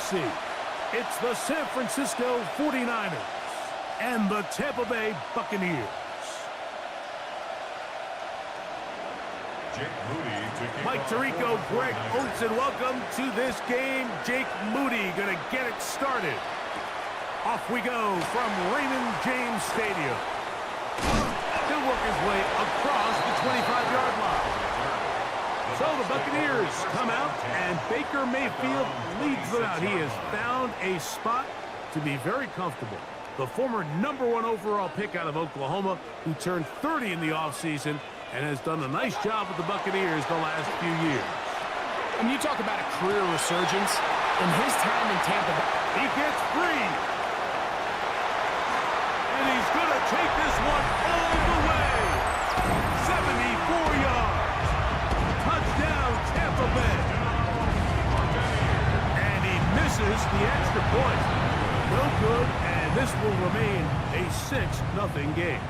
NFC. It's the San Francisco 49ers and the Tampa Bay Buccaneers. Mike Tirico, Greg Oates, and welcome to this game. Jake Moody going to get it started. Off we go from Raymond James Stadium. He'll work his way across the 25-yard line. So the Buccaneers come out, and Baker Mayfield leads them out. He has found a spot to be very comfortable. The former #1 overall pick out of Oklahoma, who turned 30 in the offseason and has done a nice job with the Buccaneers the last few years. When you talk about a career resurgence, in his time in Tampa Bay, he gets free. And he's going to take this one all the way. 74 yards. Touchdown, Tampa Bay. And he misses the extra point. No good, and this will remain a 6-0 game.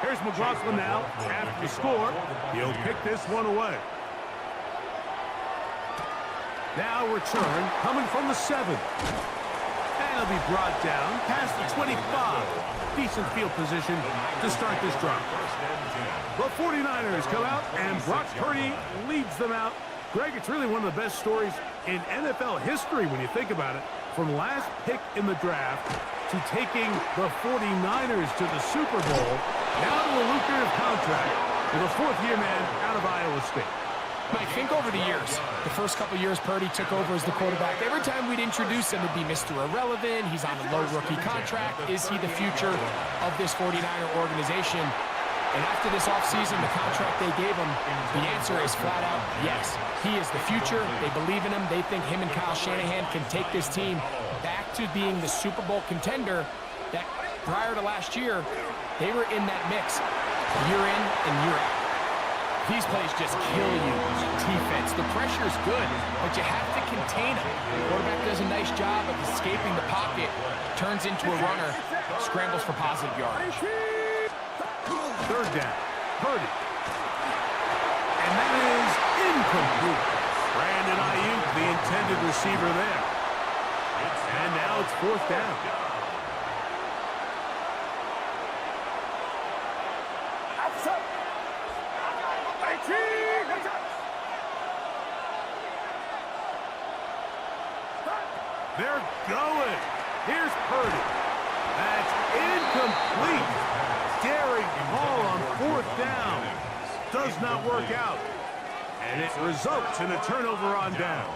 Here's McLaughlin now. After the score, he'll kick this one away. Now return coming from the 7. And he'll be brought down past the 25. Decent field position to start this drive. The 49ers come out, and Brock Purdy leads them out. Greg, it's really one of the best stories in NFL history when you think about it. From last pick in the draft to taking the 49ers to the Super Bowl, now to a lucrative contract with a fourth-year man out of Iowa State. I think over the years, the first couple years Purdy took over as the quarterback, every time we'd introduce him, it'd be Mr. Irrelevant. He's on a low rookie contract. Is he the future of this 49er organization? And after this offseason, the contract they gave him, the answer is flat out yes. He is the future. They believe in him. They think him and Kyle Shanahan can take this team back to being the Super Bowl contender that prior to last year, they were in that mix year in and year out. These plays just kill you. Defense, the pressure is good, but you have to contain him. The quarterback does a nice job of escaping the pocket, turns into a runner, scrambles for positive yardage. Third down, Purdy. And that is incomplete. Brandon Ayuk, the intended receiver there. And now it's fourth down. They're going. Here's Purdy. That's incomplete. Daring call on fourth down. Does not work out. And it results in a turnover on down.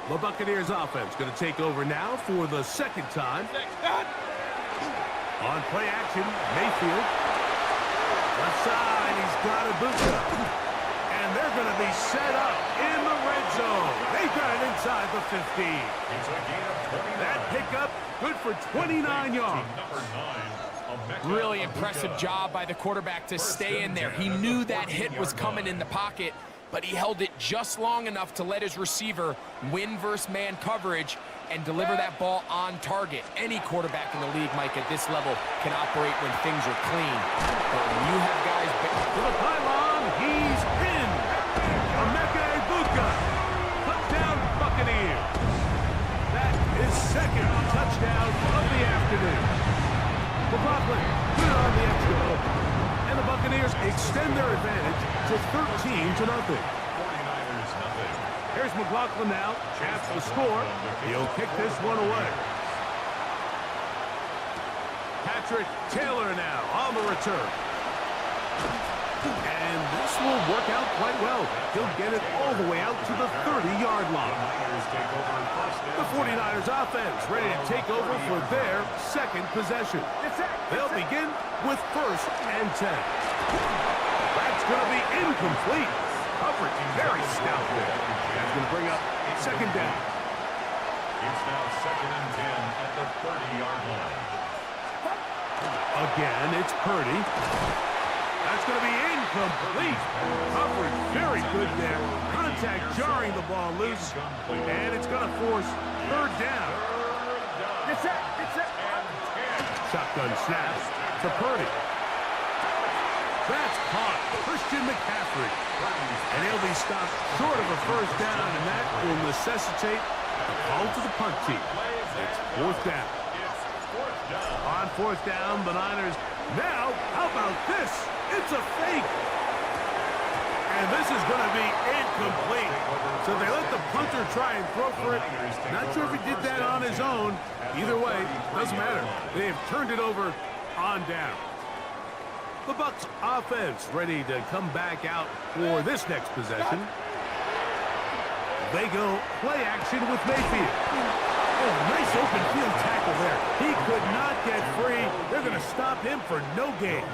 The Buccaneers offense going to take over now for the second time. On play action, Mayfield. Left side, he's got Ibuka. And they're going to be set up in the red zone. They got it inside the 15. That pickup good for 29 yards. Really impressive job by the quarterback to stay in there. He knew that hit was coming in the pocket, but he held it just long enough to let his receiver win versus man coverage and deliver that ball on target. Any quarterback in the league, Mike, at this level can operate when things are clean. But when you have guys... To the pylon, he's in. Ibuka. Touchdown, Buccaneers. That is second touchdown of the afternoon. McLaughlin put it on the extra point. And the Buccaneers extend their advantage to 13-0. Here's McLaughlin now. Chance to score. He'll kick this one away. Patrick Taylor now on the return. And this will work out quite well. He'll get it all the way out to the 30-yard line. The 49ers offense ready to take over for their second possession. They'll begin with 1st and 10. That's going to be incomplete. Coverage very stout there. That's going to bring up second down. It's now 2nd and 10 at the 30-yard line. Again, it's Purdy. That's going to be incomplete. Coverage very good there. Contact jarring the ball loose. And it's going to force 3rd down. Shotgun snaps to Purdy. That's caught. Christian McCaffrey. And he'll be stopped short of a first down, and that will necessitate a call to the punt team. It's fourth down. On fourth down, the Niners. Now, how about this? It's a fake. And this is going to be incomplete. So they let the punter try and throw for it. Not sure if he did that on his own. Either way, doesn't matter. They have turned it over on down. The Bucs offense ready to come back out for this next possession. They go play action with Mayfield. Oh, nice open field tackle there. He could not get free. They're going to stop him for no gain.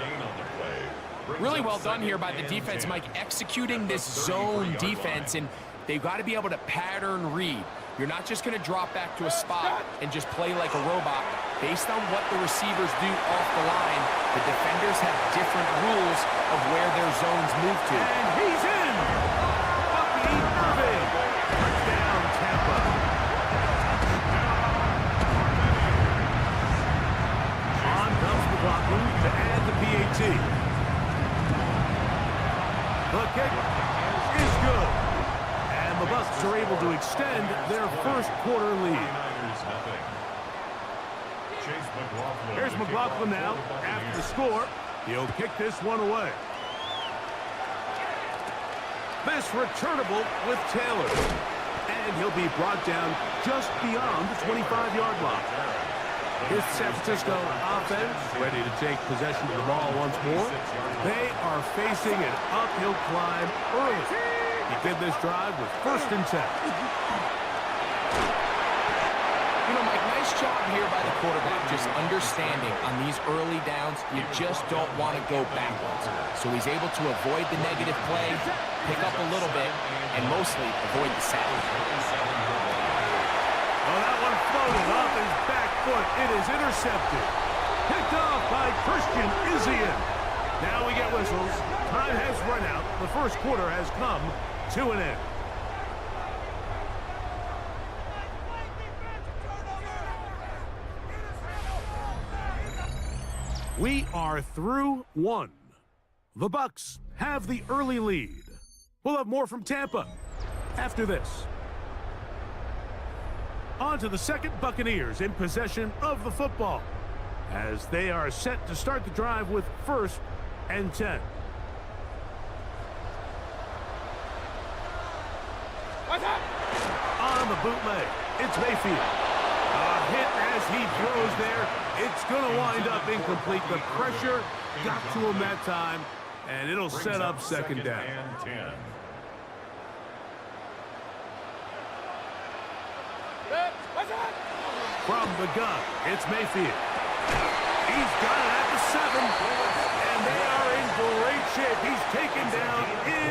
Really well done here by the defense, Mike, executing this zone defense, and they've got to be able to pattern read. You're not just going to drop back to a spot and just play like a robot. Based on what the receivers do off the line, the defenders have different rules of where their zones move to. And he's in! Bucky Irving! Touchdown, Tampa. On comes McLaughlin to add the PAT. The kick is good. And the Bucs are able to extend their first quarter lead. Here's McLaughlin now. After the score, he'll kick this one away. This returnable with Taylor. And he'll be brought down just beyond the 25-yard line. This San Francisco offense ready to take possession of the ball once more. They are facing an uphill climb early. Begin this drive with 1st and 10. You know, Mike, nice job here by the quarterback, just understanding on these early downs, you just don't want to go backwards. So he's able to avoid the negative play, pick up a little bit, and mostly avoid the sack. Oh, that one floated off his back foot. It is intercepted. Picked off by Christian Izien. Now we get whistles. Time has run out. The first quarter has come to an end. We are through one. The Bucs have the early lead. We'll have more from Tampa after this. On to the second, Buccaneers in possession of the football as they are set to start the drive with 1st and 10. On the bootleg, it's Mayfield. A hit as he throws there. It's going to wind up incomplete. The pressure got to him that time, and it'll set up 2nd down. From the gun, it's Mayfield. He's got it at the 7, and they are in great shape. He's taken down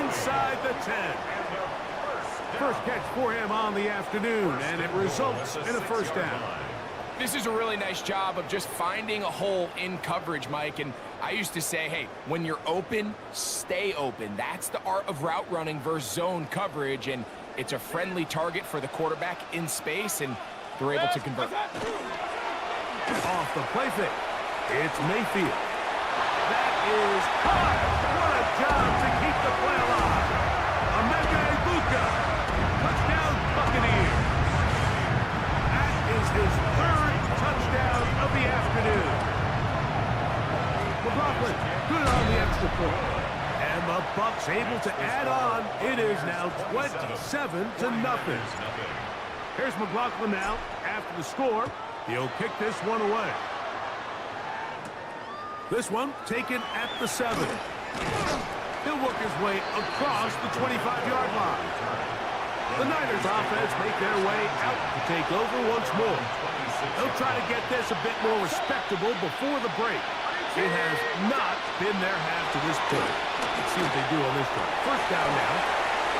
inside the 10. First catch for him on the afternoon, and it results in a 1st down. This is a really nice job of just finding a hole in coverage, Mike. And I used to say, hey, when you're open, stay open. That's the art of route running versus zone coverage, and it's a friendly target for the quarterback in space, and they're able to convert. Off the play fake, it's Mayfield. That is caught. What a job to keep the play alive. Bucca. Touchdown, Buccaneers. That is his 3rd touchdown of the afternoon. McLaughlin, good on the extra point. And the Bucs able to add on. It is now 27-0. Here's McLaughlin now. After the score, he'll kick this one away. This one taken at the 7. He'll work his way across the 25-yard line. The Niners offense make their way out to take over once more. They'll try to get this a bit more respectable before the break. It has not been their half to this point. Let's see what they do on this one. 1st down now.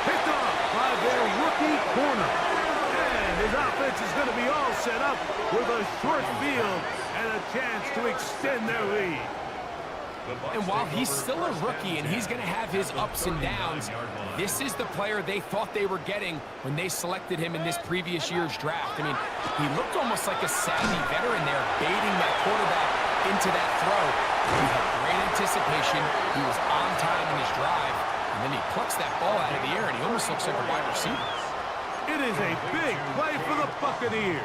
Picked off by their rookie corner. And his offense is going to be all set up with a short field and a chance to extend their lead. And while he's still a rookie and he's going to have his ups and downs, this is the player they thought they were getting when they selected him in this previous year's draft. I mean, he looked almost like a savvy veteran there, baiting that quarterback into that throw. He had great anticipation. He was on time in his drive. And then he plucks that ball out of the air, and he almost looks like a wide receiver. It is a big play for the Buccaneers.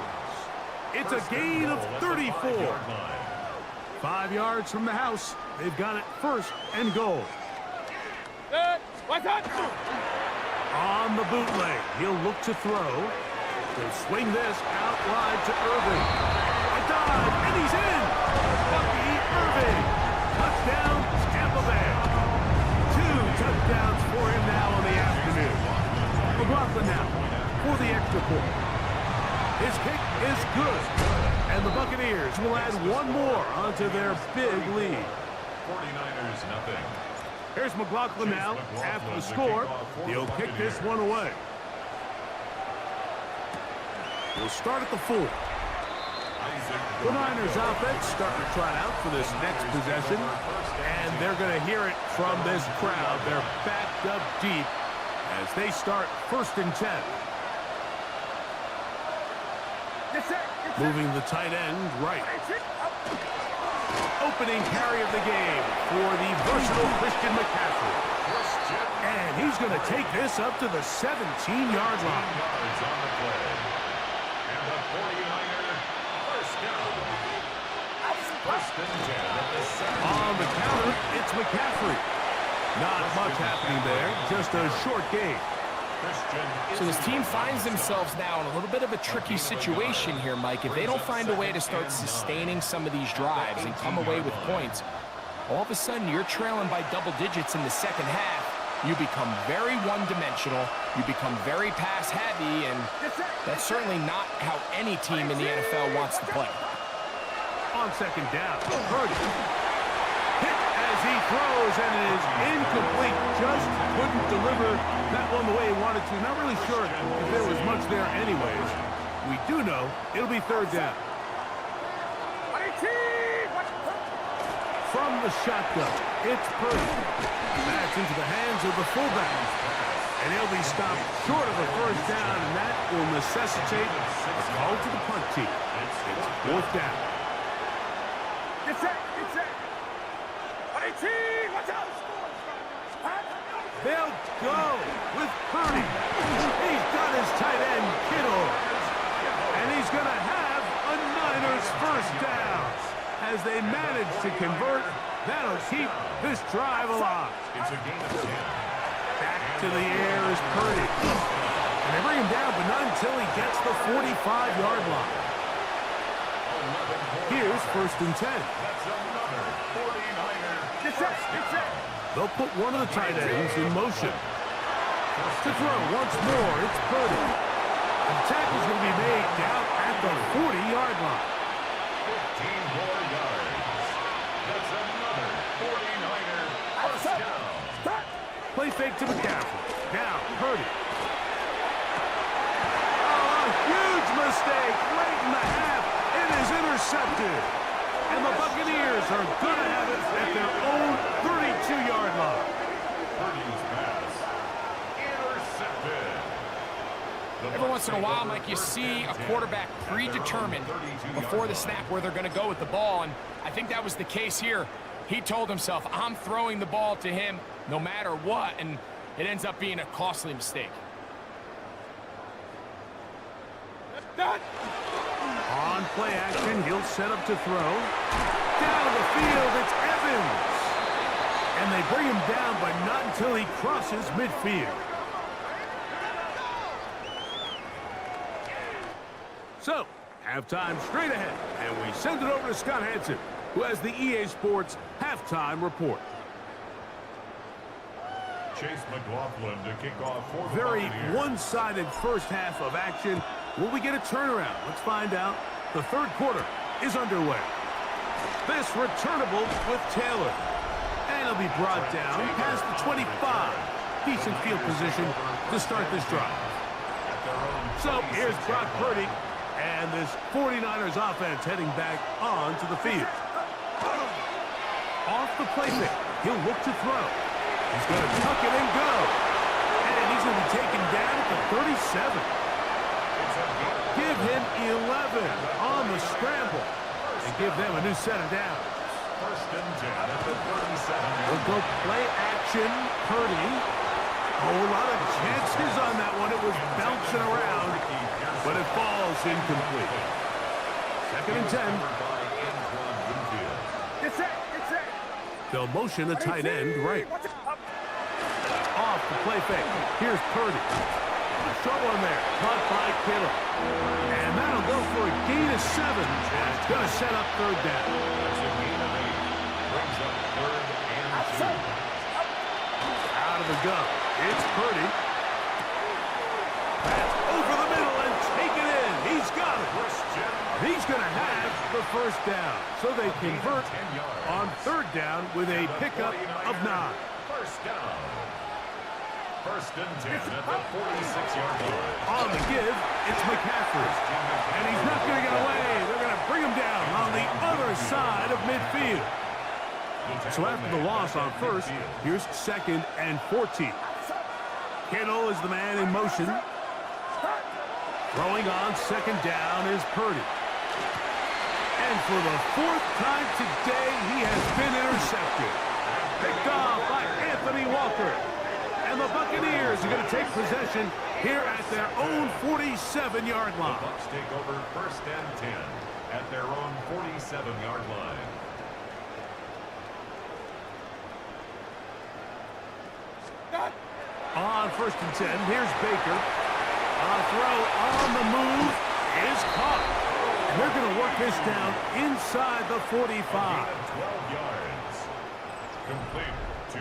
It's a gain of 34. 5 yards from the house. They've got it first and goal. On the bootleg, he'll look to throw. He'll swing this out wide to Irving. A dive, and he's in. Bucky Irving. Touchdown, Tampa Bay. 2 touchdowns for him now on the afternoon. McLaughlin now for the extra point. His kick is good, and the Buccaneers will add one more onto their big lead. 49ers nothing. Here's McLaughlin now. After the score, he'll kick this one away. We'll start at the 4. The Niners offense starting to try out for this next possession, and they're going to hear it from this crowd. They're backed up deep as they start 1st and 10. Moving the tight end right. Opening carry of the game for the versatile Christian McCaffrey. And he's going to take this up to the 17-yard line. And the 49er first down. First and 10 at the 7. On the counter, it's McCaffrey. Not much happening there, just a short gain. So this team finds themselves now in a little bit of a tricky situation here, Mike. If they don't find a way to start sustaining some of these drives and come away with points, all of a sudden you're trailing by double digits in the second half. You become very one-dimensional. You become very pass-heavy, and that's certainly not how any team in the NFL wants to play. On second down, Purdy. Hit as he throws, and it is incomplete. Just couldn't deliver that one the way he wanted to. Not really sure if there was much there anyways. We do know it'll be 3rd down. From the shotgun, it's Purdy. That's into the hands of the fullback. And he'll be stopped short of a 1st down, and that will necessitate a call to the punt team. It's 4th down. They'll go with Purdy. He's got his tight end, Kittle. And he's going to have a Niners 1st down. As they manage to convert, that'll keep this drive alive. It's a gain of 10. Back to the air is Purdy. And they bring him down, but not until he gets the 45-yard line. Here's 1st and 10. That's another 49er. They'll put one of the tight ends in motion. To throw once more, it's Purdy. The tackle's going to be made down at the 40-yard line. 15 more yards. That's another 49er first down. Play fake to McCaffrey. Now, Purdy. Oh, a huge mistake late in the half. It is intercepted. And the Buccaneers are going to have it at their own 32-yard line. Purdy's pass intercepted. Every once in a while, Mike, you see a quarterback predetermined before the snap where they're going to go with the ball, and I think that was the case here. He told himself, I'm throwing the ball to him no matter what, and it ends up being a costly mistake. On play action, he'll set up to throw. Down the field, it's Evans. And they bring him down, but not until he crosses midfield. So, halftime straight ahead, and we send it over to Scott Hansen, who has the EA Sports halftime report. Chase McLaughlin to kick off for the Very Buccaneers. one-sided first half of action. Will we get a turnaround? Let's find out. The 3rd quarter is underway. This returnable with Taylor. And he'll be brought down past the 25. Decent field position to start this drive. So here's Brock Purdy and this 49ers offense heading back onto the field. Off the play fake, he'll look to throw. He's going to tuck it and go. And he's going to be taken down at the 37. Give him 11 on the scramble. and give them a new set of downs. First and 10 at the 37. We'll go play action. Purdy. A whole lot of chances on that one. It was bouncing around, but it falls incomplete. Second and 10. It's it. They'll motion a tight end right. Off the play fake. Here's Purdy. Trouble in there. Caught by Kittle. And that'll go for a gain of 7. And it's going to set up third down. That's a gain of 8. Brings up third and 2. Out of the gun. It's Purdy. That's over the middle and taken in. He's got it. He's going to have the first down. So they convert on third down with a pickup of 9. First down. First and 10 at the 46-yard line. On the give, it's McCaffrey. And he's not going to get away. They're going to bring him down on the other side of midfield. So after the loss on first, here's second and 14. Kittle is the man in motion. Throwing on second down is Purdy. And for the 4th time today, he has been intercepted. Picked off by Anthony Walker. And the Buccaneers are going to take possession here at their own 47-yard line. The Bucs take over first and 10 at their own 47-yard line. On first and 10, here's Baker. A throw on the move is caught. And they're going to work this down inside the 45. 12 yards. Complete to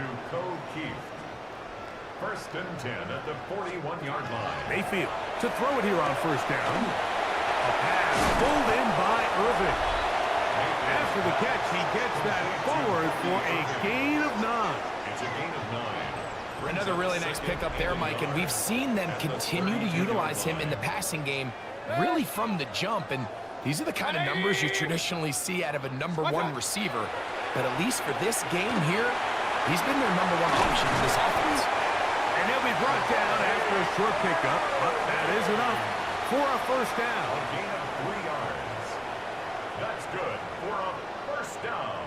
Keith. First and 10 at the 41-yard line. Mayfield to throw it here on first down. A pass pulled in by Irving. After the catch, he gets that forward for a gain of 9. It's a gain of 9. Another really nice pickup there, Mike, and we've seen them continue to utilize him in the passing game really from the jump, and these are the kind of numbers you traditionally see out of a #1 receiver, but at least for this game here, he's been their #1 option in this offense. And he'll be brought down after a short pickup, but that is enough for a first down. A gain of 3 yards. That's good for a first down.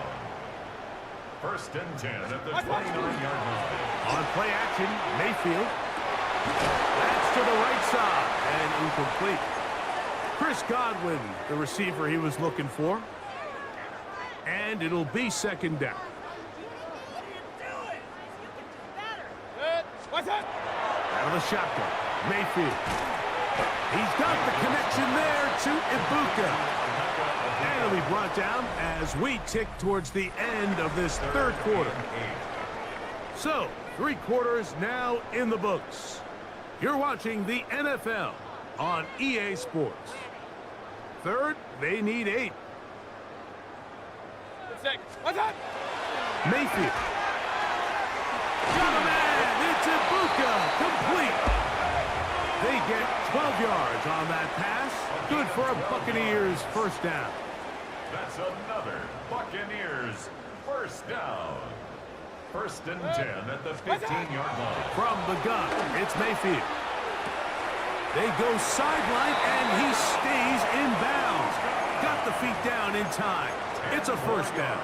First and 10 at the 29-yard line. On play action, Mayfield. That's to the right side and incomplete. Chris Godwin, the receiver he was looking for. And it'll be second down. Out of the shotgun, Mayfield. He's got the connection there to Ibuka. And it'll be brought down as we tick towards the end of this third quarter. So, 3 quarters now in the books. You're watching the NFL on EA Sports. Third, they need 8. Mayfield. Got a man. It's Ibuka. Complete. They get 12 yards on that pass. Good for a Buccaneers first down. That's another Buccaneers first down. First and 10 at the 15-yard line. From the gun, it's Mayfield. They go sideline, and he stays in bounds. Got the feet down in time. It's a first down.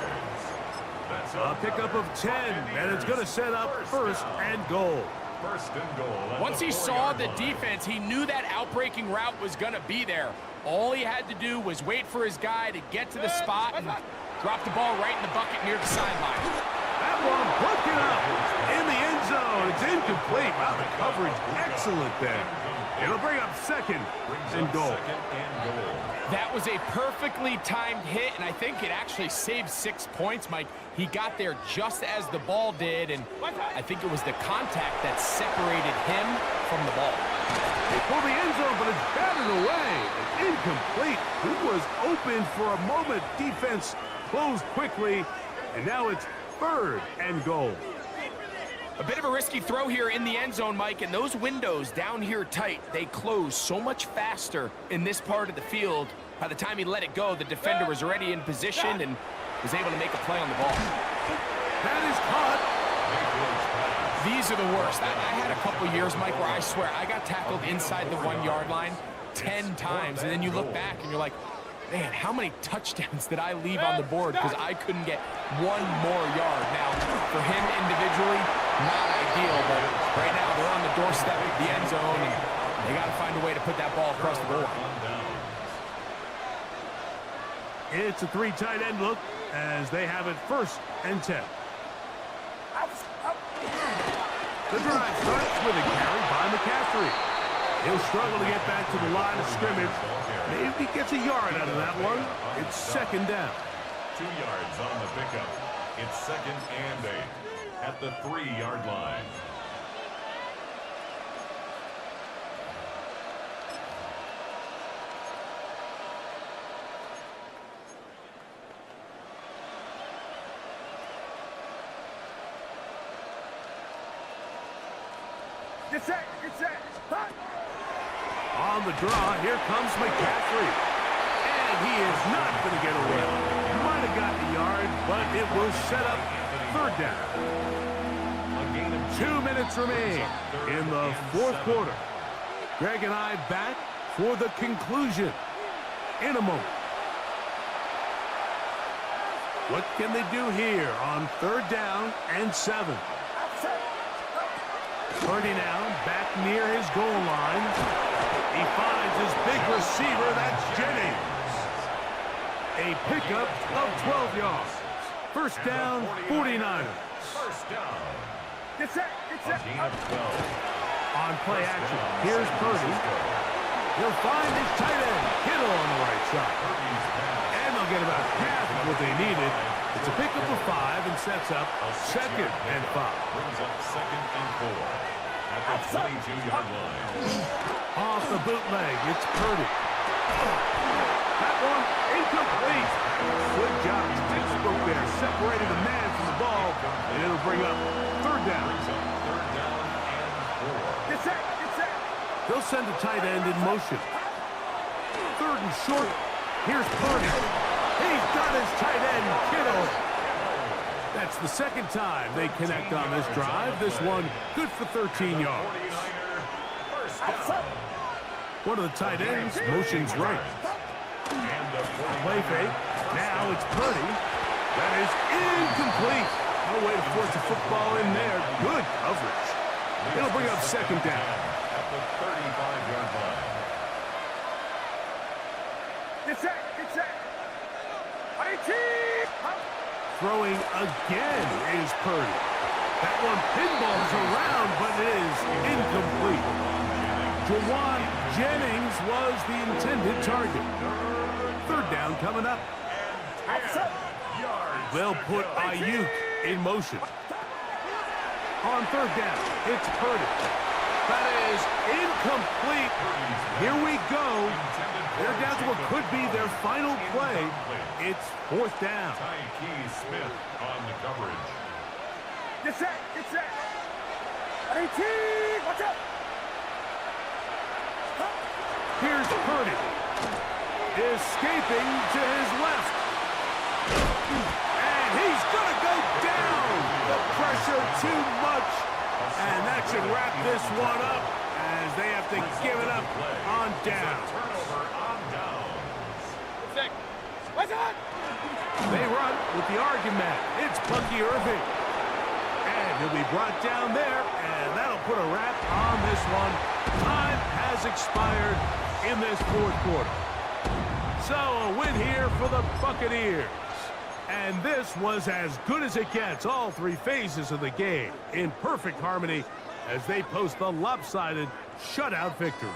A pickup of 10, and it's going to set up first and goal. First and goal. Once he saw the defense, he knew that outbreaking route was going to be there. All he had to do was wait for his guy to get to the spot and drop the ball right in the bucket near the sideline. That one broken up in the end zone. It's incomplete. Wow, the coverage excellent there. It'll bring up second and goal. That was a perfectly timed hit, and I think it actually saved 6 points, Mike. He got there just as the ball did, and I think it was the contact that separated him from the ball. They pull the end zone, but it's batted away. Incomplete. He was open for a moment. Defense closed quickly, and now it's third and goal. A bit of a risky throw here in the end zone, Mike, and those windows down here tight, they close so much faster in this part of the field. By the time he let it go, the defender was already in position and was able to make a play on the ball. That is caught. These are the worst. I had a couple years, Mike, where I swear I got tackled inside the 1 yard line 10 times, and then you look back and you're like, Man, how many touchdowns did I leave on the board because I couldn't get one more yard? Now, for him individually, not ideal, but right now they're on the doorstep of the end zone, and they got to find a way to put that ball across the goal line. It's a 3 tight end look as they have it 1st and 10. The drive starts with a carry by McCaffrey. He'll struggle to get back to the line of scrimmage. Maybe gets a yard out of that one. It's 2nd down. 2 yards on the pickup. It's 2nd and 8 at the 3-yard line. Get set. On the draw, here comes McCaffrey. And he is not going to get away. Might have gotten a yard, but it will set up 3rd down. 2 minutes remain in the 4th quarter. Greg and I back for the conclusion in a moment. What can they do here on 3rd down and 7? Purdy now back near his goal line. He finds his big receiver, that's Jennings. A pickup of 12 yards. 1st down, 49ers. 1st down. Get set. On play action, here's Purdy. He'll find his tight end, Kittle on the right side. And they'll get about half of what they needed. It's a pickup of 5 and sets up 2nd and 5. Brings up 2nd and 4 at the 22-yard line. Off the bootleg, it's Purdy. That one incomplete. Good job. Textbook there, separating the man from the ball, and it'll bring up 3rd down. Brings up 3rd down and 4. Get set. They'll send a tight end in motion. 3rd and short. Here's Purdy. He's got his tight end, Kittle. That's the 2nd time they connect on this drive. This one good for 13 yards. One of the tight ends motions right. Play fake. Now it's Purdy. That is incomplete. No way to force a football in there. Good coverage. It'll bring up 2nd down. At the 35-yard line. Get set. Throwing again is Purdy. That one pinballs around, but it is incomplete. Jawan Jennings was the intended target. 3rd down coming up. They'll put Ayuk in motion. On 3rd down, it's Purdy. That is incomplete. Here we go. They're down to what could be their final play. It's 4th down. Tyke Smith on the coverage. Get set. Watch out. Here's Purdy. Escaping to his left. And he's going to go down. The pressure too much. And that should wrap this one up as they have to give it up on down. Turnover on downs. They run with the argument. It's Bucky Irving. And he'll be brought down there, and that'll put a wrap on this one. Time has expired in this 4th quarter. So a win here for the Buccaneers. And this was as good as it gets, all 3 phases of the game, in perfect harmony as they post the lopsided shutout victory.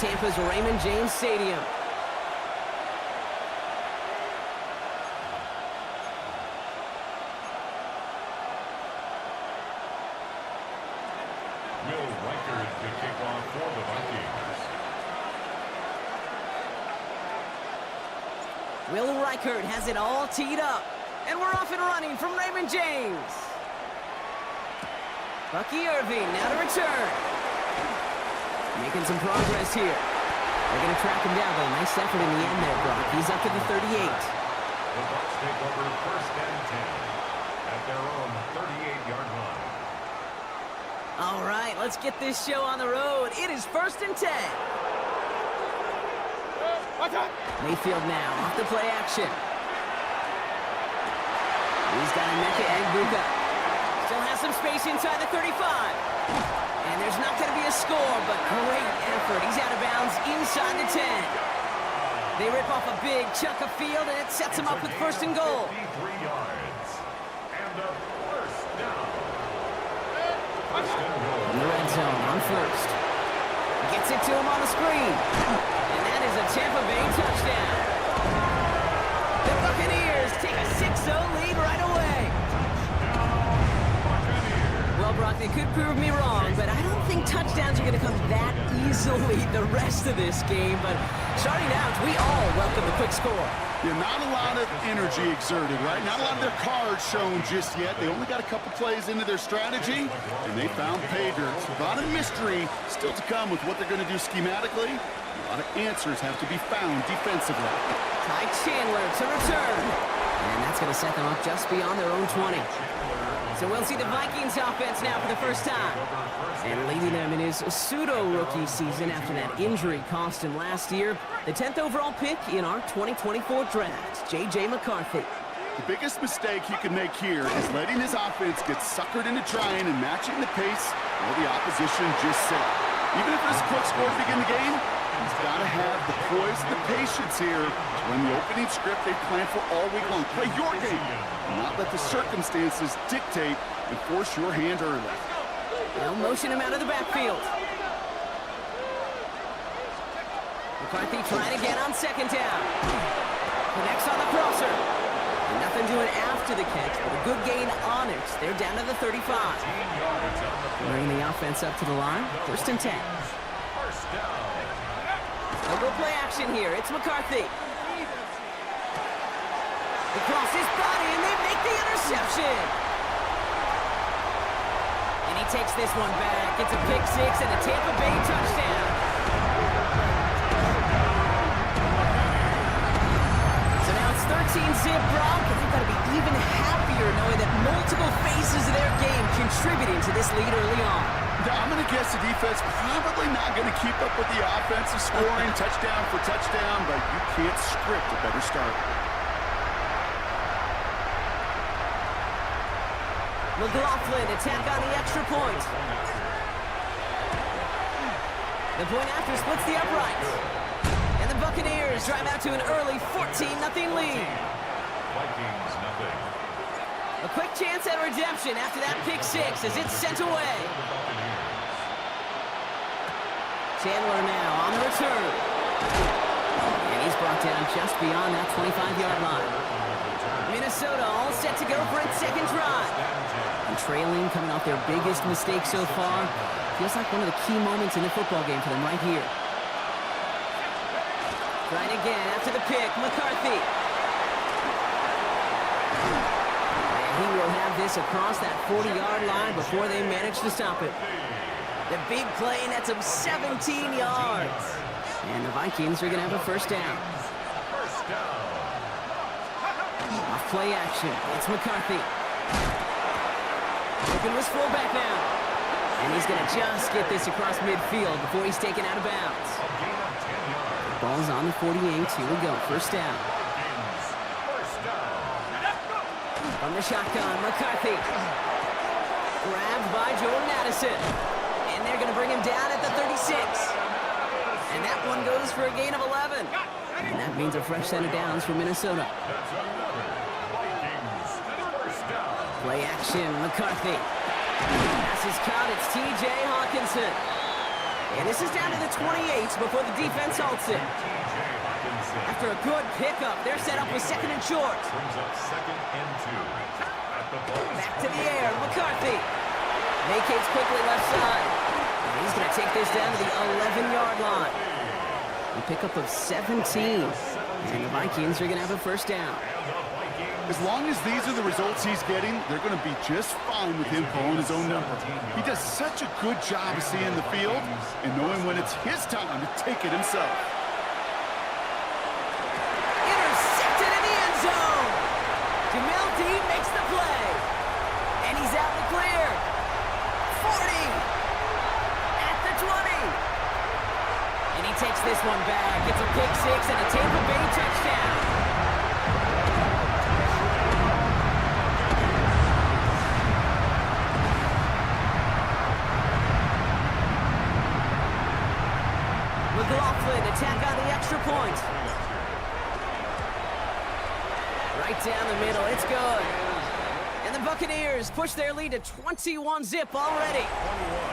Tampa's Raymond James Stadium. Will Reichard to kick off for the Vikings. Will Reichard has it all teed up. And we're off and running from Raymond James. Bucky Irving now to return. Making some progress here. They're going to track him down, but a nice effort in the end there, Brock. He's up to the 38. The Bucs take over 1st and 10 at their own 38-yard line. All right, let's get this show on the road. It is 1st and 10. Mayfield now off the play action. He's got a Emeka Egbuka. Still has some space inside the 35. And there's not going to be a score, but great effort. He's out of bounds inside the 10. They rip off a big chunk of field, and it sets him up with 1st and goal. 53 yards. And a 1st down. 1st and goal. In the red zone on 1st. Gets it to him on the screen. And that is a Tampa Bay touchdown. The Buccaneers take a 6-0 lead right away. Well, Brock, they could prove me wrong, but I don't think touchdowns are going to come that easily the rest of this game. But starting out, we all welcome the quick score. Yeah, not a lot of energy exerted, right? Not a lot of their cards shown just yet. They only got a couple plays into their strategy, and they found pay dirt. A lot of mystery still to come with what they're going to do schematically. A lot of answers have to be found defensively. Ty Chandler to return. And that's going to set them up just beyond their own 20. So we'll see the Vikings offense now for the first time. And leading them in his pseudo-rookie season after that injury cost him last year, the 10th overall pick in our 2024 draft, J.J. McCarthy. The biggest mistake he could make here is letting his offense get suckered into trying and matching the pace while the opposition just set. Even if it's a quick score to begin the game, he's got to have the poise and the patience here to run the opening script they planned for all week long. Play your game, and not let the circumstances dictate and force your hand early. They'll motion him out of the backfield. McCarthy trying to get on 2nd down. Connects on the crosser. And nothing doing after the catch, but a good gain on it. They're down to the 35. Bringing the offense up to the line. 1st and 10. They'll go play action here. It's McCarthy. Across his body, and they make the interception. And he takes this one back. It's a pick 6 and a Tampa Bay touchdown. So now it's 13-zip, Brock, and they've got to be even happier knowing that multiple phases of their game contributing to this lead early on. I'm going to guess the defense probably not going to keep up with the offensive scoring touchdown for touchdown, but you can't script a better start. McLaughlin attack on the extra point. The point after splits the uprights. And the Buccaneers drive out to an early 14-0 lead. Vikings nothing. A quick chance at redemption after that pick 6 as it's sent away. Chandler now on the return. And he's brought down just beyond that 25-yard line. Minnesota all set to go for its 2nd drive. And trailing, coming off their biggest mistake so far, feels like one of the key moments in the football game for them right here. Trying again after the pick, McCarthy. And he will have this across that 40-yard line before they manage to stop it. The big play nets him 17 yards. And the Vikings are going to have a 1st down. Off play action. It's McCarthy. Looking was fullback now. And he's going to just get this across midfield before he's taken out of bounds. The ball's on the 48. Here we go. 1st down. From the shotgun, McCarthy. Grabbed by Jordan Addison. And they're going to bring him down at the 36. And that one goes for a gain of 11. And that means a fresh set of downs for Minnesota. Play action, McCarthy. Pass is caught, it's T.J. Hawkinson. And this is down to the 28 before the defense halts it. After a good pickup, they're set up with second and short. Brings up 2nd and 2. At the ball. Back to the air, McCarthy. Vacates quickly left side. And he's going to take this down to the 11-yard line. A pickup of 17. And the Vikings are going to have a first down. As long as these are the results he's getting, they're going to be just fine with him calling his own number. He does such a good job of seeing the field and knowing when it's his time to take it himself. Intercepted in the end zone. Jamil D makes the play. And he's out in the clear. 40. At the 20. And he takes this one back. It's a pick six and a Tampa Bay touchdown. McLaughlin attack on the extra point. Right down the middle, it's good. And the Buccaneers push their lead to 21-zip already.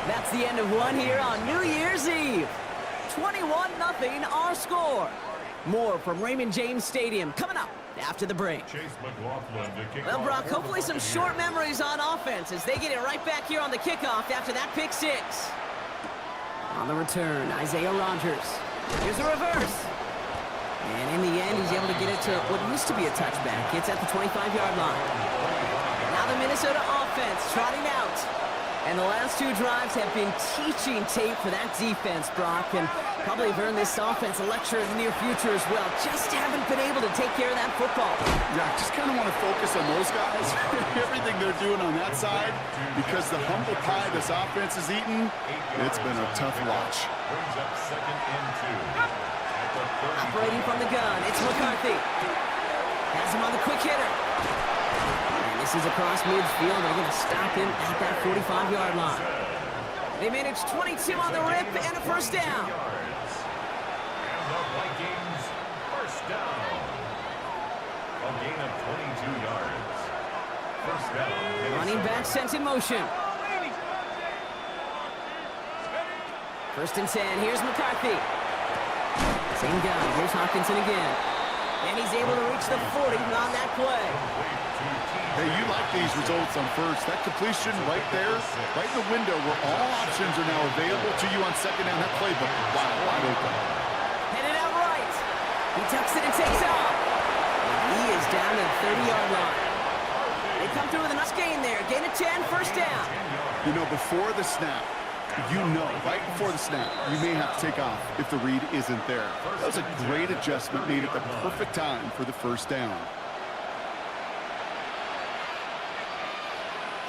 That's the end of one here on New Year's Eve. 21-0 our score. More from Raymond James Stadium coming up after the break. Well, Brock, hopefully some short memories on offense as they get it right back here on the kickoff after that pick six. On the return, Isaiah Rodgers. Here's a reverse. And in the end, he's able to get it to what used to be a touchback. It's at the 25-yard line. Now the Minnesota offense trotting out. And the last two drives have been teaching tape for that defense, Brock, and probably have earned this offense a lecture in the near future as well. Just haven't been able to take care of that football. Yeah, I just kind of want to focus on those guys, everything they're doing on that side, because the humble pie this offense is eating, it's been a tough watch. Brings up 2nd and 2. Operating from the gun, it's McCarthy. Has him on the quick hitter. This is across midfield. They're going to stop him at that 45-yard line. They managed 22 on the rip and a first down. And the Vikings first down. A gain of 22 yards. First down. Running back sent in motion. First and 10. Here's McCarthy. Same guy. Here's Hawkinson again. And he's able to reach the 40 on that play. Hey, you like these results on first. That completion right there, right in the window where all options are now available to you on second down. That playbook wide open. Headed out right. He tucks it and takes off. He is down to the 30-yard line. They come through with a nice gain there. Gain of 10, first down. You know, before the snap, right before the snap, you may have to take off if the read isn't there. That was a great adjustment made at the perfect time for the first down.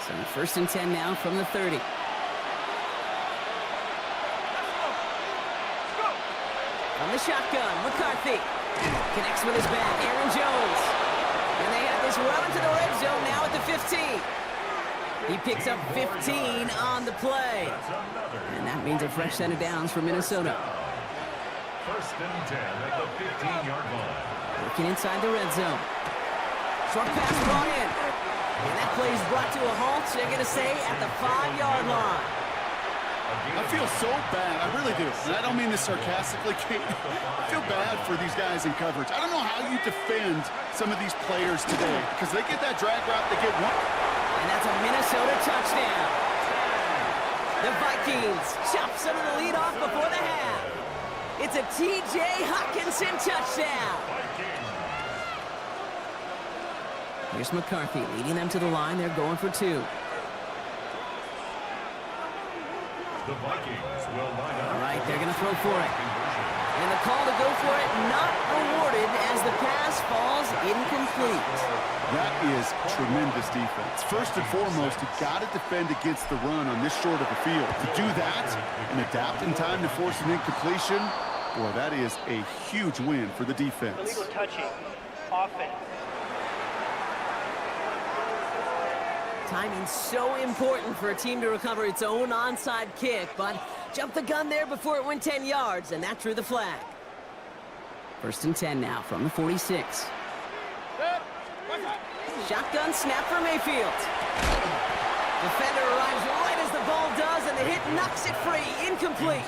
So first and 10 now from the 30. On the shotgun, McCarthy connects with his back. Aaron Jones. And they have this run into the red zone now at the 15. He picks up 15 on the play. And that means a fresh set of downs for Minnesota. First and 10 at the 15-yard line. Working inside the red zone. Short pass brought in. And that play is brought to a halt, so they're going to say at the 5-yard line. I feel so bad. I really do. And I don't mean this sarcastically, Kate. I feel bad for these guys in coverage. I don't know how you defend some of these players today because they get that drag route, they get one. And that's a Minnesota touchdown. The Vikings chop some of the lead off before the half. It's a T.J. Hawkinson touchdown. Here's McCarthy leading them to the line. They're going for two. The Vikings will line up. All right, they're going to throw for it. And the call to go for it not rewarded as the pass falls incomplete. That is tremendous defense. First and foremost, you've got to defend against the run on this short of a field. To do that and adapt in time to force an incompletion, boy, that is a huge win for the defense. Illegal touching. Offense. Timing's so important for a team to recover its own onside kick, but jumped the gun there before it went 10 yards, and that drew the flag. First and 10 now from the 46. Shotgun snap for Mayfield. Defender arrives right as the ball does, and the hit knocks it free. Incomplete.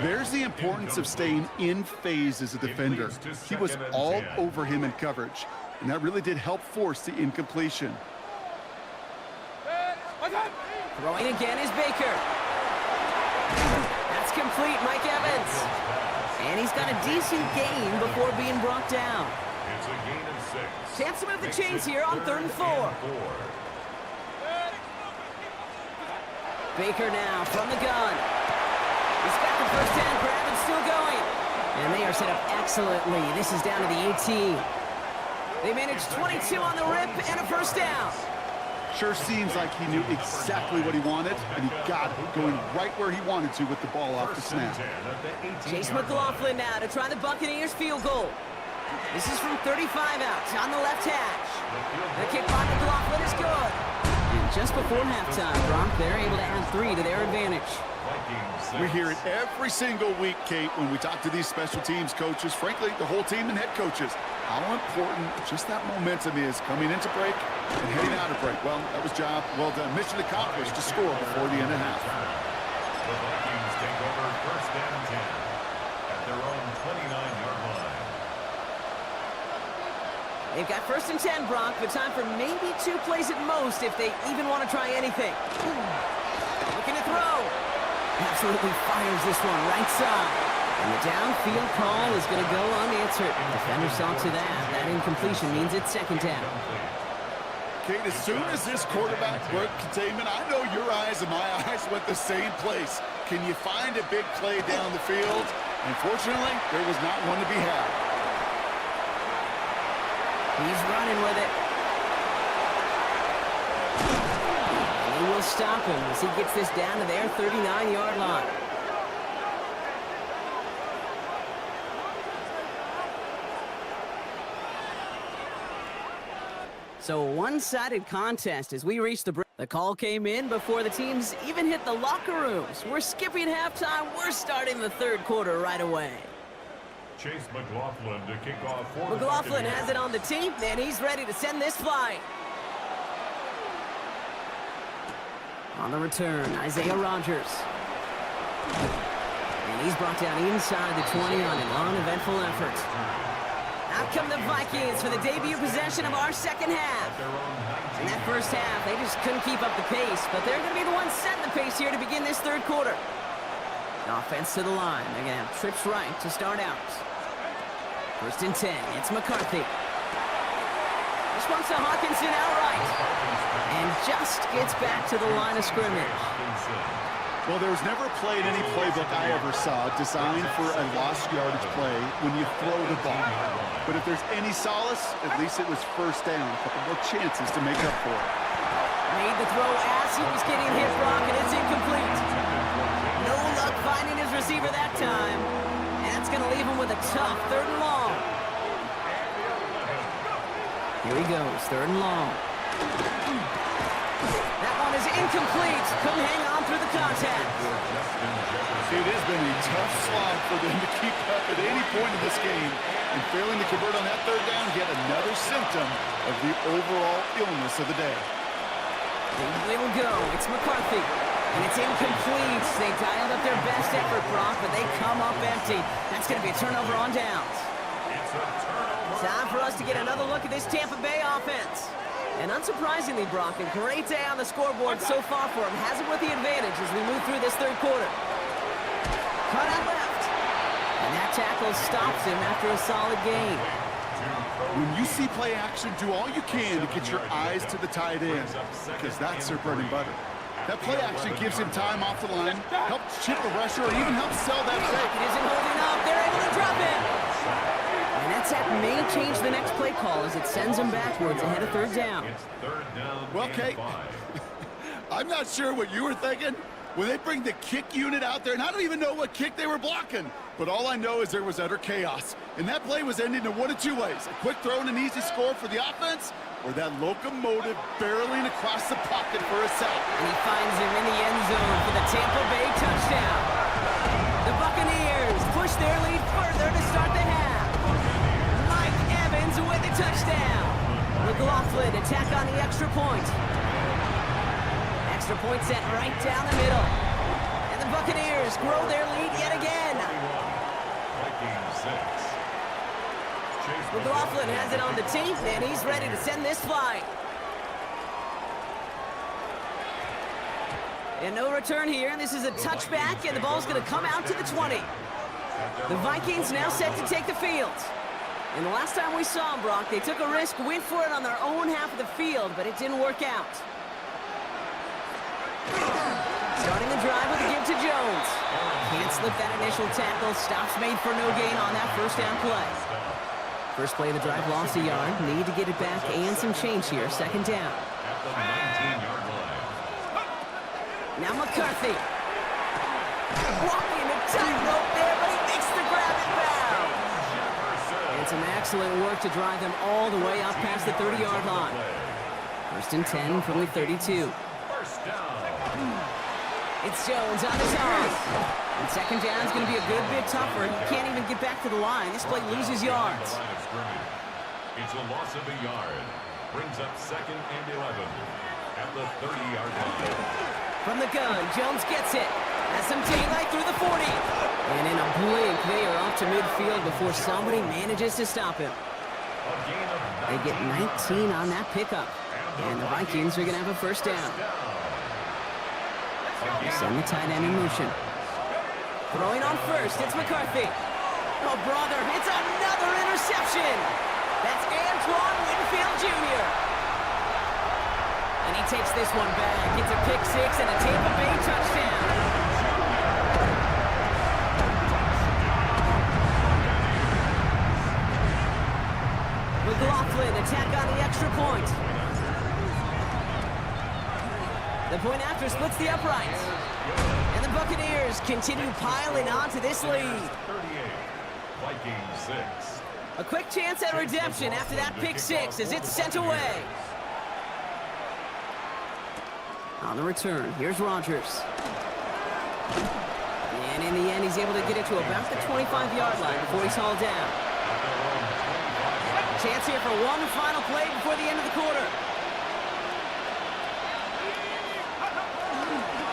There's the importance of staying in phase as a defender. He was all over him in coverage, and that really did help force the incompletion. Throwing again is Baker. That's complete, Mike Evans. And he's got a decent gain before being brought down. It's a gain of 6. Chance to move the chains here on 3rd and 4. Baker now from the gun. He's got the first down grab and still going. And they are set up excellently. This is down to the 18. They managed 22 on the rip and a first down. Sure seems like he knew exactly what he wanted, and he got it going right where he wanted to with the ball off the snap. Chase McLaughlin now to try the Buccaneers field goal. This is from 35 out on the left hash. The kick by McLaughlin is good. And just before halftime, Brock, they're able to add 3 to their advantage. We hear it every single week, Kate, when we talk to these special teams coaches, frankly, the whole team and head coaches, how important just that momentum is coming into break and heading out of break. Well, that was job well done. Mission accomplished to score before the end of half. The Vikings take over 1st and 10 at their own 29-yard line. They've got 1st and 10, Brock, but time for maybe 2 plays at most if they even want to try anything. Looking to throw. Absolutely fires this one right side. And the downfield call is going to go unanswered. Defender saw to that. That incompletion means it's 2nd down. Kate, as soon as this quarterback broke containment, I know your eyes and my eyes went the same place. Can you find a big play down the field? Unfortunately, there was not one to be had. He's running with it. And he will stop him as he gets this down to their 39-yard line. So a one-sided contest as we reach the break. The call came in before the teams even hit the locker rooms. We're skipping halftime. We're starting the 3rd quarter right away. Chase McLaughlin to kick off for McLaughlin has it on the team, and he's ready to send this flying. On the return, Isaiah Rodgers. And he's brought down inside the 20 on an uneventful effort. Out come the Vikings for the debut possession of our 2nd half. In that first half, they just couldn't keep up the pace, but they're going to be the ones setting the pace here to begin this 3rd quarter. Offense to the line. They're going to have trips right to start out. 1st and 10. It's McCarthy. This one's to Hawkinson outright. And just gets back to the line of scrimmage. Well, there was never a play in any playbook I ever saw designed for a lost yardage play when you throw the ball. But if there's any solace, at least it was 1st down. A couple more chances to make up for it. Made the throw as he was getting hit, Brock, and it's incomplete. No luck finding his receiver that time. And that's going to leave him with a tough 3rd and long. Here he goes, 3rd and long. That one is incomplete. Couldn't hang on through the contact. It has been a tough slog for them to keep up at any point in this game. And failing to convert on that 3rd down, yet another symptom of the overall illness of the day. They will go. It's McCarthy. And it's incomplete. They dialed up their best effort, Brock, but they come up empty. That's going to be a turnover on downs. It's a turnover. Time for us to get another look at this Tampa Bay offense. And unsurprisingly, Brock, a great day on the scoreboard so far for him. Has it with the advantage as we move through this 3rd quarter. Cut out left. And that tackle stops him after a solid gain. When you see play action, do all you can to get your eyes to the tight end, because that's their bread and butter. That play action gives him time off the line, helps chip a rusher, or even helps sell that fake. It isn't holding up. They're able to drop him. And that sack may change the next play call as it sends him backwards ahead of 3rd down. It's 3rd down. Well, Kate, I'm not sure what you were thinking when they bring the kick unit out there, and I don't even know what kick they were blocking. But all I know is there was utter chaos. And that play was ending in one of 2 ways. A quick throw and an easy score for the offense, or that locomotive barreling across the pocket for a sack. And he finds him in the end zone for the Tampa Bay touchdown. The Buccaneers push their lead further to start the half. Mike Evans with the touchdown. McLaughlin attack on the extra point. Extra point set right down the middle. And the Buccaneers grow their lead yet again. Vikings 6. McLaughlin has it on the tee, and he's ready to send this flying. And no return here. This is a touchback, and the ball's going to come out to the 20. The Vikings now set to take the field. And the last time we saw them, Brock, they took a risk, went for it on their own half of the field, but it didn't work out. Starting the drive with a give to Jones. Can't slip that initial tackle. Stops made for no gain on that first down play. First play of the drive lost a yard. Need to get it back and some change here. Second down. At the 19-yard line. Now McCarthy. Walking a tightrope there, but he makes the grab and bound. And some excellent work to drive them all the way up past the 30-yard line. First and 10 from the 32. First down. It's Jones on the toss. And second down is going to be a good bit tougher. He can't even get back to the line. This play loses yards. It's a loss of a yard. Brings up second and 11 at the 30-yard line. From the gun, Jones gets it. Has some daylight through the 40. And in a blink, they are off to midfield before somebody manages to stop him. They get 19 on that pickup. And the Vikings are going to have a first down. Send the tight end in motion. Throwing on first, it's McCarthy. Oh, brother, it's another interception. That's Antoine Winfield Jr. And he takes this one back. It's a pick six and a Tampa Bay touchdown. McLaughlin attack on the extra point. The point after splits the uprights. And the Buccaneers continue piling on to this lead. 38, Vikings 6. A quick chance at redemption after that pick six as it's sent away. On the return, here's Rodgers. And in the end, he's able to get it to about the 25-yard line before he's hauled down. Chance here for one final play before the end of the quarter.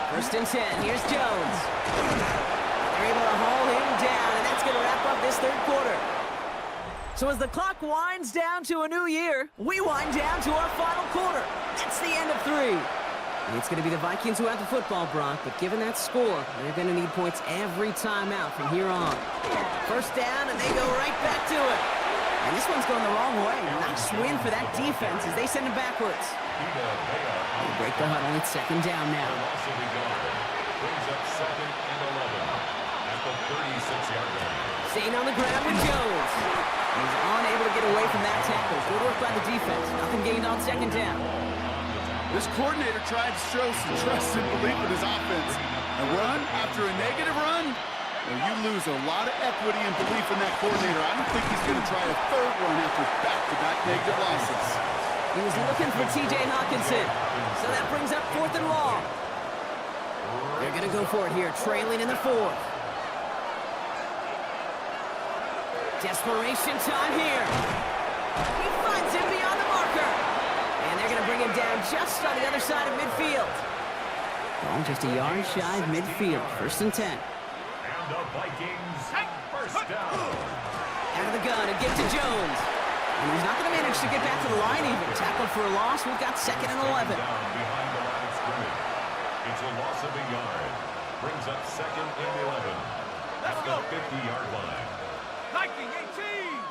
First and 10, here's Jones. They're able to haul him down, and that's going to wrap up this third quarter. So as the clock winds down to a new year, we wind down to our final quarter. That's the end of 3. It's going to be the Vikings who have the football, Brock, but given that score, they're going to need points every time out from here on. First down, and they go right back to it. And this one's going the wrong way. Nice win for that defense as they send it backwards. They break the huddle. It's second down now. Brings up second and 11 at the 36-yard line. Staying on the ground with Jones. He's unable to get away from that tackle. Good work by the defense. Nothing gained on second down. This coordinator tried to show some trust and belief in his offense. A run after a negative run, well, you lose a lot of equity and belief in that coordinator. I don't think he's going to try a third run after back-to-back negative losses. He was looking for T.J. Hawkinson. So that brings up fourth and long. They're going to go for it here, trailing in the fourth. Desperation time here. He finds him beyond the marker. And they're going to bring him down just on the other side of midfield. Ball just a yard shy of midfield. First and 10. And the Vikings first down. Out of the gun, a gift to Jones. And he's not going to manage to get back to the line even. Tackled for a loss. We've got second and 11. Down behind the line of scrimmage. It's a loss of a yard. Brings up second and 11 at the 50-yard line. Viking 18.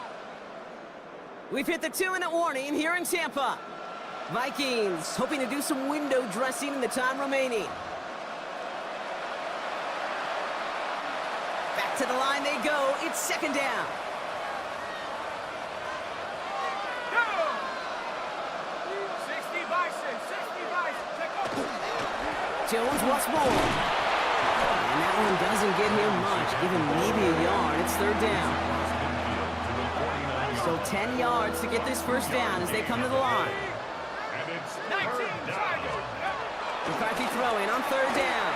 We've hit the 2-minute warning here in Tampa. Vikings hoping to do some window dressing in the time remaining. Back to the line they go. It's second down. Jones once more. And that one doesn't get him much, given maybe a yard. It's third down. So 10 yards to get this first down as they come to the line. And it's third down. McCarthy throwing on third down.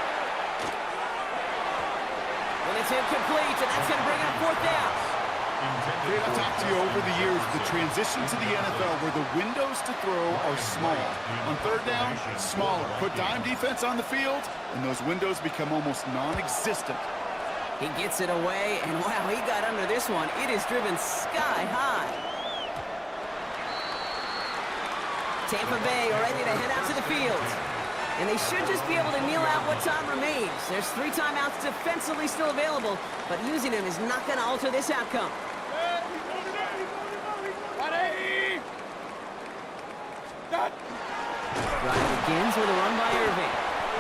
And it's incomplete, and that's going to bring up fourth down. Hey, I've talked to you over the years, the transition to the NFL where the windows to throw are small. On third down, smaller. Put dime defense on the field, and those windows become almost non-existent. He gets it away, and wow, he got under this one. It is driven sky high. Tampa Bay ready to head out to the field. And they should just be able to kneel out what time remains. There's 3 timeouts defensively still available, but using them is not going to alter this outcome. Drive begins with a run by Irving.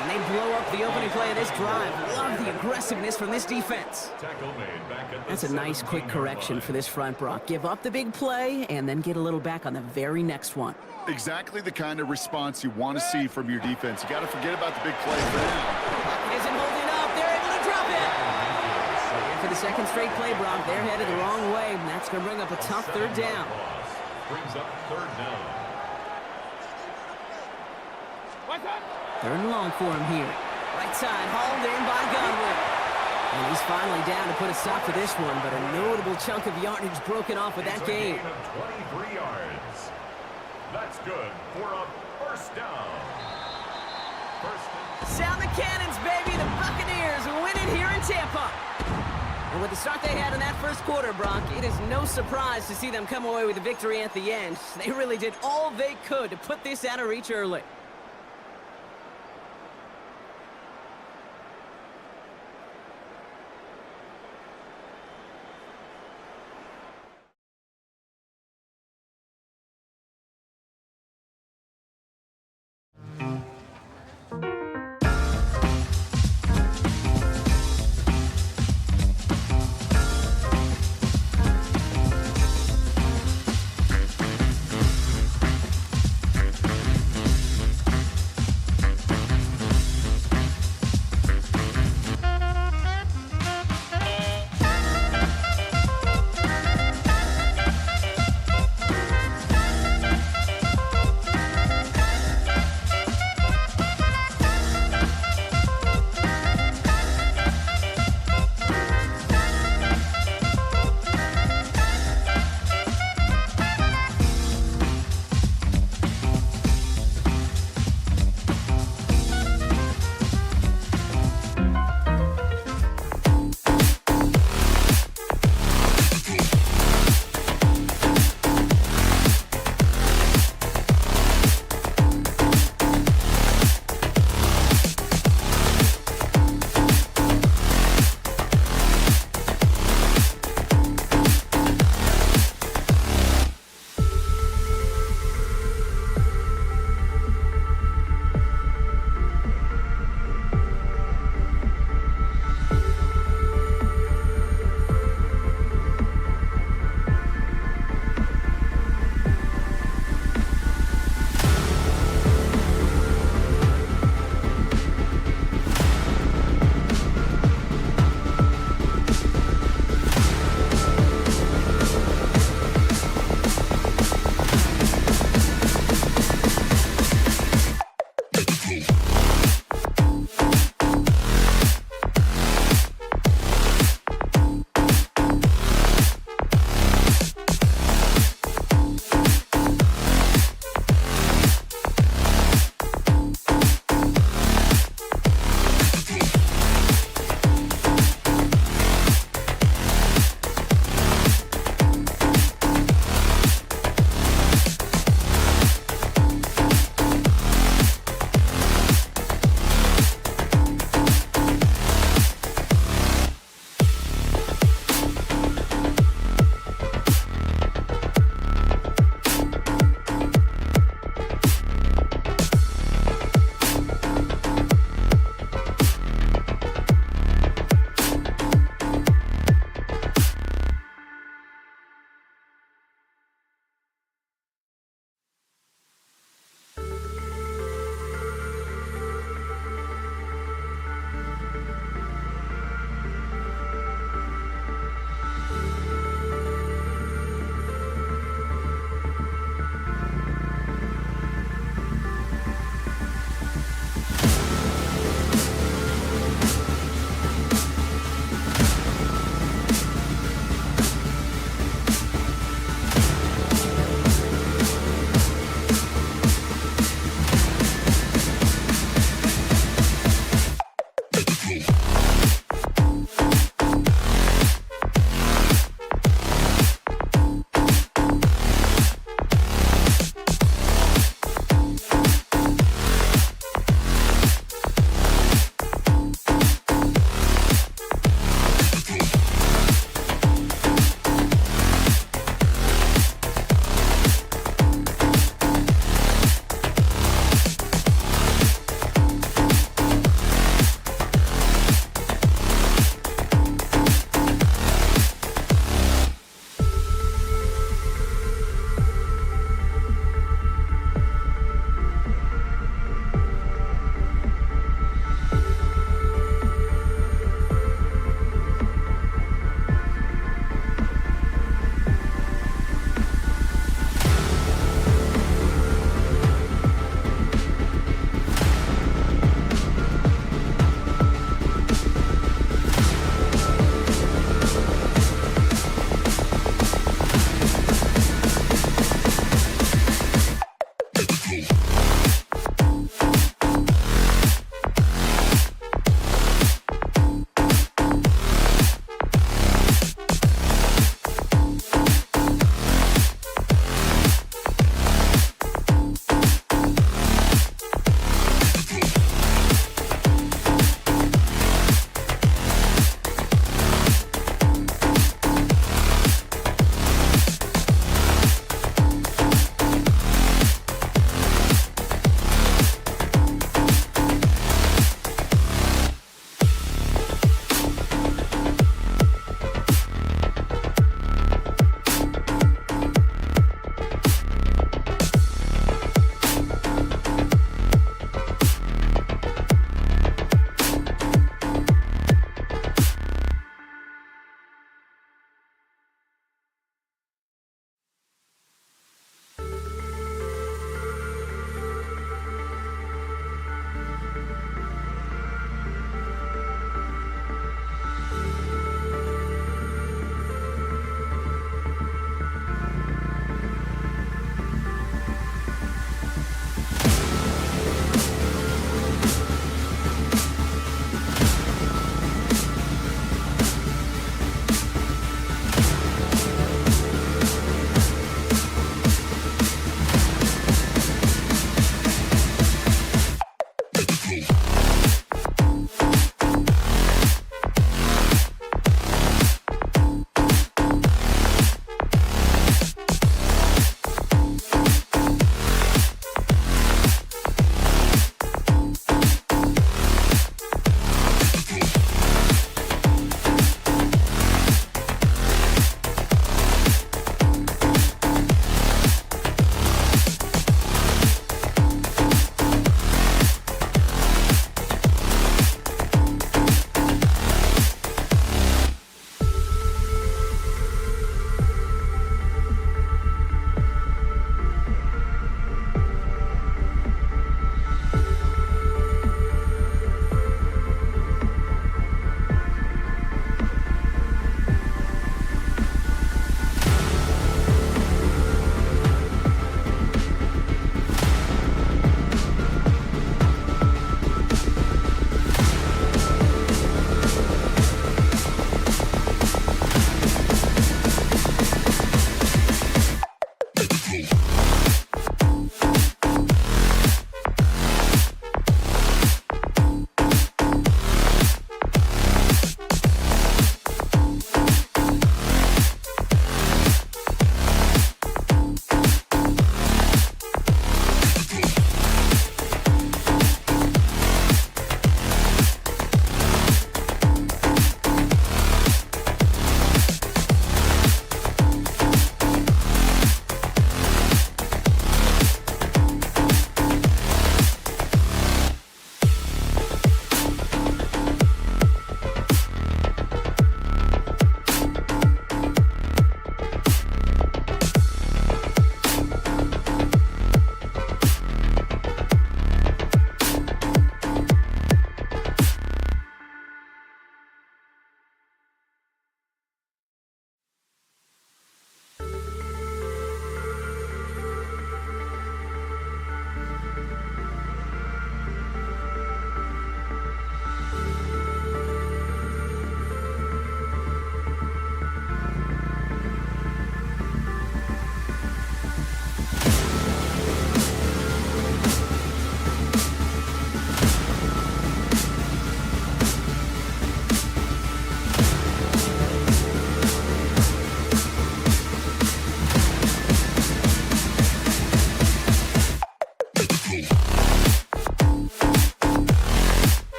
And they blow up the opening play of this drive. Love the aggressiveness from this defense. That's a nice quick correction for this front, Brock. Give up the big play and then get a little back on the very next one. Exactly the kind of response you want to see from your defense. You got to forget about the big play for now. Isn't holding up. They're able to drop it. And for the second straight play, Brock, they're headed the wrong way. And that's going to bring up a tough third down. Brings up third down. Third and long for him here. Right side, hauled in by Godwin. And he's finally down to put a stop to this one, but a notable chunk of yardage broken off with that gain. Gain of 23 yards. That's good for a first down. Sound the cannons, baby. The Buccaneers win it here in Tampa. And with the start they had in that first quarter, Brock, it is no surprise to see them come away with a victory at the end. They really did all they could to put this out of reach early.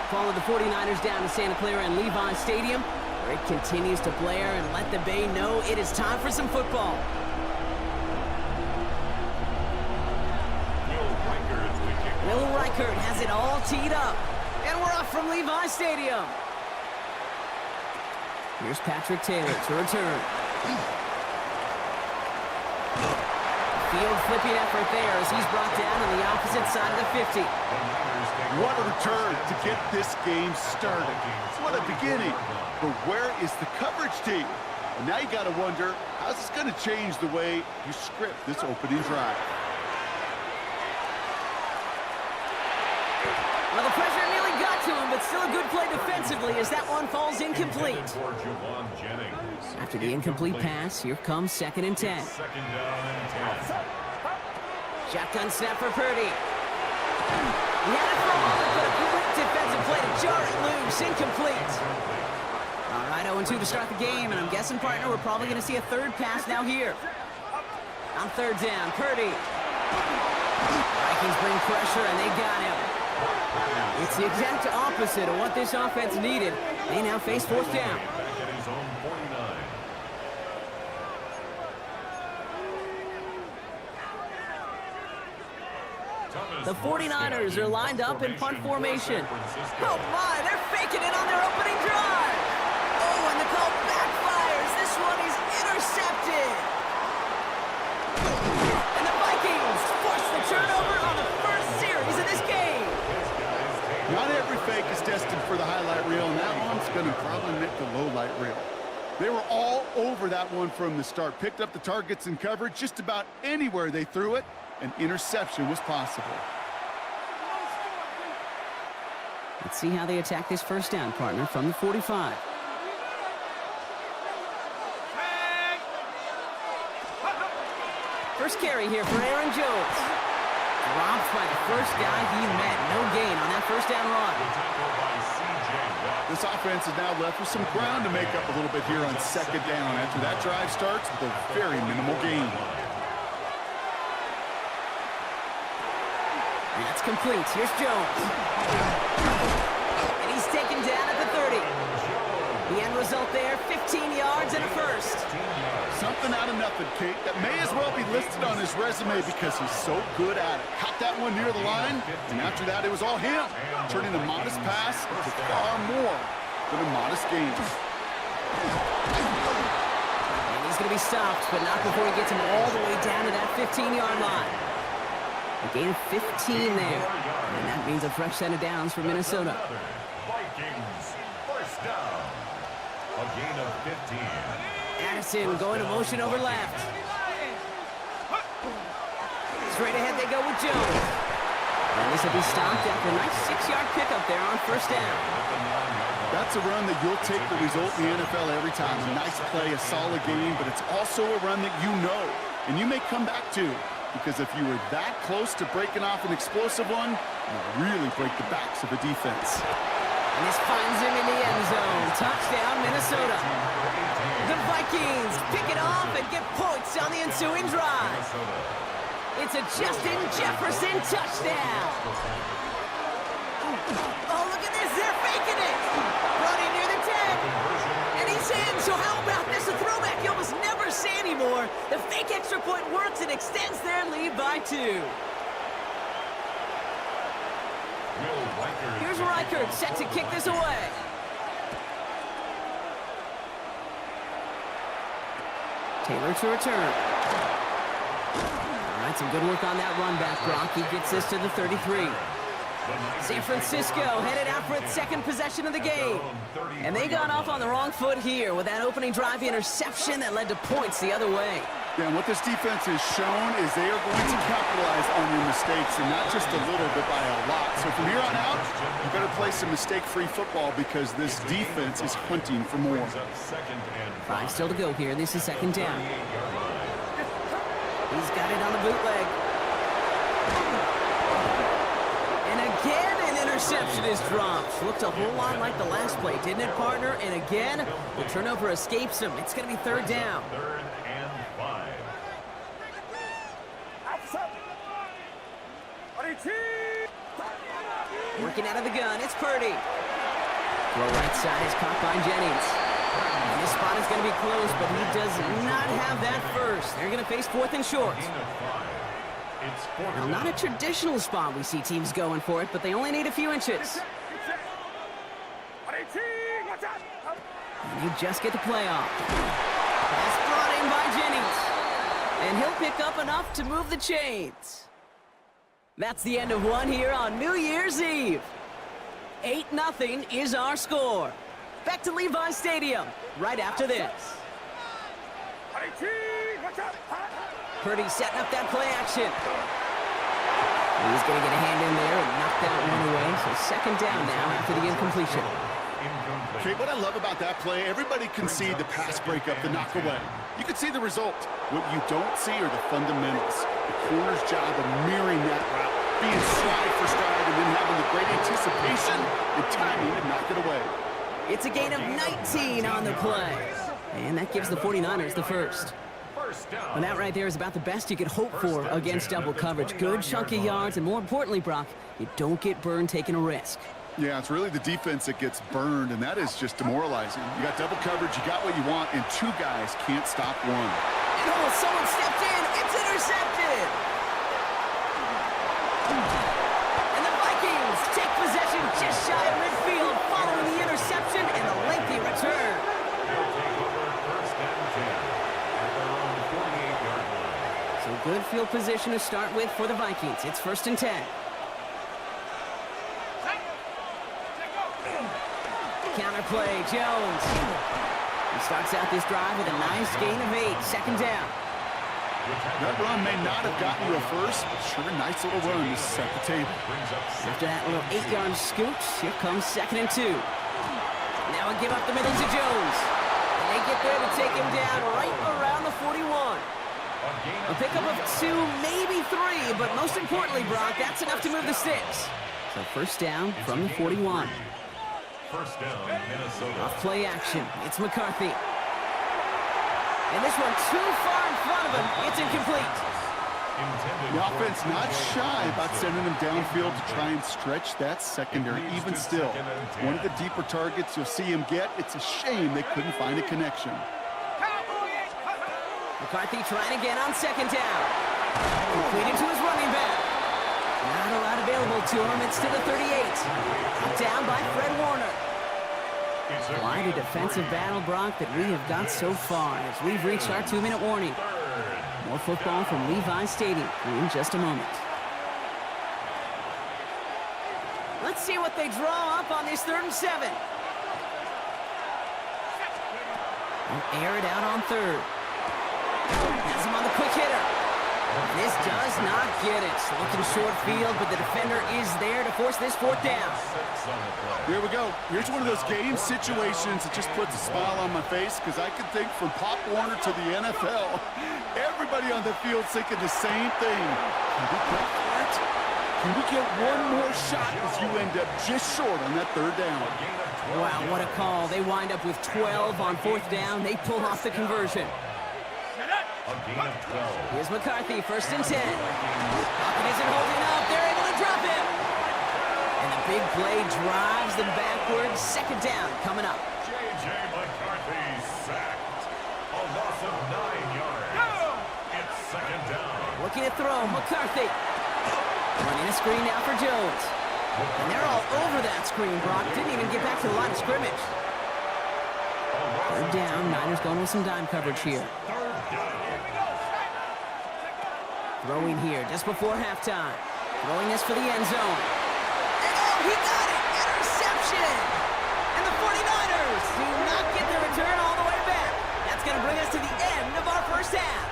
Follow the 49ers down to Santa Clara and Levi Stadium, where it continues to blare and let the Bay know it is time for some football. Will Reichert has it all teed up. And we're off from Levi Stadium. Here's Patrick Taylor to return. Field flipping effort there as he's brought down on the opposite side of the 50. What a return to get this game started. What a beginning. But where is the coverage team? And now you got to wonder, how's this going to change the way you script this opening drive? Well, the pressure nearly got to him, but still a good play defensively as that one falls incomplete. After the incomplete pass, here comes 2nd and 10. Shotgun snap for Purdy. He had it for a moment, but a quick defensive play to jar it loose, incomplete. All right, 0-2 to start the game, and I'm guessing, partner, we're probably going to see a third pass now here. On 3rd down, Purdy. Vikings bring pressure, and they got him. It's the exact opposite of what this offense needed. They now face 4th down. The 49ers are lined up in punt formation. Oh my, they're faking it on their opening drive. Oh, and the call backfires. This one is intercepted. And the Vikings force the turnover on the first series of this game. Not every fake is destined for the highlight reel, and that one's going to probably make the low light reel. They were all over that one from the start. Picked up the targets and coverage just about anywhere they threw it. An interception was possible. Let's see how they attack this first down, partner, from the 45. First carry here for Aaron Jones. Dropped by the first guy he met. No gain on that first down run. This offense is now left with some ground to make up a little bit here on 2nd down after that drive starts with a very minimal gain. That's complete. Here's Jones. And he's taken down at the 30. The end result there, 15 yards and a first. Something out of nothing, Kate. That may as well be listed on his resume because he's so good at it. Caught that one near the line, and after that, it was all him. Turning a modest pass to far more than a modest gain. And he's going to be stopped, but not before he gets him all the way down to that 15-yard line. A gain of 15 there. And that means a fresh set of downs for Minnesota. Vikings, first down. A gain of 15. Addison going to motion over left. Straight ahead they go with Jones. And this will be stopped after a nice 6-yard pickup there on first down. That's a run that you'll take the result in the NFL every time. A nice play, a solid game, but it's also a run that you know and you may come back to. Because if you were that close to breaking off an explosive one, you really break the backs of a defense. And this finds him in the end zone. Touchdown, Minnesota. The Vikings pick it off and get points on the ensuing drive. It's a Justin Jefferson touchdown. Oh, look at this. They're faking it. Running near the 10. And he's in. So how about this? A throwback you almost never see anymore. The fake extra point works and extends their lead by 2. Here's Reichert set to kick this away. Taylor to return. All right, some good work on that run back, Brock. He gets this to the 33. San Francisco headed out for its second possession of the game. And they got off on the wrong foot here with that opening drive interception that led to points the other way. Yeah, and what this defense has shown is they are going to capitalize on your mistakes, and not just a little, but by a lot. So from here on out, you better play some mistake-free football because this defense is hunting for more. 5 still to go here. This is 2nd down. He's got it on the bootleg. And again, an interception is dropped. Looked a whole lot like the last play, didn't it, partner? And again, the turnover escapes him. It's going to be 3rd down. 3rd and 5. Working out of the gun, it's Purdy. Throw right side is caught by Jennings. And this spot is going to be close, but he does not have that first. They're going to face 4th and short. Now, not a traditional spot we see teams going for it, but they only need a few inches. And they just get the play off. Pass brought in by Jennings. And he'll pick up enough to move the chains. That's the end of one here on New Year's Eve. 8-0 is our score. Back to Levi Stadium right after this. Purdy setting up that play action. He's going to get a hand in there and knock that one away. So 2nd down now after the incompletion. Okay, what I love about that play, everybody can see the pass breakup, the knock away. You can see the result. What you don't see are the fundamentals. The corner's job of mirroring that route, being stride for stride, and then having the great anticipation and timing to knock it away. It's a gain of 19 on the play. And that gives the 49ers the first. And that right there is about the best you could hope for against double coverage. Good chunky yards, and more importantly, Brock, you don't get burned taking a risk. Yeah, it's really the defense that gets burned, and that is just demoralizing. You got double coverage, you got what you want, and 2 guys can't stop one. And oh, someone stepped in. It's intercepted. And the Vikings take possession just shy of midfield following the interception and the lengthy return. So good field position to start with for the Vikings. It's 1st and 10. Counter play, Jones. He starts out this drive with a nice gain of 8. 2nd down. That run may not have gotten you a first, but sure, nice little run to set the table. After that little 8-yard scoot, here comes 2nd and 2. Now we give up the middle to Jones. And they get there to take him down right around the 41. A pickup of 2, maybe 3, but most importantly, Brock, that's enough to move the sticks. So 1st down from the 41. 1st down, Minnesota. Off play action. It's McCarthy. And this one too far in front of him. It's incomplete. The offense not shy about sending them downfield to try and stretch that secondary. Even still, one of the deeper targets you'll see him get. It's a shame they couldn't find a connection. McCarthy trying again on 2nd down. Completed to his running back. Not a lot available to him. It's to the 38. Up down by Fred Warner. Quite a defensive battle, Brock, that we have got so far as we've reached our 2-minute warning. More football from Levi Stadium in just a moment. Let's see what they draw up on this 3rd and 7. They'll air it out on 3rd. Has him on the quick hitter. This does not get it. Looking short field, but the defender is there to force this 4th down. Here we go. Here's one of those game situations that just puts a smile on my face because I can think from Pop Warner to the NFL. Everybody on the field thinking the same thing. Can we go for it? Can we get one more shot as you end up just short on that 3rd down? Wow, what a call. They wind up with 12 on 4th down. They pull off the conversion. Here's McCarthy, 1st and 10. Pocket isn't holding up. They're able to drop him. And the big play drives them backwards. 2nd down coming up. J.J. McCarthy sacked. A loss of 9 yards. It's 2nd down. Looking to throw, McCarthy. Running a screen now for Jones. And they're all over that screen, Brock. Didn't even get back to the line of scrimmage. 3rd down, Niners going with some dime coverage here. Throwing here just before halftime. Throwing this for the end zone. And oh, he got it! Interception! And the 49ers do not get the return all the way back. That's going to bring us to the end of our 1st half.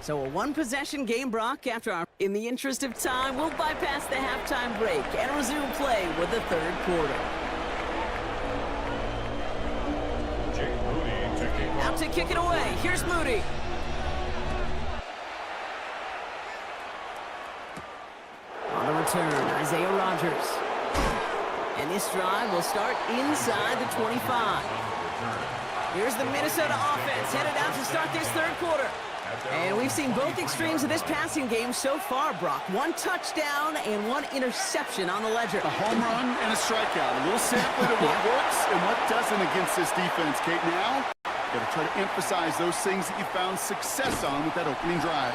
So a 1-possession game, Brock, after our... In the interest of time, we'll bypass the halftime break and resume play with the 3rd quarter. Out to kick it away. Here's Moody. On the return, Isaiah Rodgers. And this drive will start inside the 25. Here's the Minnesota offense headed out to start this third quarter. And we've seen both extremes of this passing game so far, Brock. One touchdown and one interception on the ledger. A home run and a strikeout. A little sampling of what works and what doesn't against this defense, Kate. Now, got to try to emphasize those things that you found success on with that opening drive.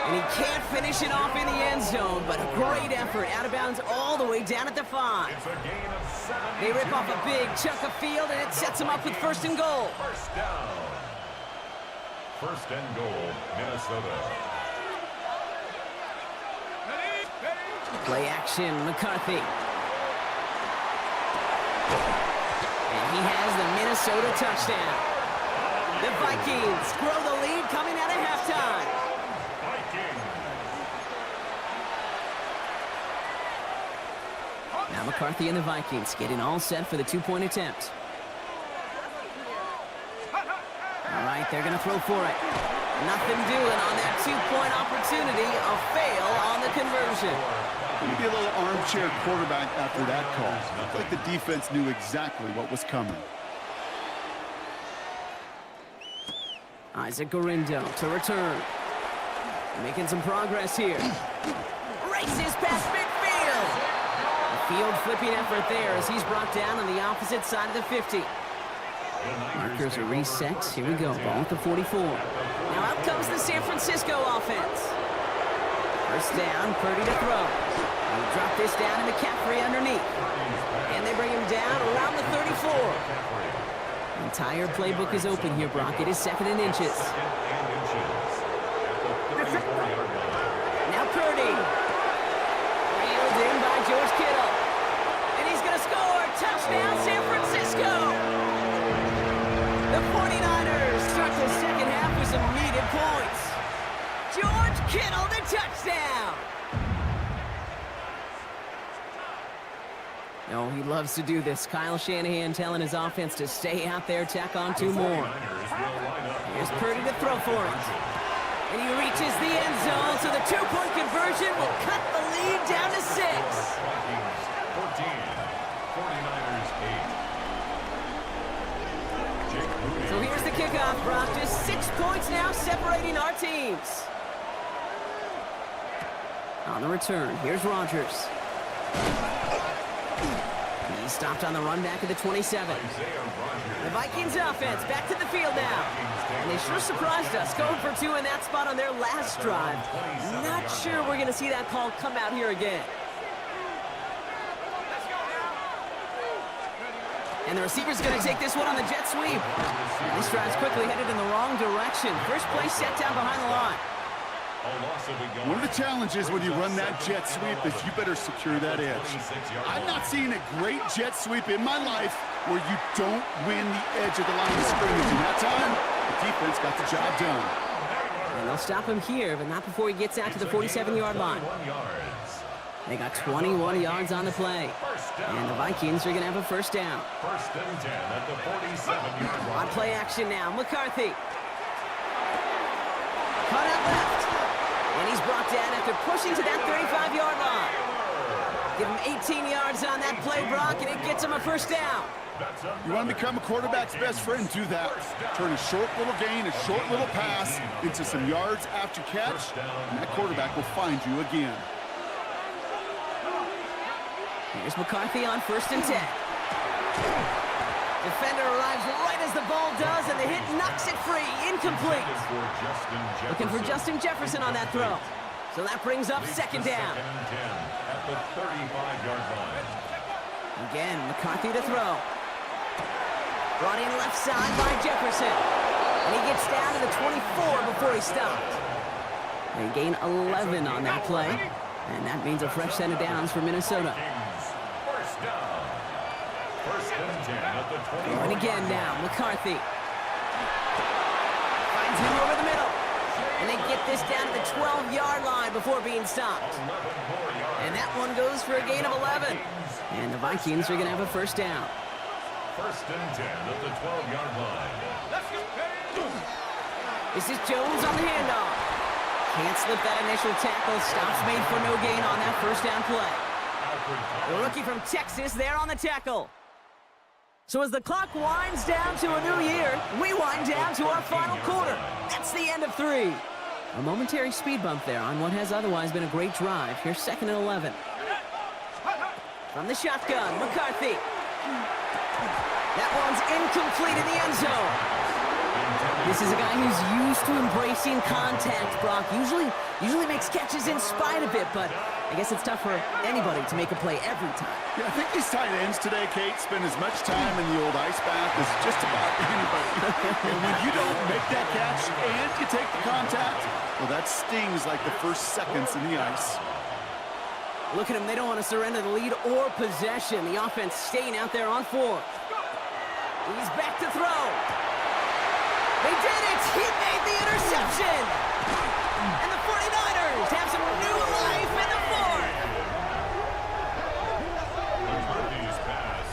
And he can't finish it off in the end zone, but a great effort. Out of bounds all the way down at the 5. They rip off a big chunk of field, and it sets them up with 1st and goal. First down. 1st and goal, Minnesota. Play action, McCarthy. And he has the Minnesota touchdown. The Vikings grow the lead coming out of halftime. Now McCarthy and the Vikings getting all set for the 2-point attempt. All right, they're going to throw for it. Nothing doing on that 2-point opportunity. A fail on the conversion. Maybe a little armchair quarterback after that call. Looked like the defense knew exactly what was coming. Isaac Gorindo to return. Making some progress here. Races past midfield. A field flipping effort there as he's brought down on the opposite side of the 50. Markers are reset. Here we go. Ball at the 44. Now out comes the San Francisco offense. First down, Purdy to throw. They drop this down to McCaffrey underneath. And they bring him down around the 34. The entire playbook is open here, Brock. It is 2nd and inches. Now Purdy. Reeled in by George Kittle. And he's going to score. Touchdown, San Francisco. The 49ers start the second half with some needed points. George Kittle, the touchdown. No, he loves to do this. Kyle Shanahan telling his offense to stay out there, tack on 2 more. Here's Purdy to throw for it. And he reaches the end zone, so the 2-point conversion will cut the lead down to 6. 14, 49ers 8. So here's the kickoff, Brock. Just 6 points now separating our teams. On the return, here's Rodgers. He stopped on the run back at the 27. The Vikings offense back to the field now. And they sure surprised us, going for 2 in that spot on their last drive. Not sure we're going to see that call come out here again. And the receiver's going to take this one on the jet sweep. This drive's quickly headed in the wrong direction. First play set down behind the line. One of the challenges when you run that jet sweep is you better secure that edge. I've not seen a great jet sweep in my life where you don't win the edge of the line of scrimmage. And that time, the defense got the job done. And they'll stop him here, but not before he gets out to the 47-yard line. They got 21 yards on the play. And the Vikings are going to have a first down. 1st and 10 at the 47-yard line. On play action now, McCarthy. Cut out left. And he's brought down after pushing to that 35-yard line. Give him 18 yards on that play, Brock, and it gets him a first down. You want to become a quarterback's best friend, do that. Turn a short little gain, a short little pass into some yards after catch, and that quarterback will find you again. Here's McCarthy on 1st and 10. Defender arrives right as the ball does, and the hit knocks it free. Incomplete. Looking for Justin Jefferson on that throw. So that brings up 2nd down. At the 35-yard line. Again, McCarthy to throw. Brought in left side by Jefferson. And he gets down to the 24 before he stopped. They gain 11 on that play. And that means a fresh set of downs for Minnesota. First down. 1st and 10 at the 20. And again now, McCarthy. Finds him over the middle. And they get this down to the 12-yard line before being stopped. And that one goes for a gain of 11. And the Vikings are going to have a first down. 1st and 10 at the 12-yard line. This is Jones on the handoff. Can't slip that initial tackle. Stops made for no gain on that first down play. The rookie from Texas there on the tackle. So as the clock winds down to a new year, we wind down to our final quarter. That's the end of 3. A momentary speed bump there on what has otherwise been a great drive. Here's 2nd and 11. From the shotgun, McCarthy. That one's incomplete in the end zone. This is a guy who's used to embracing contact, Brock. Usually makes catches in spite of it, but I guess it's tough for anybody to make a play every time. Yeah, I think these tight ends today, Kate, spend as much time in the old ice bath as just about anybody. And when you don't make that catch and you take the contact, well, that stings like the first seconds in the ice. Look at them. They don't want to surrender the lead or possession. The offense staying out there on 4. He's back to throw. They did it! He made the interception! And the 49ers have some new life in the 4th! McCarthy's pass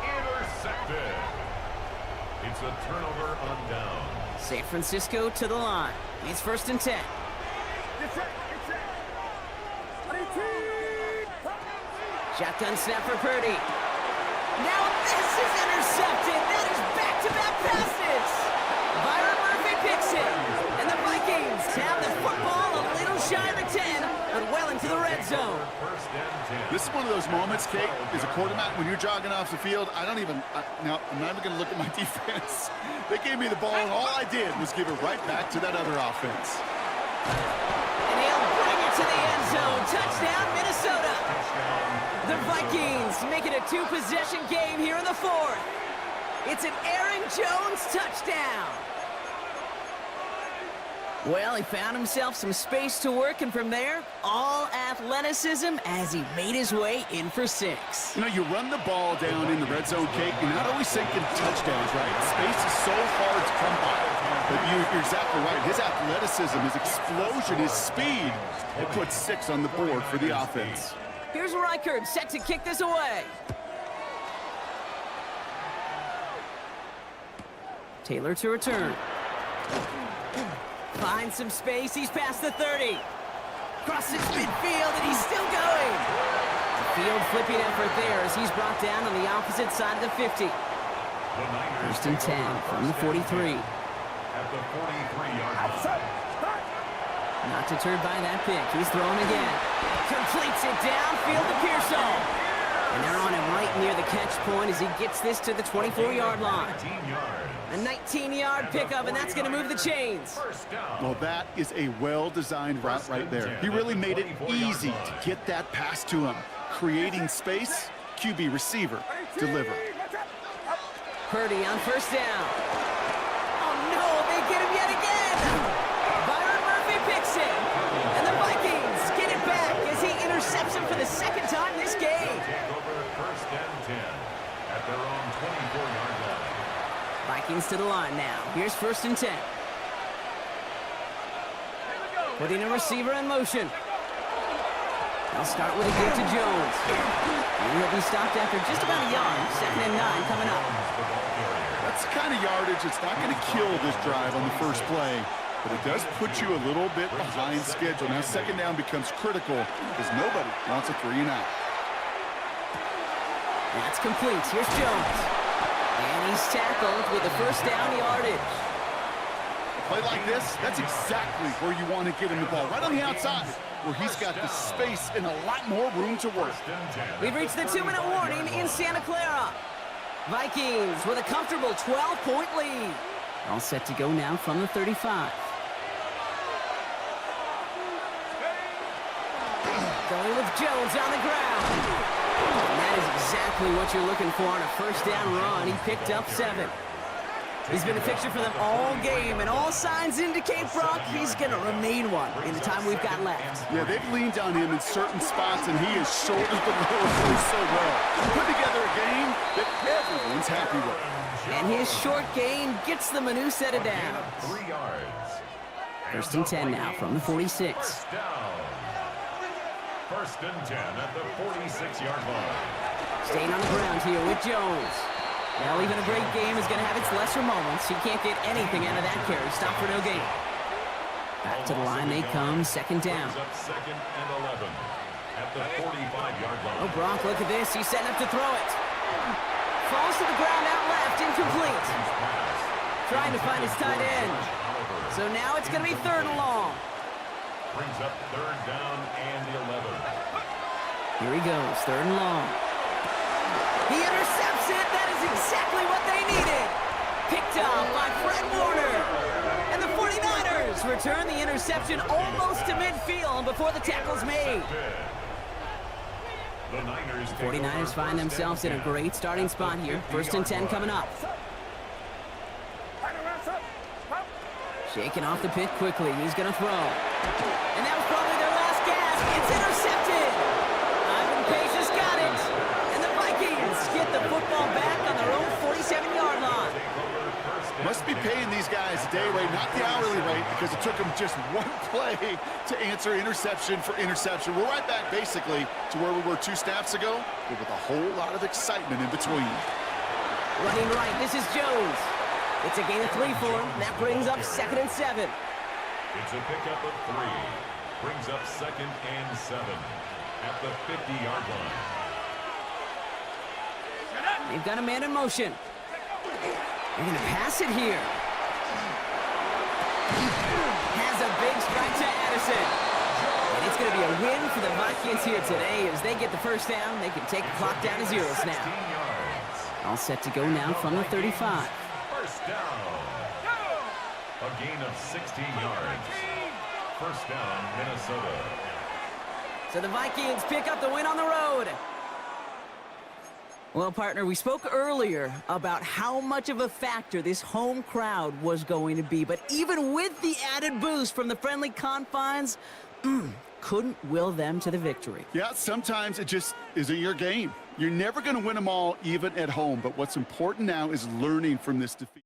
intercepted. It's a turnover on down. San Francisco to the line. It's 1st and 10. Shotgun snap for Purdy. Now this is intercepted. That is back-to-back passes. Byron Murphy picks it. And the Vikings have the football a little shy of the 10, but well into the red zone. This is one of those moments, Kate, as a quarterback, when you're jogging off the field, I'm not even going to look at my defense. They gave me the ball, and all I did was give it right back to that other offense. And he'll bring it to the end zone. Touchdown, Minnesota. The Vikings make it a 2-possession game here in the 4th. It's an Aaron Jones touchdown. Well, he found himself some space to work, and from there, all athleticism as he made his way in for 6. You know, you run the ball down in the red zone, Kate, you're not always thinking touchdowns, right? Space is so hard to come by. But you're exactly right. His athleticism, his explosion, his speed, it puts 6 on the board for the offense. Here's Reichard set to kick this away. Taylor to return. Finds some space. He's past the 30. Crosses midfield, and he's still going. A field flipping effort there as he's brought down on the opposite side of the 50. 1st and 10 from the 43. At the 43-yard line. Not deterred by that pick. He's throwing again. Completes it downfield to Pearsall. And they're on him right near the catch point as he gets this to the 24-yard line. A 19-yard pickup, and that's going to move the chains. Well, that is a well-designed route right there. He really made it easy to get that pass to him. Creating space, QB receiver, deliver. Purdy on 1st down. Oh, no, they get him yet again. Byron Murphy picks it. And the Vikings get it back as he intercepts him for the 2nd time this game. Take over 1st and 10 at their own 24-yard line. Vikings to the line now. Here's 1st and 10. Putting a receiver in motion. They'll start with a give to Jones. And he'll be stopped after just about a yard. 2nd and 9 coming up. That's the kind of yardage that's not going to kill this drive on the first play, but it does put you a little bit behind schedule. Now 2nd down becomes critical because nobody wants a 3 and out. That's complete. Here's Jones. And he's tackled with the 1st down yardage. A play like this, that's exactly where you want to get him the ball, right on the outside, where he's got the space and a lot more room to work. We've reached the 2-minute warning in Santa Clara. Vikings with a comfortable 12-point lead. All set to go now from the 35. Going with Jones on the ground. And that is exactly what you're looking for on a 1st down run. He picked up 7. He's been a fixture for them all game, and all signs indicate, Brock, he's going to remain one in the time we've got left. Yeah, they've leaned on him in certain spots, and he has shouldered the load so well. Put together a game that everyone's happy with. And his short gain gets them a new set of downs. 3 yards. 1st and 10 now from the 46. 1st down. 1st and 10 at the 46-yard line. Staying on the ground here with Jones. Well, even a great game is going to have its lesser moments. He can't get anything out of that carry. Stop for no gain. Back to the line they come. 2nd down. 2nd and 11 at the 45-yard line. Oh, Brock, look at this. He's setting up to throw it. falls to the ground out left, incomplete. Trying to find his tight end. So now it's going to be 3rd and long. Brings up 3rd down and 11. Here he goes, 3rd and long. He intercepts it. That is exactly what they needed. Picked off by Fred Warner. And the 49ers return the interception almost to midfield before the tackle's made. The 49ers find themselves in a great starting spot here. 1st and 10 coming up. Shaking off the pit quickly. He's going to throw. And that was probably their last gasp. It's intercepted. Ivan Pace has got it. And the Vikings get the football back on their own 47-yard line. Must be paying these guys a day rate, not the hourly rate, because it took them just one play to answer interception for interception. We're right back, basically, to where we were 2 snaps ago, but with a whole lot of excitement in between. Running right, this is Jones. It's a gain of 3 for him. That brings up 2nd and 7. It's a pickup of 3. Brings up 2nd and 7 at the 50-yard line. They've got a man in motion. They're going to pass it here. Has a big strike to Addison. And it's going to be a win for the Vikings here today. As they get the 1st down, they can take the clock down to 0 now. All set to go now from the 35. 1st down. A gain of 16 yards. 1st down, Minnesota. So the Vikings pick up the win on the road. Well, partner, we spoke earlier about how much of a factor this home crowd was going to be. But even with the added boost from the friendly confines, couldn't will them to the victory. Yeah, sometimes it just isn't your game. You're never going to win them all, even at home. But what's important now is learning from this defeat.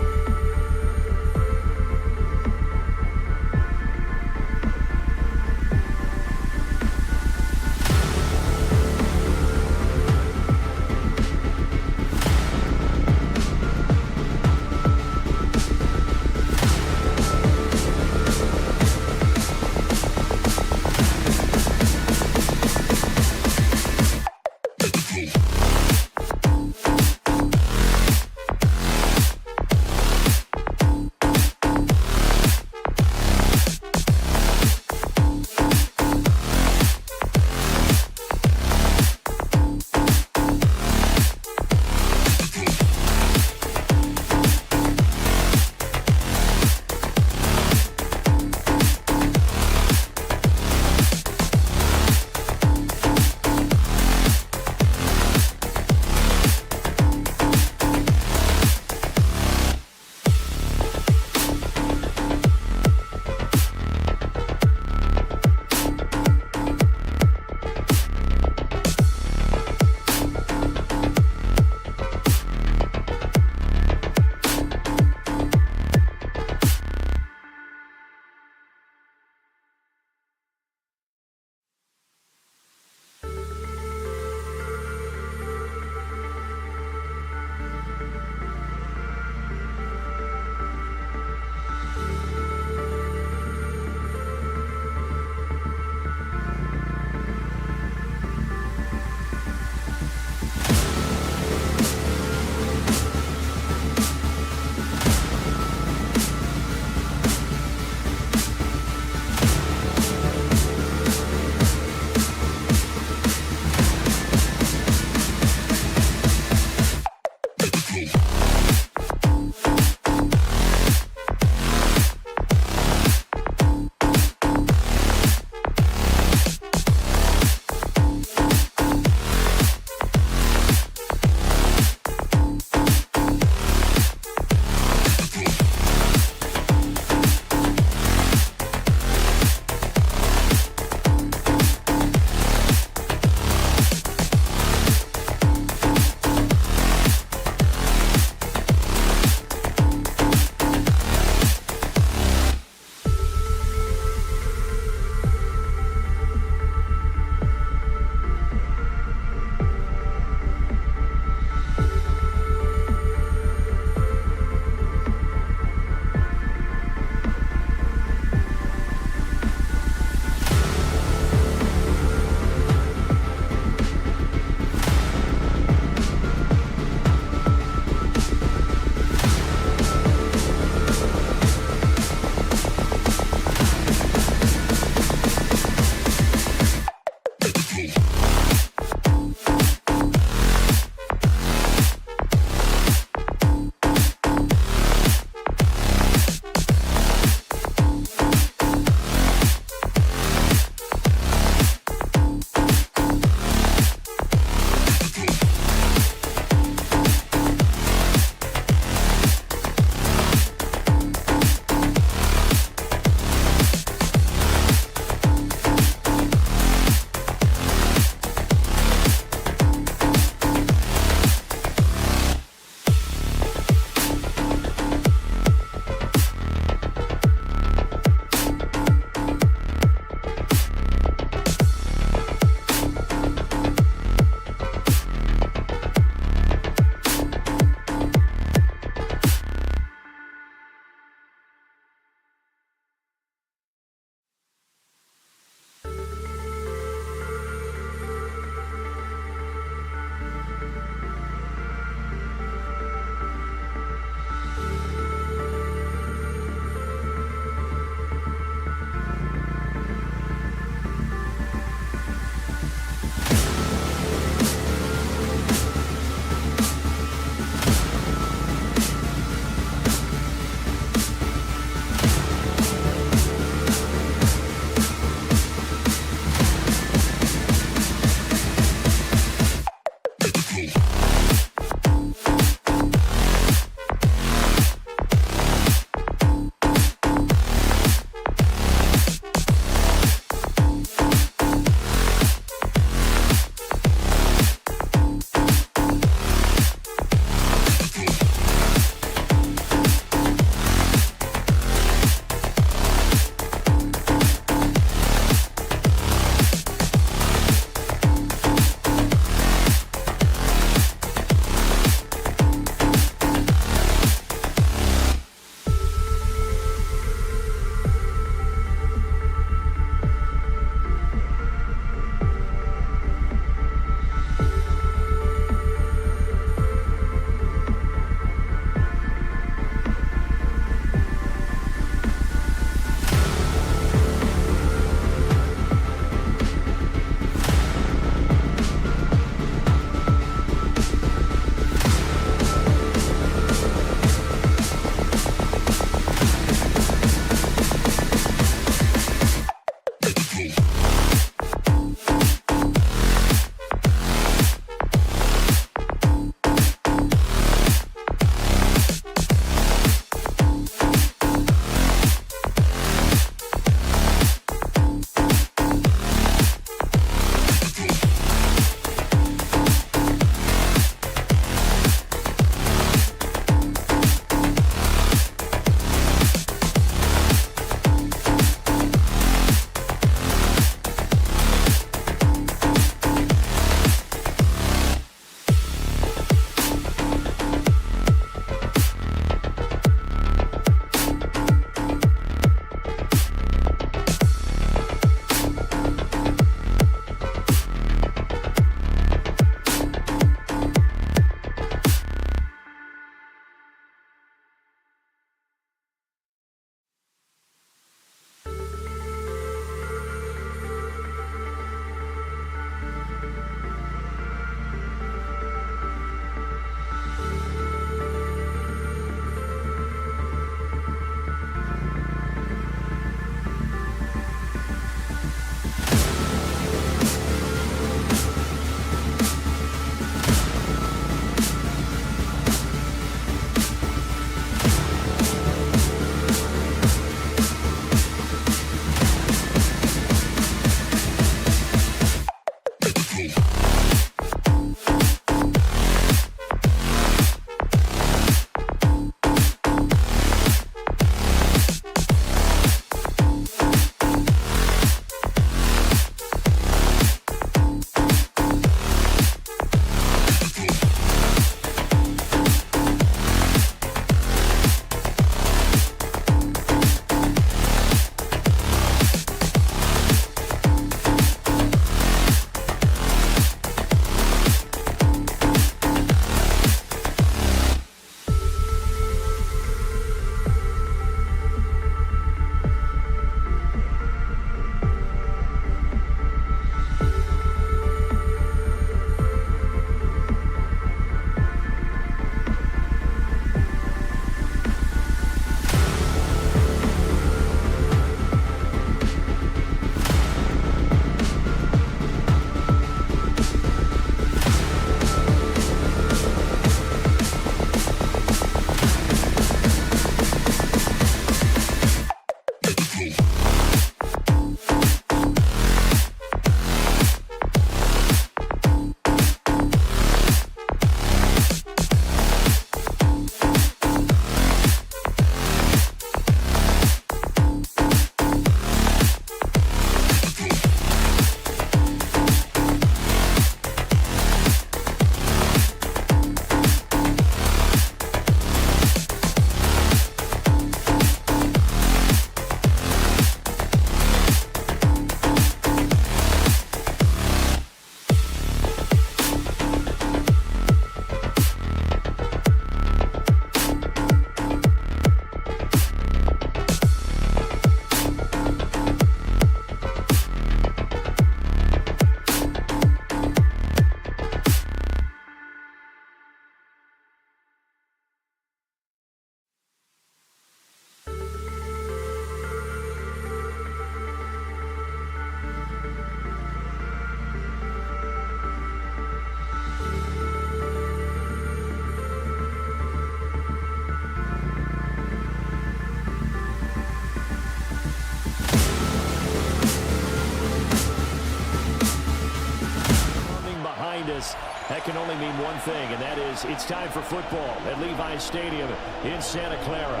That can only mean one thing, and that is it's time for football at Levi's Stadium in Santa Clara.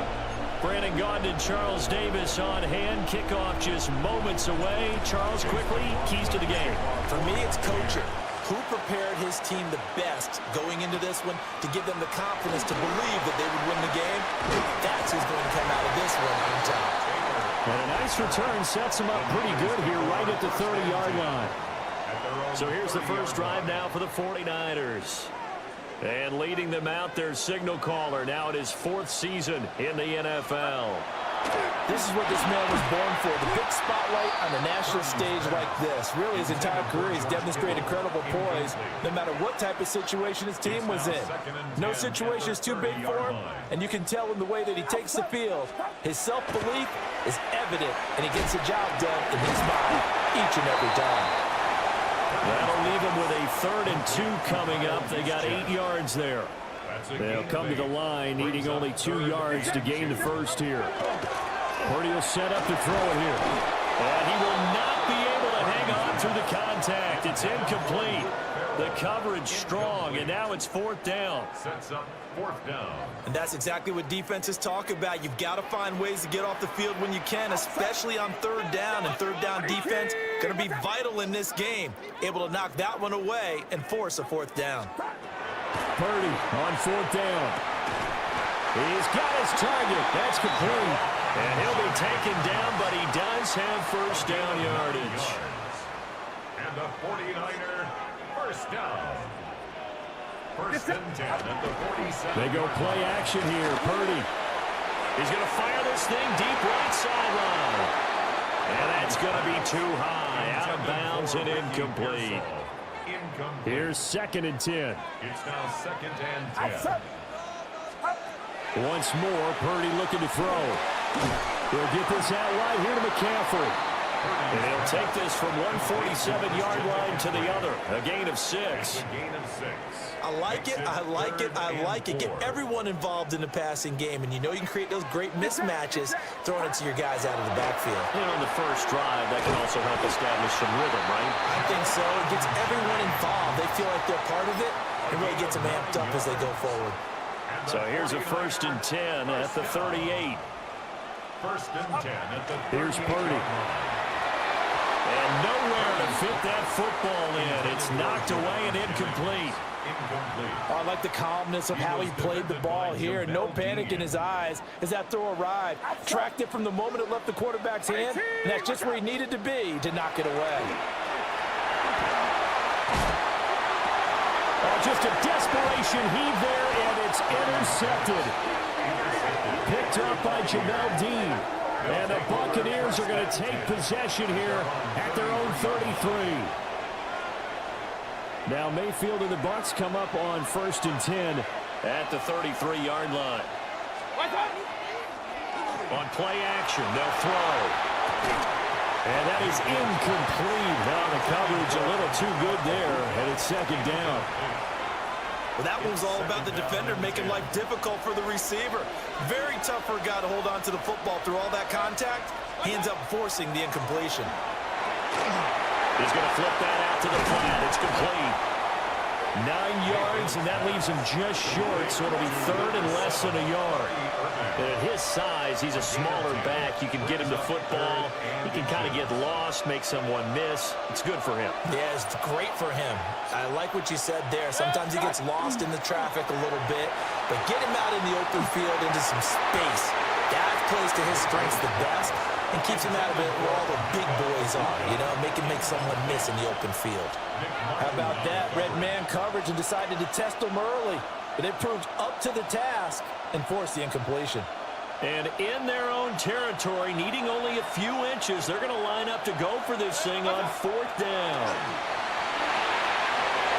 Brandon Gaudin and Charles Davis on hand. Kickoff just moments away. Charles, quickly, keys to the game. For me, it's coaching. Who prepared his team the best going into this one to give them the confidence to believe that they would win the game? That's who's going to come out of this one on top. And a nice return sets them up pretty good here right at the 30-yard line. So here's the first drive now for the 49ers. And leading them out, their signal caller, now in his 4th season in the NFL. This is what this man was born for, the big spotlight on the national stage like this. Really, his entire career, he's demonstrated incredible poise, no matter what type of situation his team was in. No situation is too big for him, and you can tell in the way that he takes the field. His self-belief is evident, and he gets the job done in his mind each and every time. That'll leave them with a 3rd and 2 coming up. They got 8 yards there. They'll come to the line, needing only 2 yards to gain the first here. Purdy will set up to throw it here. And he will not be able to hang on through the contact. It's incomplete. The coverage strong, and now it's 4th down. Sets up 4th down. And that's exactly what defenses talk about. You've got to find ways to get off the field when you can, especially on 3rd down. And 3rd down defense going to be vital in this game. Able to knock that one away and force a 4th down. Purdy on 4th down. He's got his target. That's complete. And he'll be taken down, but he does have first down yardage. And the 49er first down. 1st and 10 at the 47. They go play action here. Purdy. He's going to fire this thing deep right sideline. And that's going to be too high. Out of bounds and incomplete. Here's 2nd and 10. It's now 2nd and 10. Once more, Purdy looking to throw. He'll get this out right here to McCaffrey. And he'll take this from 147-yard line to the other. A gain of 6. I like it, I like it, I like it. Get everyone involved in the passing game, and you know you can create those great mismatches throwing it to your guys out of the backfield. And on the first drive, that can also help establish some rhythm, right? I think so. It gets everyone involved. They feel like they're part of it. It really gets them amped up as they go forward. So here's a 1st and 10 at the 38. 1st and 10 at the 38. Here's Purdy. And nowhere to fit that football in. It's knocked away and incomplete. Oh, I like the calmness of how he played the ball here. No panic in his eyes as that throw arrived. Tracked it from the moment it left the quarterback's hand, and that's just where he needed to be to knock it away. Oh, just a desperation heave there, and it's intercepted. Picked up by Jamel Dean. And the Buccaneers are going to take possession here at their own 33. Now Mayfield and the Bucs come up on 1st and 10 at the 33-yard line. On play action, they'll throw. And that is incomplete. Now the coverage a little too good there, and it's 2nd down. Well, that one's all about the defender making life difficult for the receiver. Very tough for a guy to hold on to the football through all that contact. He ends up forcing the incompletion. He's going to flip that out to the flat. It's complete. 9 yards, and that leaves him just short, so it'll be 3rd and less than a yard. And at his size, he's a smaller back. You can get him the football. He can kind of get lost, make someone miss. It's good for him. Yeah, it's great for him. I like what you said there. Sometimes he gets lost in the traffic a little bit, but get him out in the open field into some space. That plays to his strengths the best and keeps him out of it where all the big boys are, you know, make someone miss in the open field. How about that? Red man coverage and decided to test him early, but it proved up to the task and forced the incompletion. And in their own territory, needing only a few inches, they're going to line up to go for this thing on 4th down.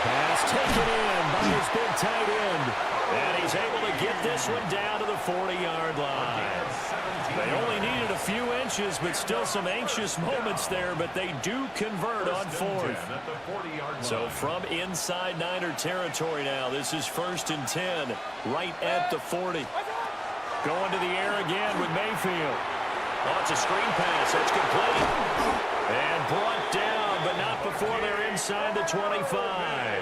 Pass taken in by his big tight end. And he's able to get this one down to the 40-yard line. They only needed a few inches, but still some anxious moments there, but they do convert on 4th. So from inside Niner territory now, this is 1st and 10, right at the 40. Going to the air again with Mayfield. Oh, it's a screen pass. That's complete. And brought down, but not before they're inside the 25.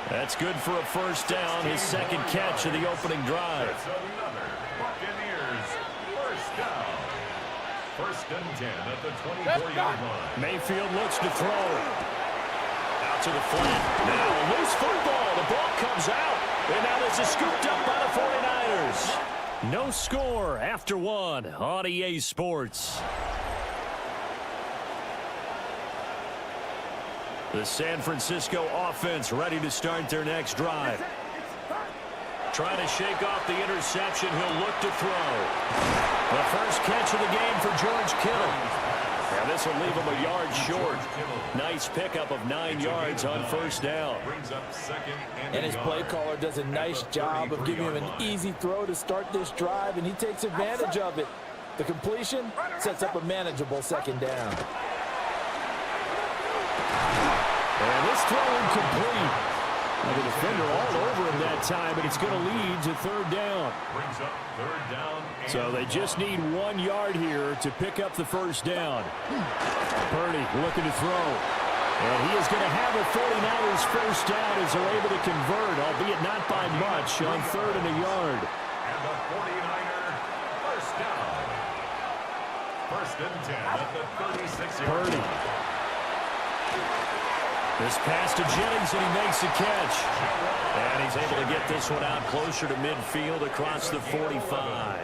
That's good for a 1st down, his 2nd catch of the opening drive. Buccaneers, 1st down. 1st and 10 at the 24-yard line. Mayfield looks to throw. Out to the flat. Now loose football. The ball comes out. And now this is scooped up by the 49ers. No score after 1 on EA Sports. The San Francisco offense ready to start their next drive. Trying to shake off the interception. He'll look to throw. The first catch of the game for George Kittle. And this will leave him a yard short. Nice pickup of 9 yards on 1st down. And his play caller does a nice job of giving him an easy throw to start this drive, and he takes advantage of it. The completion sets up a manageable 2nd down. And this throw incomplete. And the defender all over him that time, and it's going to lead to 3rd down. Brings up 3rd down. So they just need 1 yard here to pick up the 1st down. Purdy looking to throw. And he is going to have a 49ers 1st down as they're able to convert, albeit not by much, on 3rd and a yard. And the 49er 1st down. 1st and 10 at the 36-yard line. Purdy. This pass to Jennings, and he makes the catch. And he's able to get this one out closer to midfield across the 45.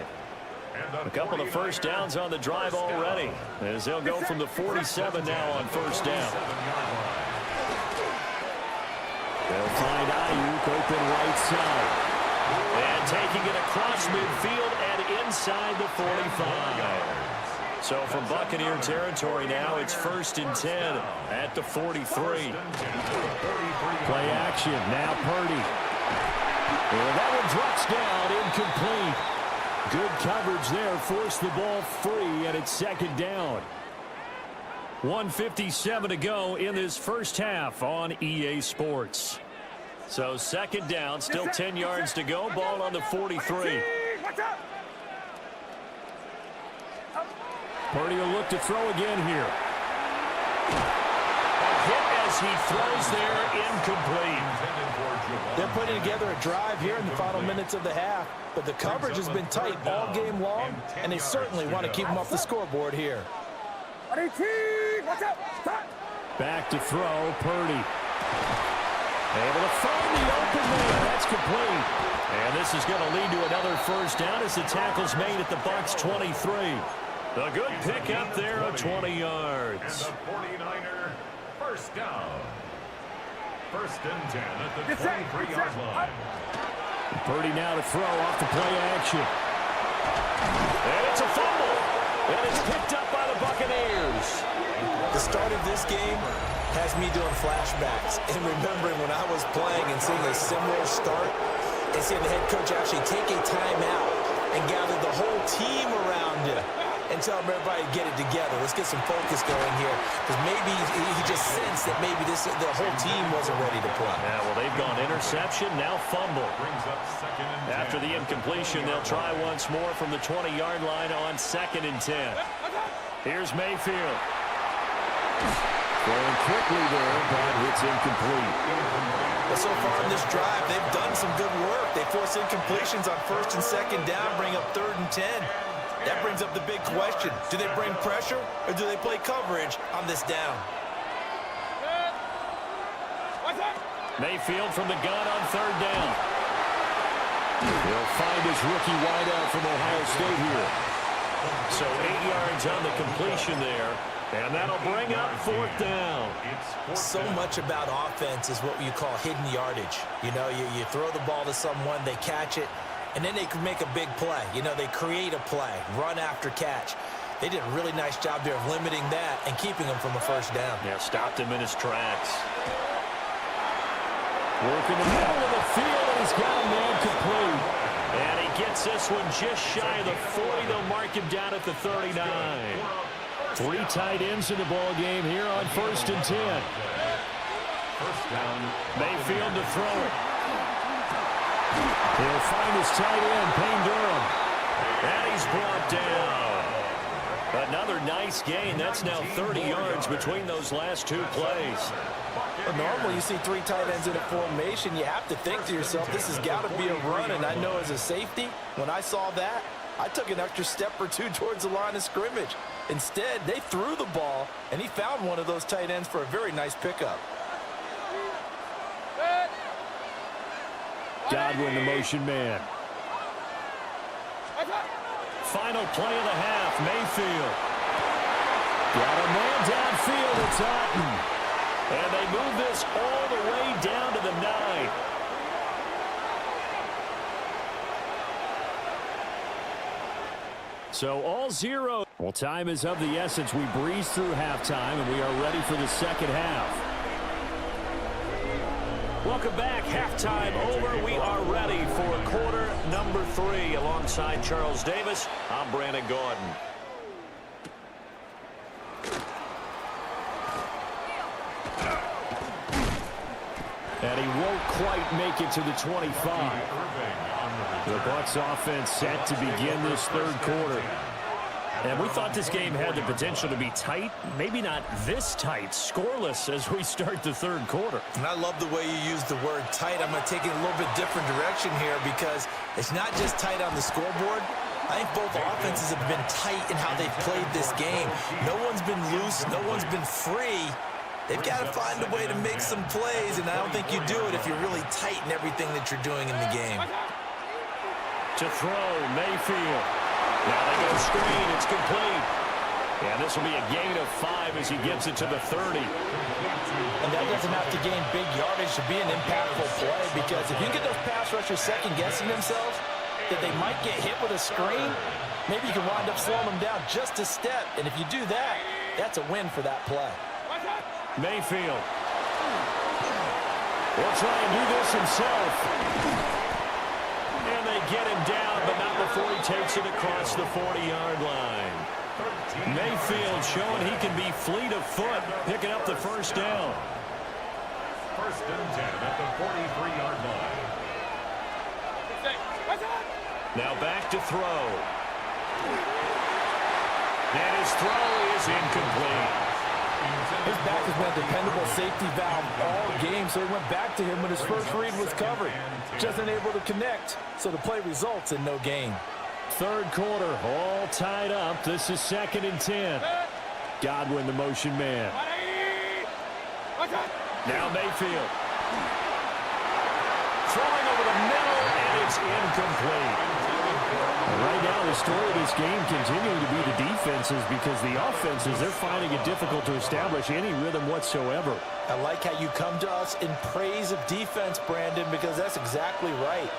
A couple of 1st downs on the drive already, as they'll go from the 47 now on 1st down. They'll find Ayuk open right side. And taking it across midfield and inside the 45. So from Buccaneer territory now, it's 1st and 10 at the 43. Play action, now Purdy. And that one drops down, incomplete. Good coverage there, forced the ball free, and it's 2nd down. 1:57 to go in this first half on EA Sports. So second down, still 10 yards to go. Ball on the 43. Purdy will look to throw again here. A hit as he throws there, incomplete. They're putting together a drive here in the final minutes of the half, but the coverage has been tight all game long, and they certainly want to keep them off the scoreboard here. Back to throw, Purdy. Able to find the open man. That's complete. And this is going to lead to another first down as the tackle's made at the Bucs 23. A good pickup there of 20 yards. And the 49er first down. First and 10 at the 23-yard line. Purdy now to throw off the play action. And it's a fumble. And it's picked up by the Buccaneers. The start of this game has me doing flashbacks and remembering when I was playing and seeing a similar start and seeing the head coach actually take a timeout and gather the whole team around you and tell everybody to get it together. Let's get some focus going here, because maybe he just sensed that maybe the whole team wasn't ready to play. Yeah, well, they've gone interception, now fumble. After the incompletion, they'll try once more from the 20-yard line on 2nd and 10. Here's Mayfield. Going quickly there, but it's incomplete. But so far in this drive, they've done some good work. They force incompletions on 1st and 2nd down, bring up 3rd and 10. That brings up the big question. Do they bring pressure or do they play coverage on this down? Mayfield from the gun on 3rd down. He'll find his rookie wideout from Ohio State here. So 8 yards on the completion there. And that'll bring up 4th down. So much about offense is what you call hidden yardage. You know, you throw the ball to someone, they catch it, and then they can make a big play. You know, they create a play, run after catch. They did a really nice job there of limiting that and keeping him from a first down. Yeah, stopped him in his tracks. Working the middle of the field, and he's got a man complete. And he gets this one just shy of the 40. They'll mark him down at the 39. 3 tight ends in the ball game here on 1st and 10. First down. Mayfield to throw it. He'll find his tight end, Payne Durham. And he's brought down. Another nice gain. That's now 30 yards between those last 2 plays. Well, normally you see 3 tight ends in a formation, you have to think to yourself, this has got to be a run. And I know as a safety, when I saw that, I took an extra step or 2 towards the line of scrimmage. Instead, they threw the ball, and he found one of those tight ends for a very nice pickup. Godwin, the motion man. Final play of the half, Mayfield. Got a man downfield, it's Otten. And they move this all the way down to the 9. So all 0. Well, time is of the essence. We breeze through halftime, and we are ready for the second half. Welcome back. Halftime over. We are ready for quarter number 3. Alongside Charles Davis, I'm Brandon Gordon. And he won't quite make it to the 25. The Bucs offense set to begin this 3rd quarter. And we thought this game had the potential to be tight, maybe not this tight, scoreless as we start the 3rd quarter. And I love the way you use the word tight. I'm going to take it a little bit different direction here, because it's not just tight on the scoreboard. I think both offenses have been tight in how they've played this game. No one's been loose. No one's been free. They've got to find a way to make some plays, and I don't think you do it if you're really tight in everything that you're doing in the game. To throw, Mayfield. Now they go screen. It's complete. And this will be a gain of 5 as he gets it to the 30. And that doesn't have to gain big yardage to be an impactful play, because if you get those pass rushers second-guessing themselves that they might get hit with a screen, maybe you can wind up slowing them down just a step. And if you do that, that's a win for that play. Mayfield. Will try and do this himself. And they get him down, but not before he takes it across the 40-yard line. Mayfield showing he can be fleet of foot, picking up the first down. First and 10 at the 43-yard line. Now back to throw. And his throw is incomplete. His back has been a dependable safety valve all game, so he went back to him when his first read was covered. Just unable to connect, so the play results in no gain. Third quarter, all tied up. This is 2nd and 10. Godwin, the motion man. Now Mayfield. Throwing over the middle, and it's incomplete. Right now, the story of this game continuing to be the defenses, because the offenses, they're finding it difficult to establish any rhythm whatsoever. I like how you come to us in praise of defense, Brandon, because that's exactly right.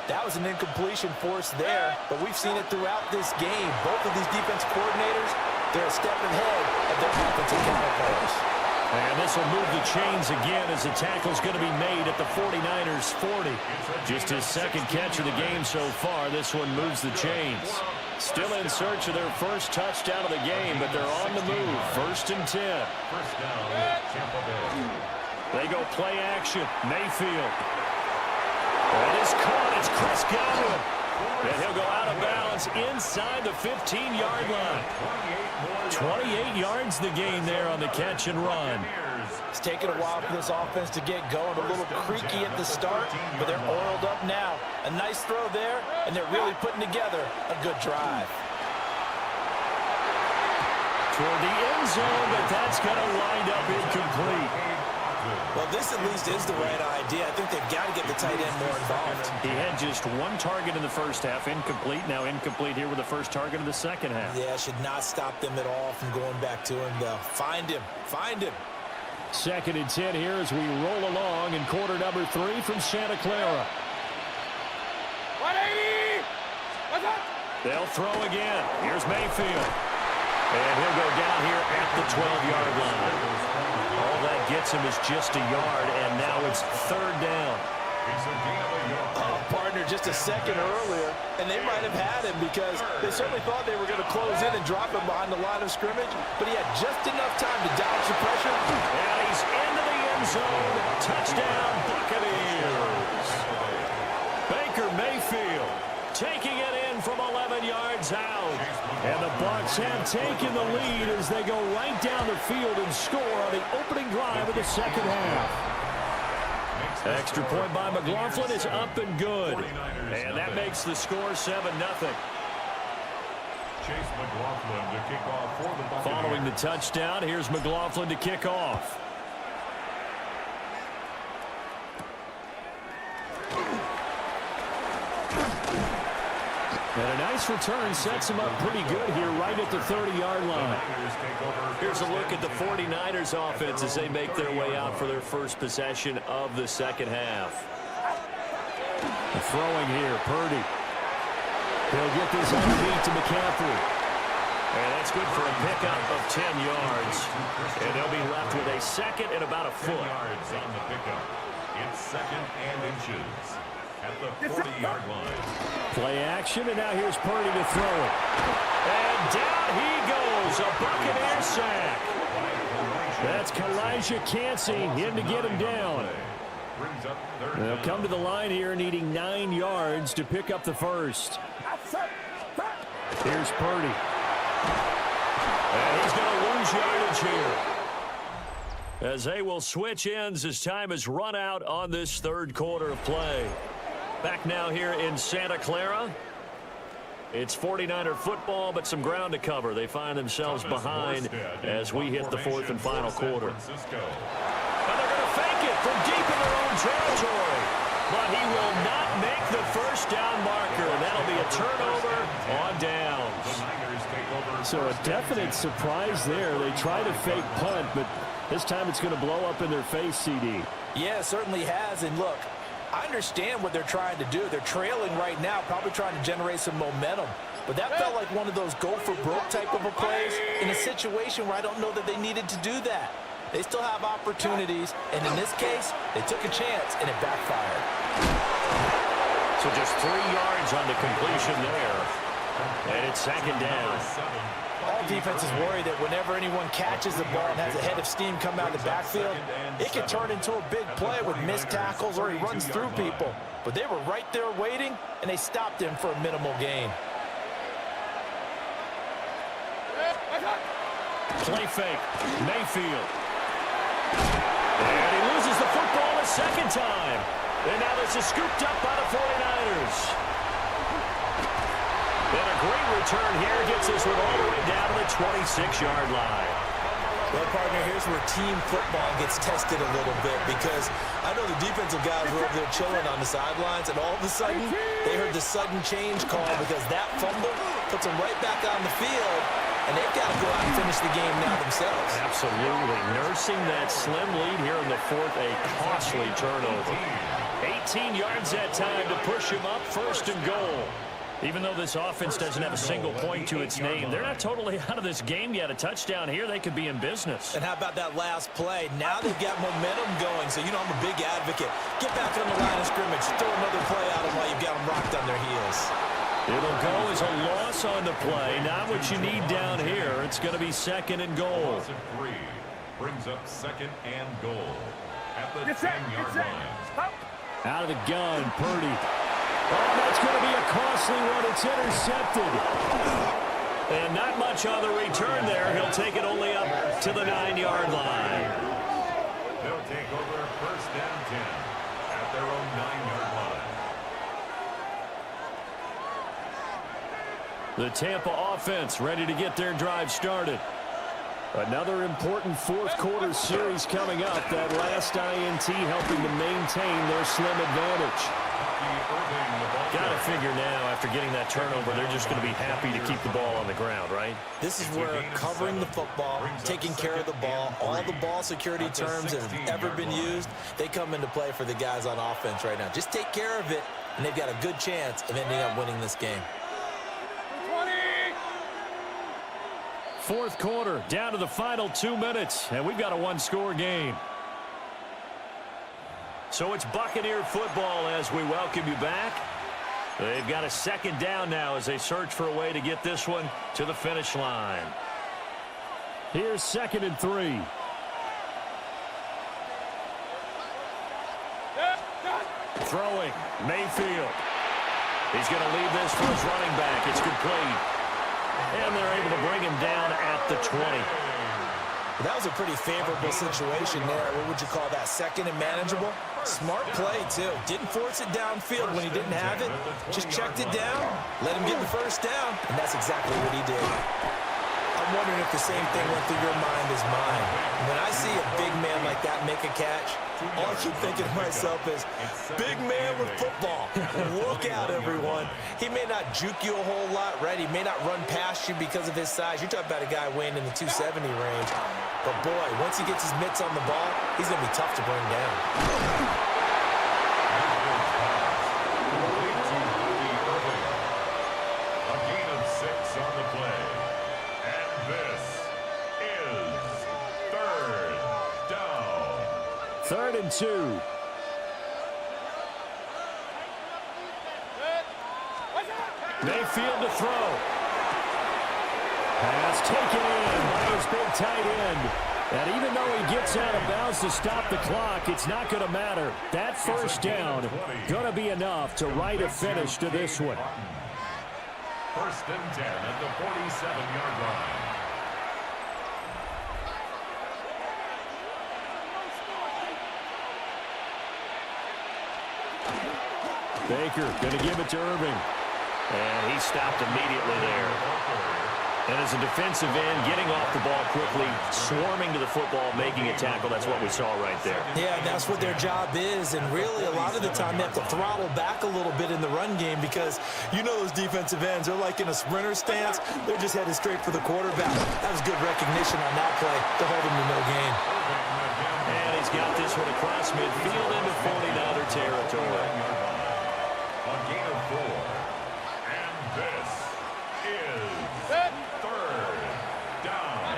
That was an incompletion force there, but we've seen it throughout this game. Both of these defense coordinators, they're a step ahead of their offensive counterparts. And this will move the chains again as the tackle's going to be made at the 49ers 40. Just his second catch of the game so far. This one moves the chains. Still in search of their first touchdown of the game, but they're on the move. 1st and 10. First down, Tampa Bay. They go play action. Mayfield. It is caught. It's Chris Godwin. And he'll go out of bounds inside the 15-yard line. 28 yards the gain there on the catch and run. It's taken a while for this offense to get going. A little creaky at the start, but they're oiled up now. A nice throw there, and they're really putting together a good drive. Toward the end zone, but that's going to wind up incomplete. Well, this at least is the right idea. I think they've got to get the tight end more involved. He had just one target in the first half, incomplete. Now incomplete here with the first target of the second half. Yeah, should not stop them at all from going back to him, though. Find him. Find him. 2nd and 10 here as we roll along in quarter number 3 from Santa Clara. 180! What's up? They'll throw again. Here's Mayfield. And he'll go down here at the 12-yard line. All that gets him is just a yard, and now it's 3rd down. Oh, partner, just a second earlier, and they might have had him because they certainly thought they were going to close in and drop him behind the line of scrimmage, but he had just enough time to dodge the pressure. And he's into the end zone. Touchdown, Buccaneers. Baker Mayfield taking it in from 11 yards out. And the Bucs have taken the lead as they go right down the field and score on the opening drive of the second half. Extra point by McLaughlin is up and good. And that makes the score 7-0. Chase McLaughlin to kick off for the Buccaneers. Following the touchdown, here's McLaughlin to kick off. And a nice return sets him up pretty good here right at the 30-yard line. Here's a look at the 49ers offense as they make their way out for their first possession of the second half. The throwing here, Purdy. He'll get this underneath to McCaffrey. And that's good for a pickup of 10 yards. And they'll be left with a second and about a foot. 10 yards on the pickup. It's 2nd and inches at the 40-yard line. Play action, and now here's Purdy to throw it. And down he goes, a Buccaneers sack. That's Kalijah Cansey in to get him down. They'll come to the line here needing 9 yards to pick up the first. Here's Purdy. And he's going to lose yardage here, as they will switch ends as time is run out on this third quarter of play. Back now here in Santa Clara. It's 49er football, but some ground to cover. They find themselves behind as we hit the 4th and final quarter. And they're going to fake it from deep in their own territory. But he will not make the first down marker. That'll be a turnover on downs. So a definite surprise there. They try to fake punt, but this time it's going to blow up in their face, CD. Yeah, it certainly has. And look, I understand what they're trying to do. They're trailing right now, probably trying to generate some momentum. But that felt like one of those go-for-broke type of a plays in a situation where I don't know that they needed to do that. They still have opportunities, and in this case, they took a chance, and it backfired. So just 3 yards on the completion there. And it's 2nd down. All defenses worry that whenever anyone catches the ball and has a head of steam come out of the backfield, it can turn into a big play with missed tackles or he runs through people. But they were right there waiting, and they stopped him for a minimal gain. Play fake. Mayfield. And he loses the football a second time. And now this is scooped up by the 49ers. And a great return here gets this one all the way down to the 26-yard line. Well, partner, here's where team football gets tested a little bit, because I know the defensive guys were over there chilling on the sidelines, and all of a sudden, they heard the sudden change call because that fumble puts them right back on the field, and they've got to go out and finish the game now themselves. Absolutely. Nursing that slim lead here in the fourth, a costly turnover. 18 yards that time to push him up, first and goal. Even though this offense doesn't have a single point to its name, they're not totally out of this game yet. A touchdown here, they could be in business. And how about that last play? Now they've got momentum going, so you know I'm a big advocate. Get back on the line of scrimmage. Throw another play at them while you've got them rocked on their heels. It'll go as a loss on the play. Not what you need down here. It's going to be second and goal. Brings up second and goal at the 10-yard line. Out of the gun, Purdy. Oh, that's going to be a costly one. It's intercepted. And not much on the return there. He'll take it only up to the 9-yard line. They'll take over first and 10 at their own 9-yard line. The Tampa offense ready to get their drive started. Another important fourth-quarter series coming up. That last INT helping to maintain their slim advantage. Got to figure now, after getting that turnover, they're just going to be happy to keep the ball on the ground, right? This is where covering the football, taking care of the ball, all the ball security terms that have ever been used, they come into play for the guys on offense right now. Just take care of it, and they've got a good chance of ending up winning this game. Fourth quarter, down to the final 2 minutes, and we've got a one-score game. So it's Buccaneer football as we welcome you back. They've got a second down now as they search for a way to get this one to the finish line. Here's second and 3. Throwing, Mayfield. He's going to leave this for his running back. It's complete. And they're able to bring him down at the 20. That was a pretty favorable situation there. What would you call that? Second and manageable? Smart play, too. Didn't force it downfield when he didn't have it. Just checked it down, let him get the first down, and that's exactly what he did. I'm wondering if the same thing went through your mind as mine. When I see a big man like that make a catch, all I keep thinking to myself is, big man with football. Look out, everyone. He may not juke you a whole lot, right? He may not run past you because of his size. You're talking about a guy weighing in the 270 range. But, boy, once he gets his mitts on the ball, he's going to be tough to bring down. A gain of 6 on the play. And this is third down. Third and 2. Mayfield to throw. Pass taken in by his big tight end. And even though he gets out of bounds to stop the clock, it's not going to matter. That first down going to be enough to write a finish to this one. First and 10 at the 47-yard line. Baker going to give it to Irving. And he stopped immediately there. And as a defensive end, getting off the ball quickly, swarming to the football, making a tackle, that's what we saw right there. Yeah, that's what their job is, and really a lot of the time they have to throttle back a little bit in the run game because you know those defensive ends, they're like in a sprinter stance, they're just headed straight for the quarterback. That was good recognition on that play to hold him to no gain. And he's got this one across midfield into 49er territory. A gain of 4. And this is third down.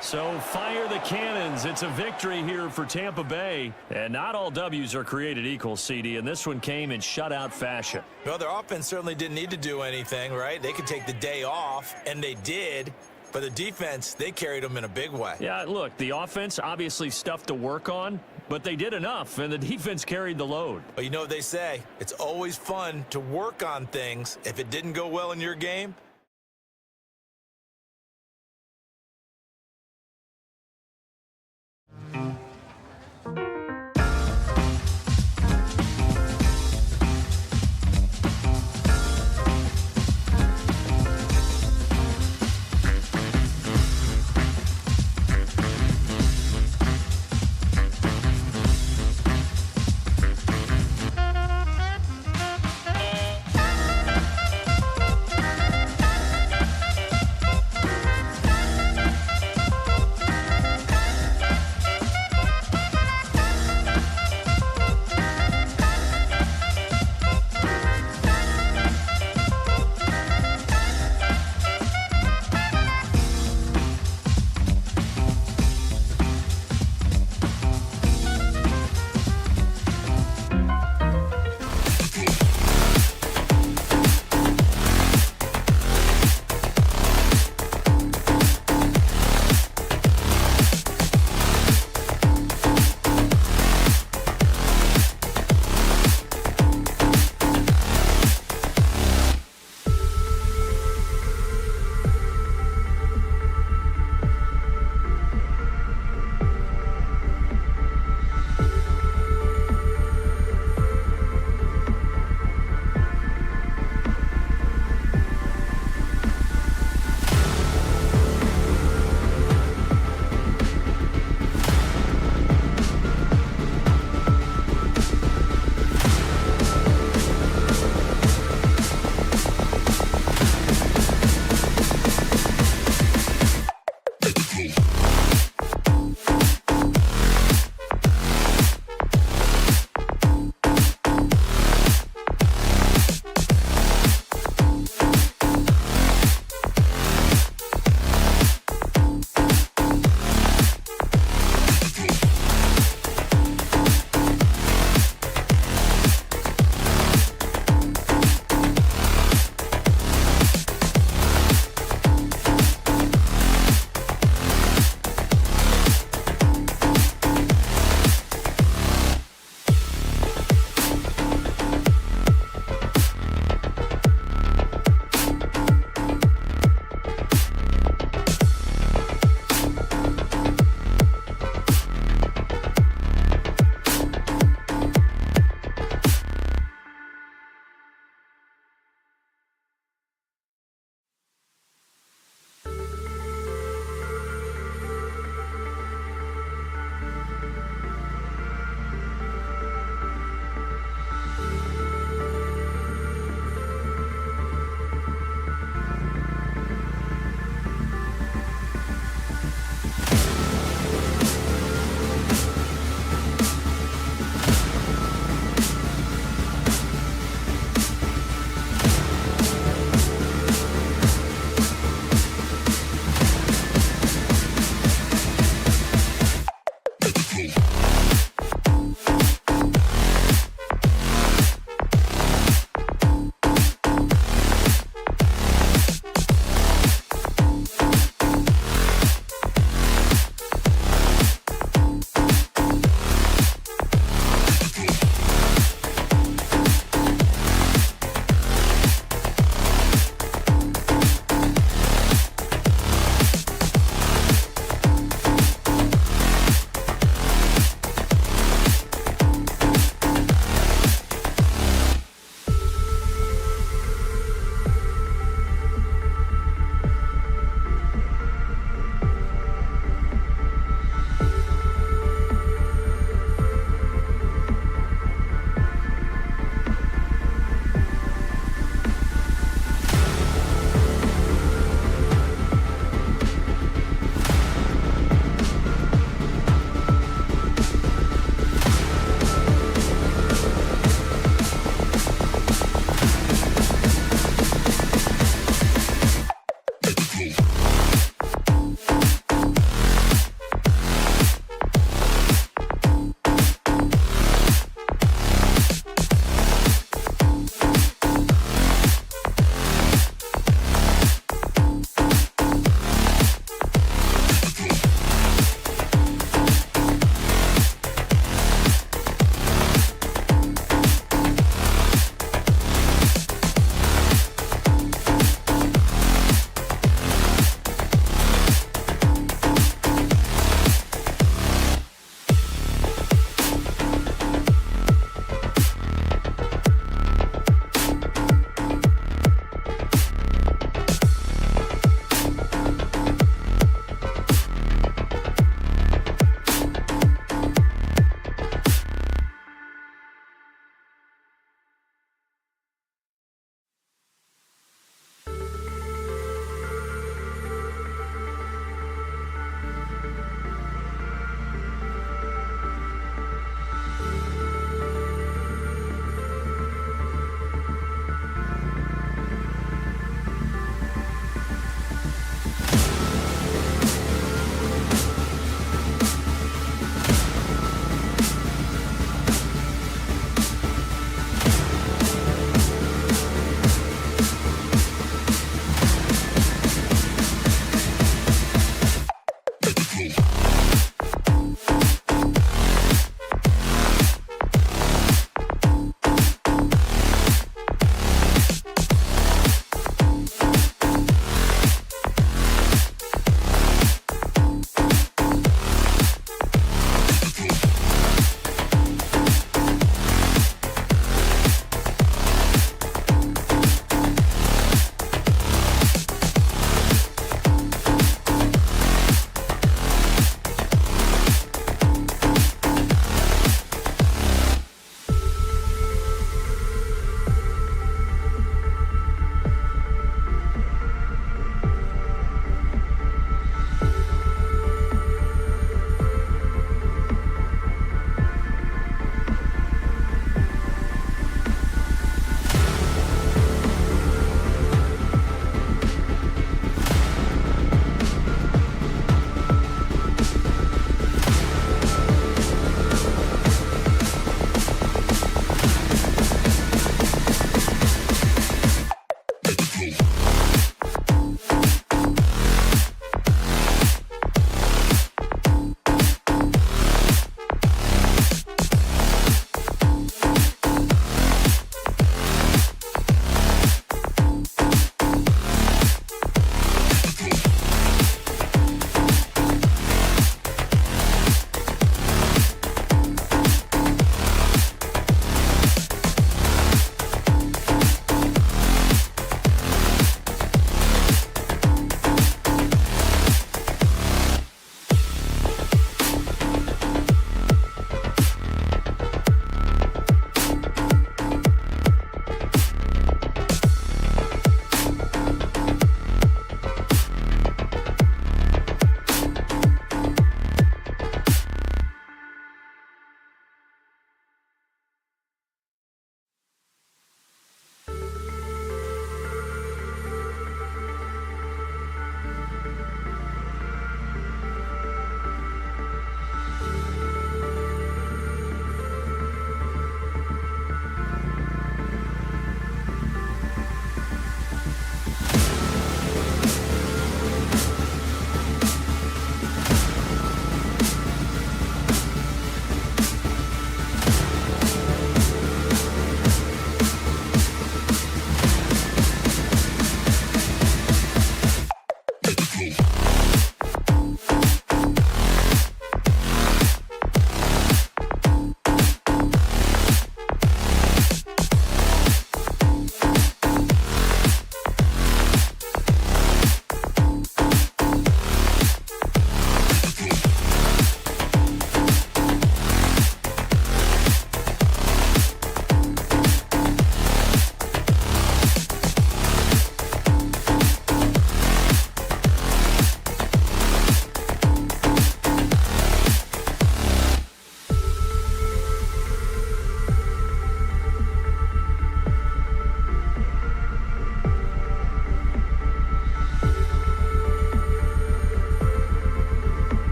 So fire the cannons. It's a victory here for Tampa Bay. And not all W's are created equal, CD, and this one came in shutout fashion. Well, their offense certainly didn't need to do anything, right? They could take the day off, and they did. But the defense, they carried them in a big way. Yeah, look, the offense, obviously stuff to work on, but they did enough, and the defense carried the load. But you know what they say, it's always fun to work on things. If it didn't go well in your game,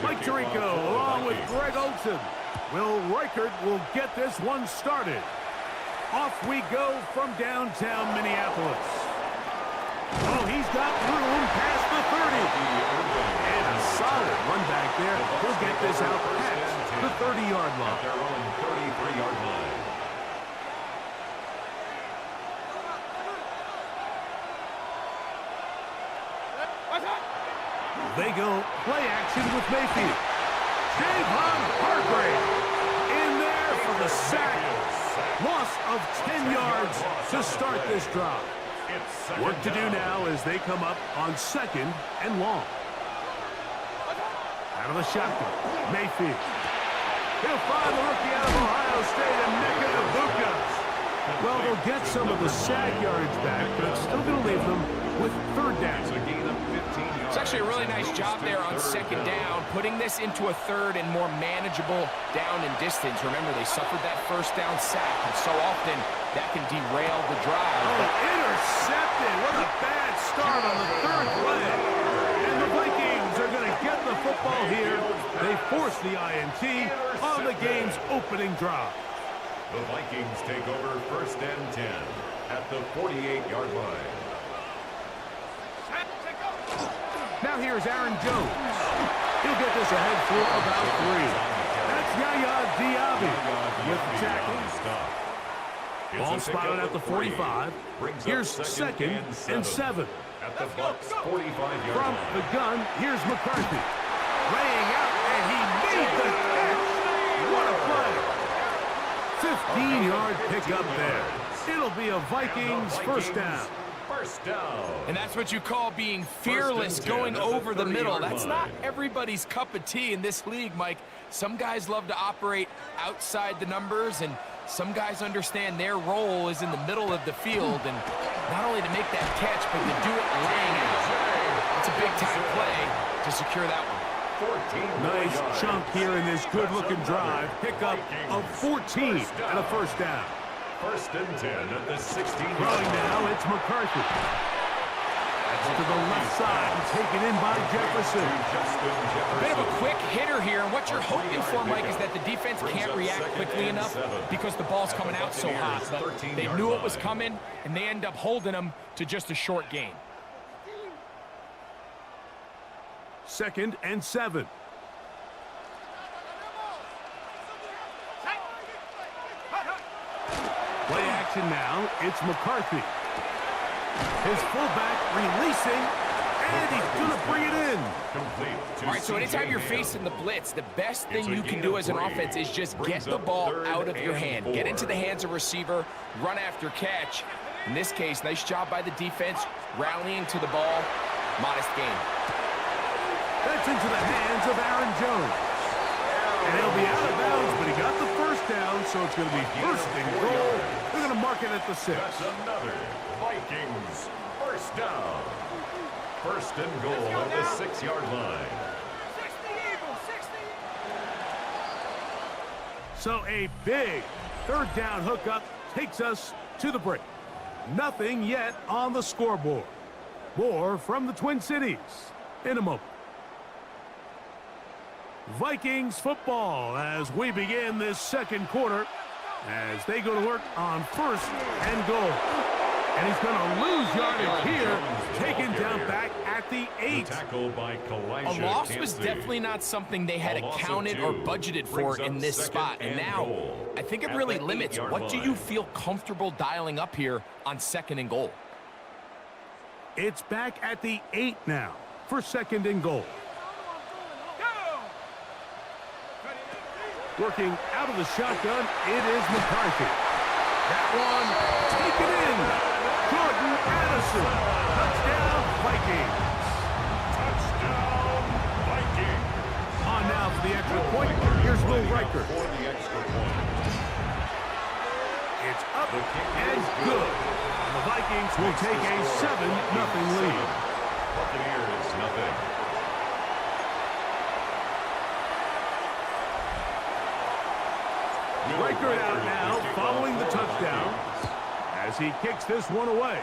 Mike Tirico along with Greg Olsen. Will Reichert will get this one started. Off we go from downtown Minneapolis. Oh, he's got room past the 30. And a solid run back there. He'll get this out past the 30-yard line. Their own 33-yard line. They go play action with Mayfield. Javon Hargrave in there for the sack. Loss of 10 yards to start this drive. Work to do now as they come up on 2nd and long. Out of the shotgun, Mayfield. He'll find the rookie out of Ohio State, Emeka Egbuka. Well, they'll get some of the sack yardage back, but it's still going to leave them with 3rd down. It's actually a really nice job there on 2nd down, putting this into a 3rd and more manageable down and distance. Remember, they suffered that 1st down sack, and so often that can derail the drive. Oh, intercepted. What a bad start on the 3rd play. And the Vikings are going to get the football here. They force the INT on the game's opening drive. The Vikings take over 1st and 10 at the 48-yard line. Now here's Aaron Jones. He'll get this ahead for about 3. That's Yaya Diaby with the tackle. Ball spotted at the 45. Here's 2nd and 7. At the Bucs 45-yard From line. the gun, here's McCarthy. Laying out, and he made the catch. What a play. 15-yard pickup there. It'll be a Vikings 1st down. First down. And that's what you call being fearless, going over the middle. That's not everybody's cup of tea in this league, Mike. Some guys love to operate outside the numbers, and some guys understand their role is in the middle of the field, and not only to make that catch, but to do it laying out. It's a big-time play to secure that one. Nice chunk here in this good-looking drive. Pickup of 14 and a 1st down. 1st and 10 at the 16-yard Throwing line. now, it's McCarthy. That's to the left side and taken in by Jefferson. A bit of a quick hitter here, and what you're hoping for, Mike, is that the defense can't react quickly enough because the ball's coming out so hot. But they knew it was coming, and they end up holding them to just a short gain. 2nd and 7. Play action now. It's McCarthy. His fullback releasing, and he's going to bring it in. All right, so anytime you're facing the blitz, the best thing you can do as an offense is just get the ball out of your hand. Get into the hands of receiver, run after catch. In this case, nice job by the defense, rallying to the ball. Modest gain. That's into the hands of Aaron Jones. And he'll be out of bounds, but he got the 1st down, so it's going to be 1st and goal. They're going to mark it at the 6. That's another Vikings 1st down. 1st and goal at the 6-yard line. So a big 3rd down hookup takes us to the break. Nothing yet on the scoreboard. More from the Twin Cities in a moment. Vikings football as we begin this 2nd quarter as they go to work on 1st and goal. And he's going to lose yardage here, taken down back at the 8. Tackle by A loss was definitely not something they had accounted or budgeted for in this spot. And now, I think it really limits. What do you feel comfortable dialing up here on 2nd and goal? It's back at the 8 now for 2nd and goal. Working out of the shotgun, it is McCarthy. That one taken in. Jordan Addison. Touchdown, Vikings. touchdown Vikings. On now for the extra point. Here's Will Reichert. For the extra point. It's up and good. And the Vikings will take a 7-0 lead. Buccaneers, nothing. Reichert out now following the touchdown as he kicks this one away.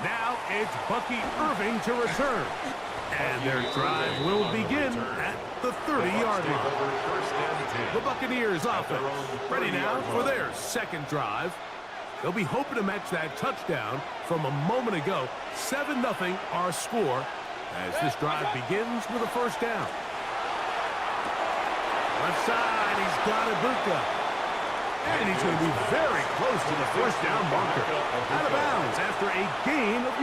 Now it's Bucky Irving to return. And their drive will begin at the 30-yard line. The Buccaneers offense ready now for their second drive. They'll be hoping to match that touchdown from a moment ago. 7-0 our score as this drive begins with a first down. Left side, he's got Ibuka. And he's going to be very close to the first down marker. Out of bounds after a gain of 9.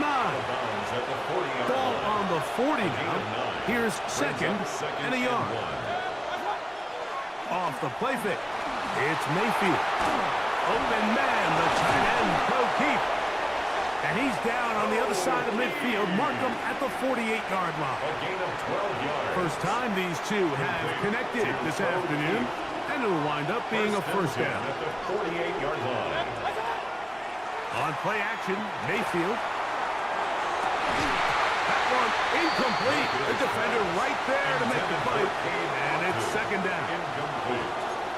Ball on the 40 now. Here's second and a yard. Off the play fake. It's Mayfield. Open man, the tight end, Pro Keith. And he's down on the other side of midfield. Mark him at the 48-yard line. First time these two have connected this afternoon. And it'll wind up being a first down. At the 48-yard line. On play action, Mayfield. That one incomplete. The defender right there to make the play. And it's second down.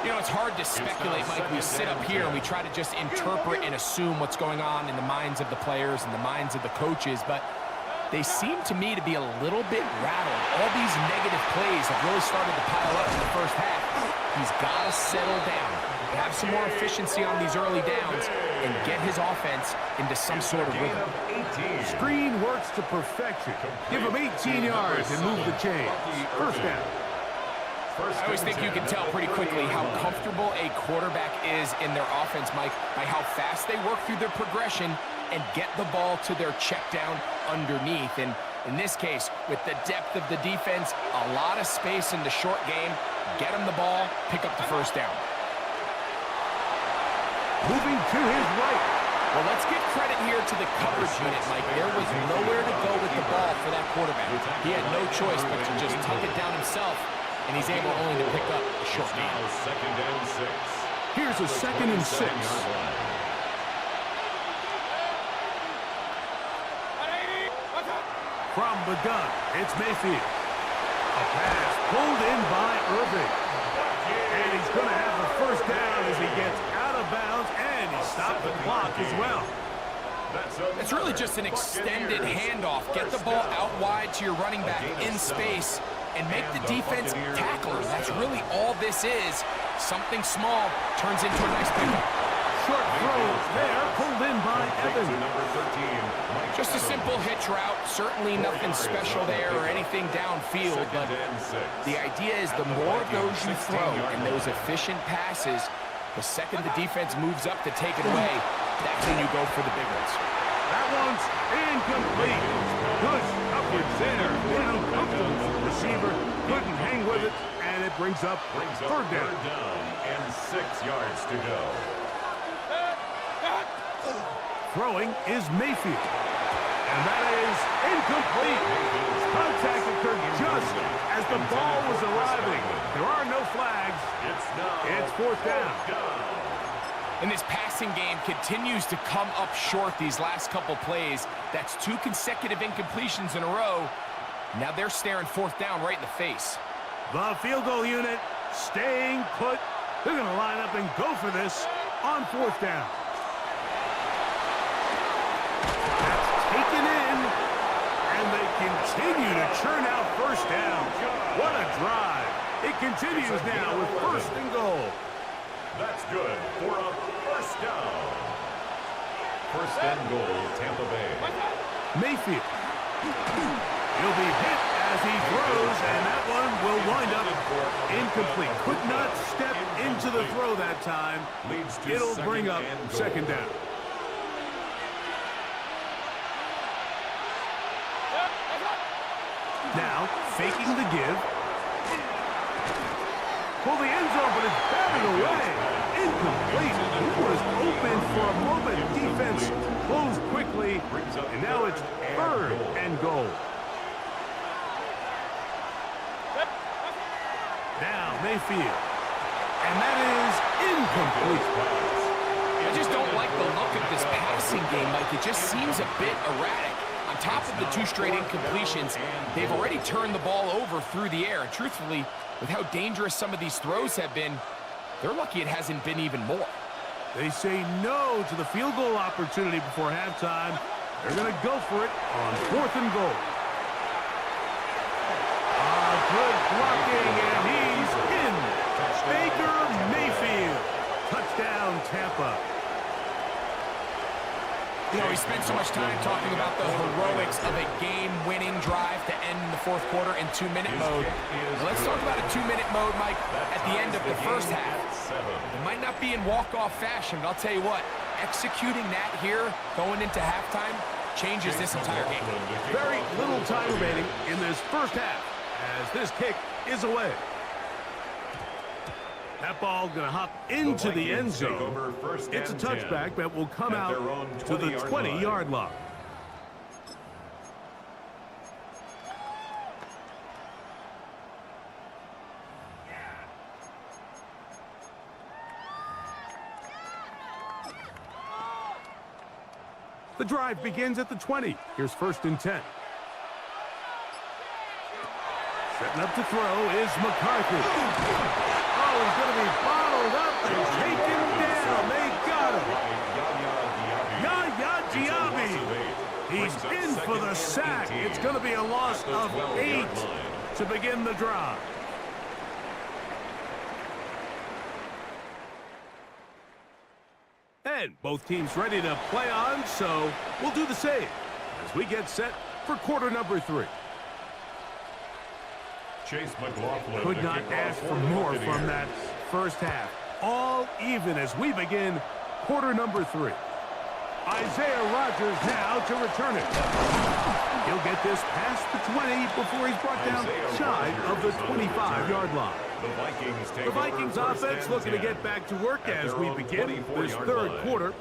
You know, it's hard to speculate, Mike. We sit up here and we try to just interpret and assume what's going on in the minds of the players and the minds of the coaches, but they seem to me to be a little bit rattled. All these negative plays have really started to pile up in the first half. He's got to settle down, have some more efficiency on these early downs, and get his offense into some sort of rhythm. Screen works to perfection. Give him 18 yards and move the chains. First down. I always think you can tell pretty quickly how comfortable a quarterback is in their offense, Mike, by how fast they work through their progression and get the ball to their check down underneath. And in this case, with the depth of the defense, a lot of space in the short game, get him the ball, pick up the first down. Moving to his right. Well, let's give credit here to the coverage unit, Mike. There was nowhere to go with the ball for that quarterback. He had no choice but to just tuck it down himself, and he's able only to pick up a short gain. Second and 6. Here's a 2nd and 6. From the gun, it's Mayfield. A pass pulled in by Irving. And he's going to have the first down as he gets out of bounds, and he stopped the clock as well. It's really just an extended handoff. Get the ball out wide to your running back in space and make the defense tackle him. That's really all this is. Something small turns into a nice pickup. Short throws there, pulled in by Evans. Just a simple hitch route. Certainly nothing special there or anything downfield, but the idea is the more of those you throw and those efficient passes, the second the defense moves up to take it away, that's when you go for the big ones. That one's incomplete. Good coverage there. An uncomfortable receiver. Couldn't hang with it, and it brings up third down. And 6 yards to go. Throwing is Mayfield. And that is incomplete. Contact occurred just as the ball was arriving. There are no flags. It's fourth down. And this passing game continues to come up short these last couple plays. That's 2 consecutive incompletions in a row. Now they're staring fourth down right in the face. The field goal unit staying put. They're going to line up and go for this on fourth down. That's taken in, and they continue to churn out first down. What a drive. It continues now with first and goal. That's good for a first down. First and goal, Tampa Bay. Mayfield. He'll be hit as he throws, and that one will wind up incomplete. Could not step into the throw that time. It'll bring up second down. Now, faking the give. Pull the end zone, but it's batted away. Incomplete. He was open for a moment. Defense closed quickly, and now it's third and goal. Now, Mayfield. And that is incomplete. I just don't like the look of this passing game, Mike. It just seems a bit erratic. On top of the 2 straight incompletions, they've already turned the ball over through the air. And truthfully, with how dangerous some of these throws have been, they're lucky it hasn't been even more. They say no to the field goal opportunity before halftime. They're going to go for it on fourth and goal. blocking, and he's in. Baker Mayfield. Touchdown, Tampa. You know, we spent so much time talking about the heroics of a game-winning drive to end the fourth quarter in 2-minute mode. Now let's talk about a 2-minute mode, Mike, at the end of the first half. It might not be in walk-off fashion, but I'll tell you what, executing that here, going into halftime, changes this entire game. Very little time remaining in this first half as this kick is away. That ball going to hop into the end zone. It's a touchback that will come out to the 20-yard line. The drive begins at the 20. Here's 1st and 10. Setting up to throw is McCarthy. Oh, he's going to be bottled up and taken down. They got him. Yaya Diaby. He's in for the sack. It's going to be a loss of 8 to begin the drive. And both teams ready to play on, so we'll do the same as we get set for quarter number 3. Could not ask for more from that first half. All even as we begin quarter number 3. Isaiah Rodgers now to return it. He'll get this past the 20 before he's brought down shy of the 25-yard line. The Vikings offense looking to get back to work as we begin this third quarter.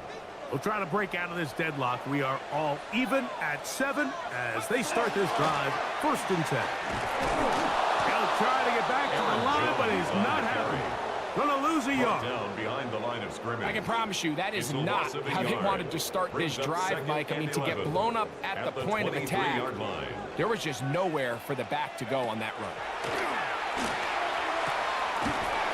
We'll try to break out of this deadlock. We are all even at 7 as they start this drive. 1st and 10. He'll try to get back to the line, but he's not happy. Gonna lose a yard. I can promise you that is not how they wanted to start this drive, Mike. I mean, to get blown up at the point of attack, there was just nowhere for the back to go on that run.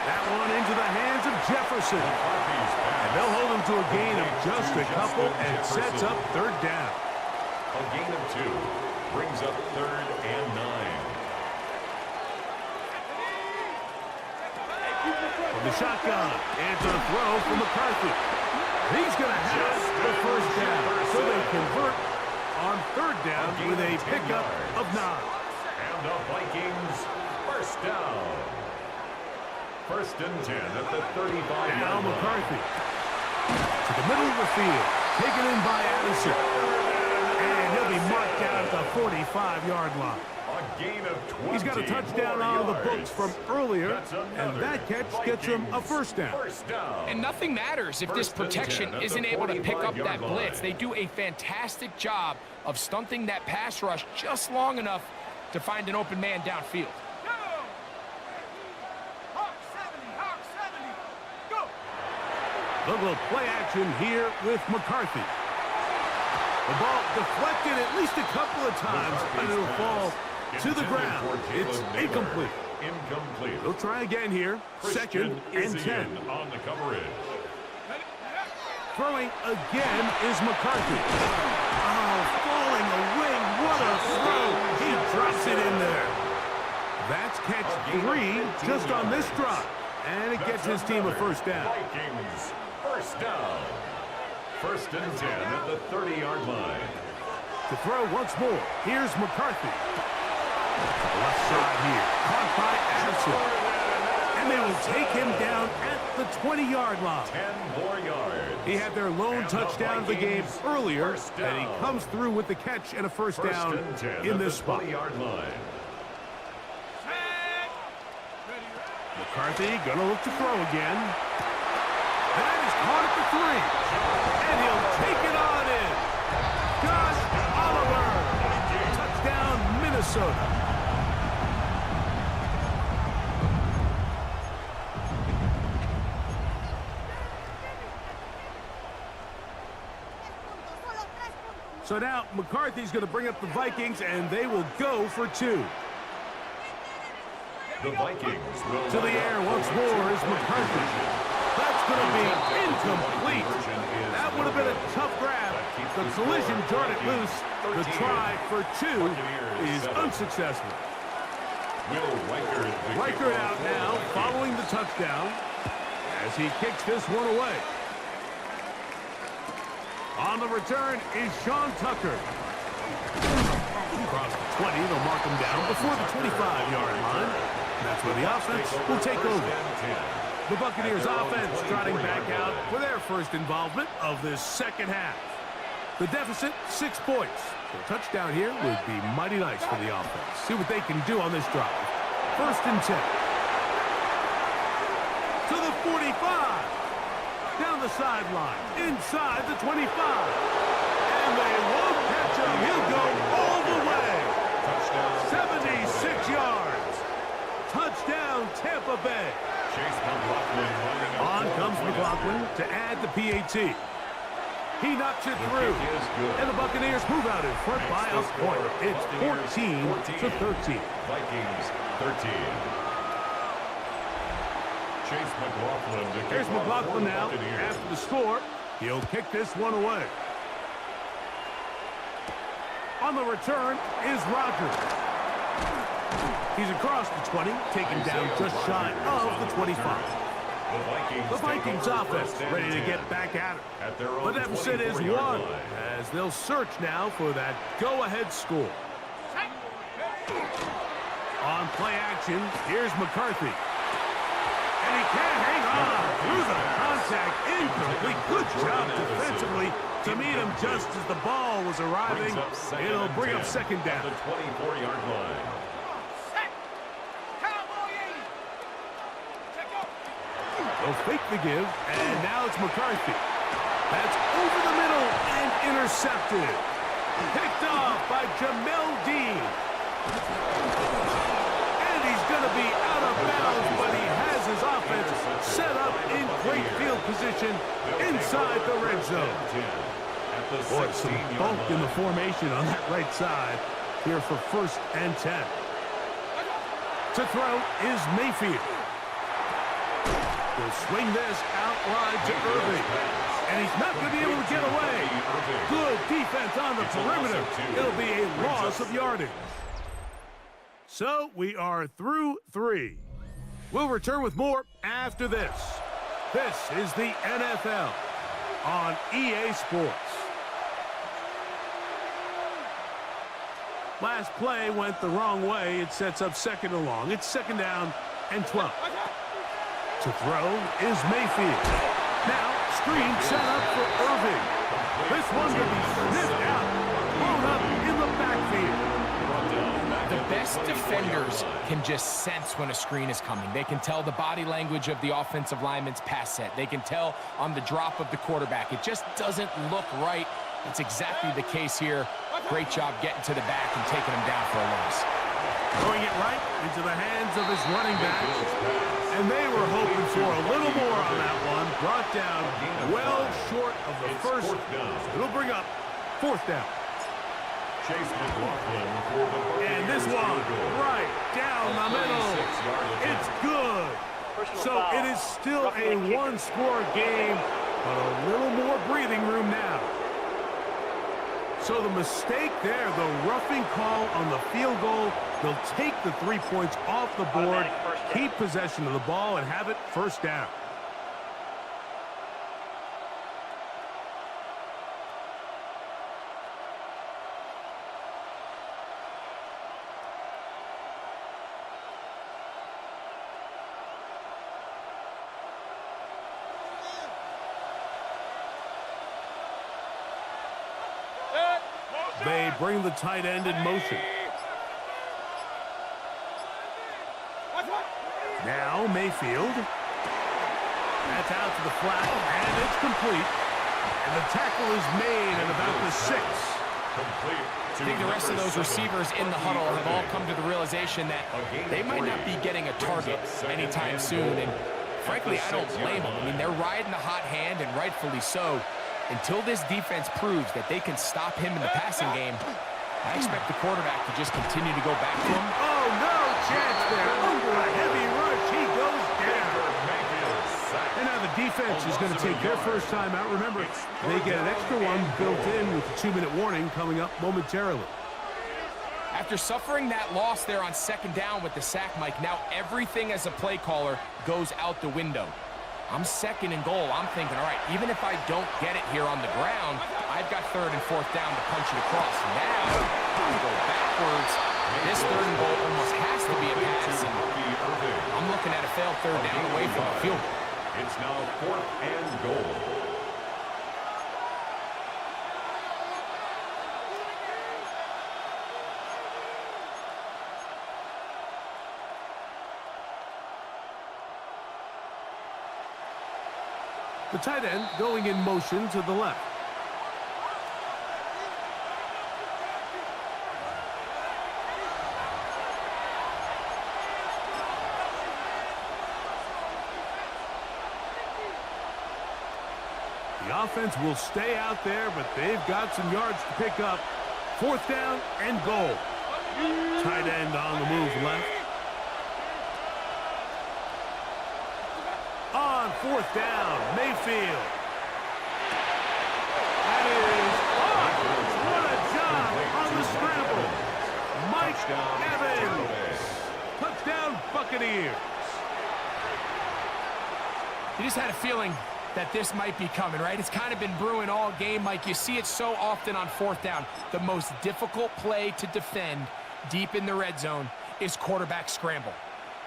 That one into the hands of Jefferson. And they'll hold him to a gain of just a couple and sets up 3rd down. A gain of 2 brings up 3rd and 9. The shotgun, and to throw from McCarthy. He's going to have the 1st down, so they convert on 3rd down with a pickup of 9. And the Vikings 1st down. 1st and 10 at the 35-yard line. Now McCarthy to the middle of the field, taken in by Addison, and he'll be marked down at the 45-yard line. A gain of 20. He's got a touchdown on the books from earlier, and that catch gets him a 1st down. And nothing matters if this protection isn't able to pick up that blitz. They do a fantastic job of stunting that pass rush just long enough to find an open man downfield. A little play action here with McCarthy. The ball deflected at least a couple of times, and it'll fall to the ground. It's incomplete. They'll try again here. 2nd and 10. On the coverage. Throwing again is McCarthy. Oh, falling away. What a throw. He drops it in there. That's catch 3 just on this drop. And it gets his team a 1st down. Vikings 1st down. 1st and 10 at the 30-yard line. To throw once more. Here's McCarthy. Left side here. Caught by Addison. And they will take him down at the 20-yard line. 10 more yards. He had their lone touchdown of the game earlier, and he comes through with the catch and a 1st down in this spot. 20-yard line. McCarthy gonna look to throw again. That is caught at the 3. And he'll take it on in. Josh Oliver. Touchdown, Minnesota. So now McCarthy's going to bring up the Vikings, and they will go for 2. The Vikings will To the air once more is McCarthy. That's going to be incomplete. That would have been a tough grab. The collision jarred it loose. The try for 2 is unsuccessful. Reichert out now, following the touchdown, as he kicks this one away. On the return is Sean Tucker. Across the 20, they'll mark him down before the 25-yard line. That's where the offense will take over. The Buccaneers offense trotting back out for their first involvement of this second half. The deficit, 6 points. So a touchdown here would be mighty nice for the offense. See what they can do on this drive. First and 10. To the 45. Down the sideline. Inside the 25. And they won't catch him. He'll go all the way. 76 yards. Touchdown, Tampa Bay. On comes McLaughlin to add the PAT. He knocks it through. And the Buccaneers move out in front by a point. It's 14-13. Vikings 13. Chase McLaughlin. Here's McLaughlin now. After the score, he'll kick this one away. On the return is Rogers. He's across the 20, taken down just shy of the 25. The Vikings offense ready to get back at it. The deficit is 1, as they'll search now for that go-ahead score. On play action, here's McCarthy. And he can't hang on through the contact. Incomplete. Good job defensively to meet him just as the ball was arriving. It'll bring up second down. The 24-yard line. They'll fake the give, and now it's McCarthy. That's over the middle and intercepted. Picked off by Jamel Dean. And he's going to be out of bounds, but he has his offense set up in great field position inside the red zone. Boy, some bulk in the formation on that right side here for first and 10. To throw is Mayfield. Will swing this out wide to Irving. And he's not going to be able to get away. Good defense on the perimeter. It'll be a loss of yardage. So we are through 3. We'll return with more after this. This is the NFL on EA Sports. Last play went the wrong way. It sets up second and long. It's second down and 12. To throw is Mayfield. Now, screen set up for Irving. This one will be sniffed out, blown up in the backfield. The best defenders can just sense when a screen is coming. They can tell the body language of the offensive lineman's pass set. They can tell on the drop of the quarterback. It just doesn't look right. It's exactly the case here. Great job getting to the back and taking him down for a loss. Throwing it right into the hands of his running back. And they were hoping for a little more on that one. Brought down well short of the first. It'll bring up fourth down. Chase McLaughlin for the and this one right down the middle. It's good. So it is still a one-score game, but a little more breathing room now. So the mistake there, the roughing call on the field goal, they'll take the 3 points off the board, keep possession of the ball, and have it first down. They bring the tight end in motion. Now Mayfield. That's out to the flat, and it's complete. And the tackle is made at about the 6. I think the rest of those receivers in the huddle have all come to the realization that they might not be getting a target anytime soon. And frankly, I don't blame them. I mean, they're riding the hot hand, and rightfully so. Until this defense proves that they can stop him in the passing game, I expect the quarterback to just continue to go back to him. Oh, no chance there. Under a heavy rush, he goes down. And now the defense is going to take their first time out. Remember, they get an extra one built in with the 2-minute warning coming up momentarily. After suffering that loss there on second down with the sack, Mike, now everything as a play caller goes out the window. I'm second and goal. I'm thinking, all right, even if I don't get it here on the ground, I've got third and fourth down to punch it across. Now, we go backwards. This third and goal almost has to be a pass. I'm looking at a failed third down away from a field goal. It's now 4th and goal. The tight end going in motion to the left. The offense will stay out there, but they've got some yards to pick up. 4th down and goal. Tight end on the move left. On 4th down, Mayfield. That is what a job on the scramble. Mike Evans. Touchdown, Buccaneers. You just had a feeling that this might be coming, right? It's kind of been brewing all game, Mike. You see it so often on 4th down. The most difficult play to defend deep in the red zone is quarterback scramble.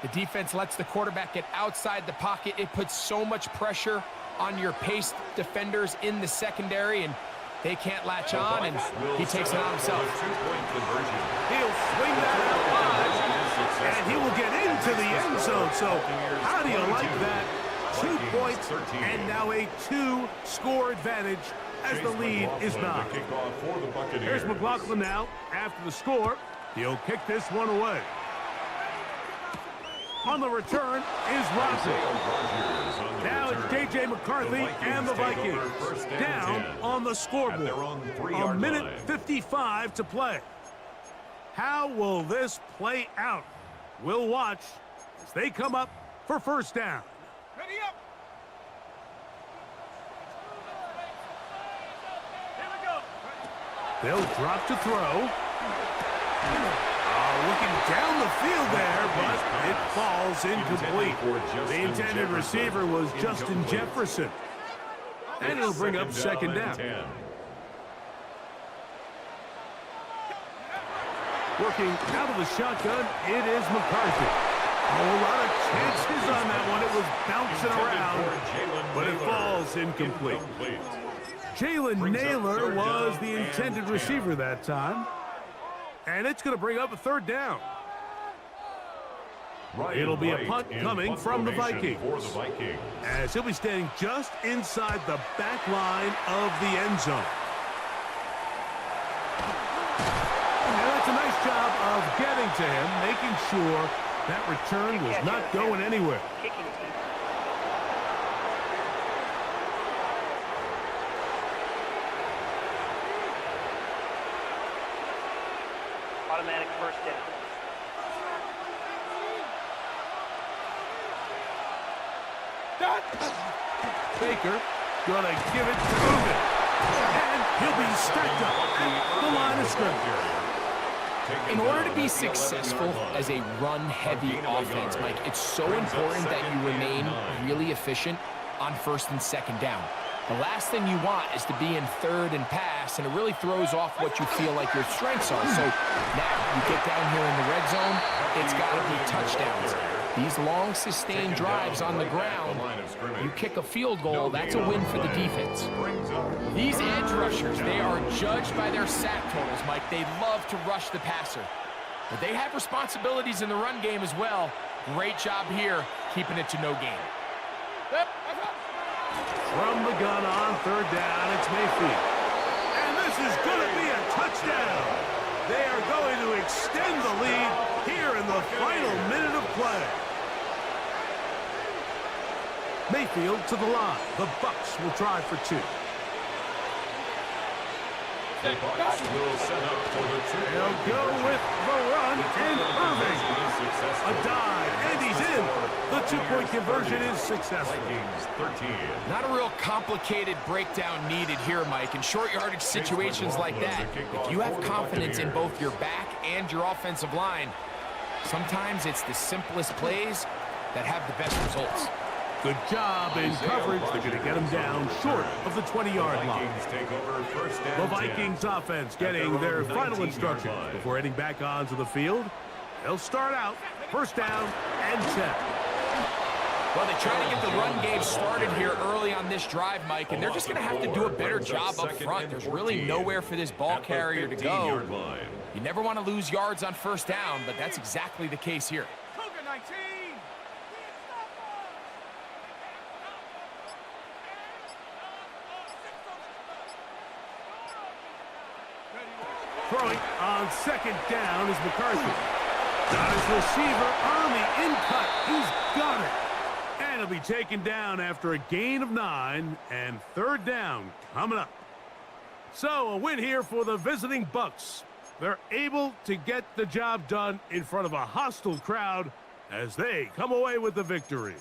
The defense lets the quarterback get outside the pocket. It puts so much pressure on your paced defenders in the secondary, and they can't latch on, and he takes it on himself. He'll swing that out wide, and he will get into the end zone. So how do you like that? 2 points, and now a 2-score advantage as the lead is 9. Here's McLaughlin now. After the score, he'll kick this one away. On the return is Rodgers. Now it's J.J. McCarthy and the Vikings down on the scoreboard. A minute 55 to play. How will this play out? We'll watch as they come up for 1st down. Ready up. They'll drop to throw. Looking down the field there, but it falls incomplete. The intended receiver was Justin Jefferson. And it'll bring up 2nd down. Working out of the shotgun, it is McCarthy. A lot of chances on that one. It was bouncing around, but it falls incomplete. Jalen Naylor was the intended receiver that time. And it's going to bring up a 3rd down. It'll be a punt coming from the Vikings. As he'll be standing just inside the back line of the end zone. And that's a nice job of getting to him, making sure that return was not going anywhere. Automatic 1st down. Baker gonna give it to Ruben. And he'll be stacked up at the line of scrimmage. In order to be successful as a run-heavy offense, Mike, it's so important that you remain really efficient on 1st and 2nd down. The last thing you want is to be in 3rd and pass, and it really throws off what you feel like your strengths are. So now you get down here in the red zone, it's got to be touchdowns. These long, sustained drives on the ground, you kick a field goal, that's a win for the defense. These edge rushers, they are judged by their sack totals, Mike. They love to rush the passer. But they have responsibilities in the run game as well. Great job here, keeping it to no gain. From the gun on 3rd down, it's Mayfield. And this is going to be a touchdown. They are going to extend the lead here in the final minute of play. Mayfield to the line. The Bucs will try for 2. will set up for the two. They'll go with the run, and Irving. A dive, and he's in. The two-point conversion is successful. Vikings 13. Not a real complicated breakdown needed here, Mike. In short yardage situations like that, if you have confidence in both your back and your offensive line, sometimes it's the simplest plays that have the best results. Good job in coverage. They're going to get him down short of the 20-yard line. Vikings take over first and The 10. Vikings offense getting their final instructions before heading back onto the field. They'll start out first down and 10. Well, they try to get the run game started here early on this drive, Mike, and they're just going to have to do a better job up front. There's really nowhere for this ball carrier to go. You never want to lose yards on first down, but that's exactly the case here. Cougar 19. Throwing on second down is McCarthy. Got his receiver on the in-cut. He's got it. And he'll be taken down after a gain of 9, and third down coming up. So a win here for the visiting Bucs. They're able to get the job done in front of a hostile crowd as they come away with the victory.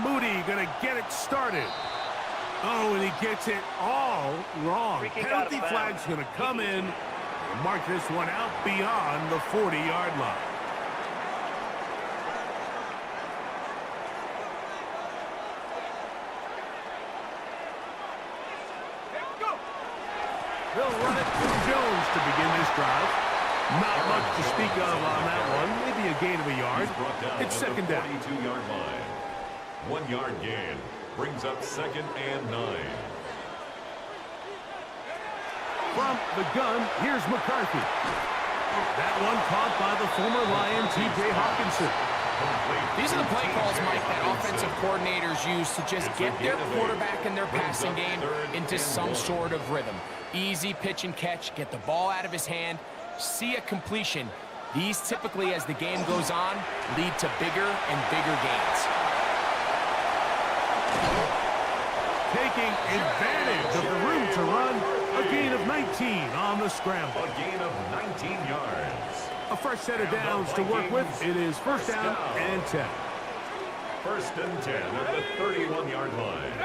Moody going to get it started. Oh, and he gets it all wrong. Penalty flag's going to come in and mark this one out beyond the 40-yard line. They'll run it with Jones to begin this drive. Not much to speak of on that one. Maybe a gain of a yard. It's second down. 42-yard line. 1 yard gain. Brings up 2nd and 9. From the gun, here's McCarthy. That one caught by the former Lion, T.J. Hawkinson. These are the play calls, Mike, that offensive coordinators use to just get their quarterback and their passing game into some sort of rhythm. Easy pitch and catch, get the ball out of his hand, see a completion. These typically, as the game goes on, lead to bigger and bigger gains. Taking advantage of the room to run, a gain of 19 on the scramble. A gain of 19 yards. A fresh set of downs to work with. It is first down and 10. 1st and 10 at the 31-yard line.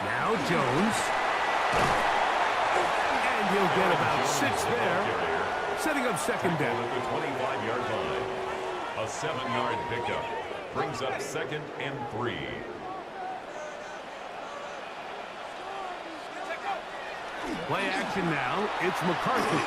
Now Jones. And he'll get about 6 there. Setting up second down. At the 25-yard line. A 7-yard pickup. Brings up 2nd and 3. Play action now. It's McCarthy.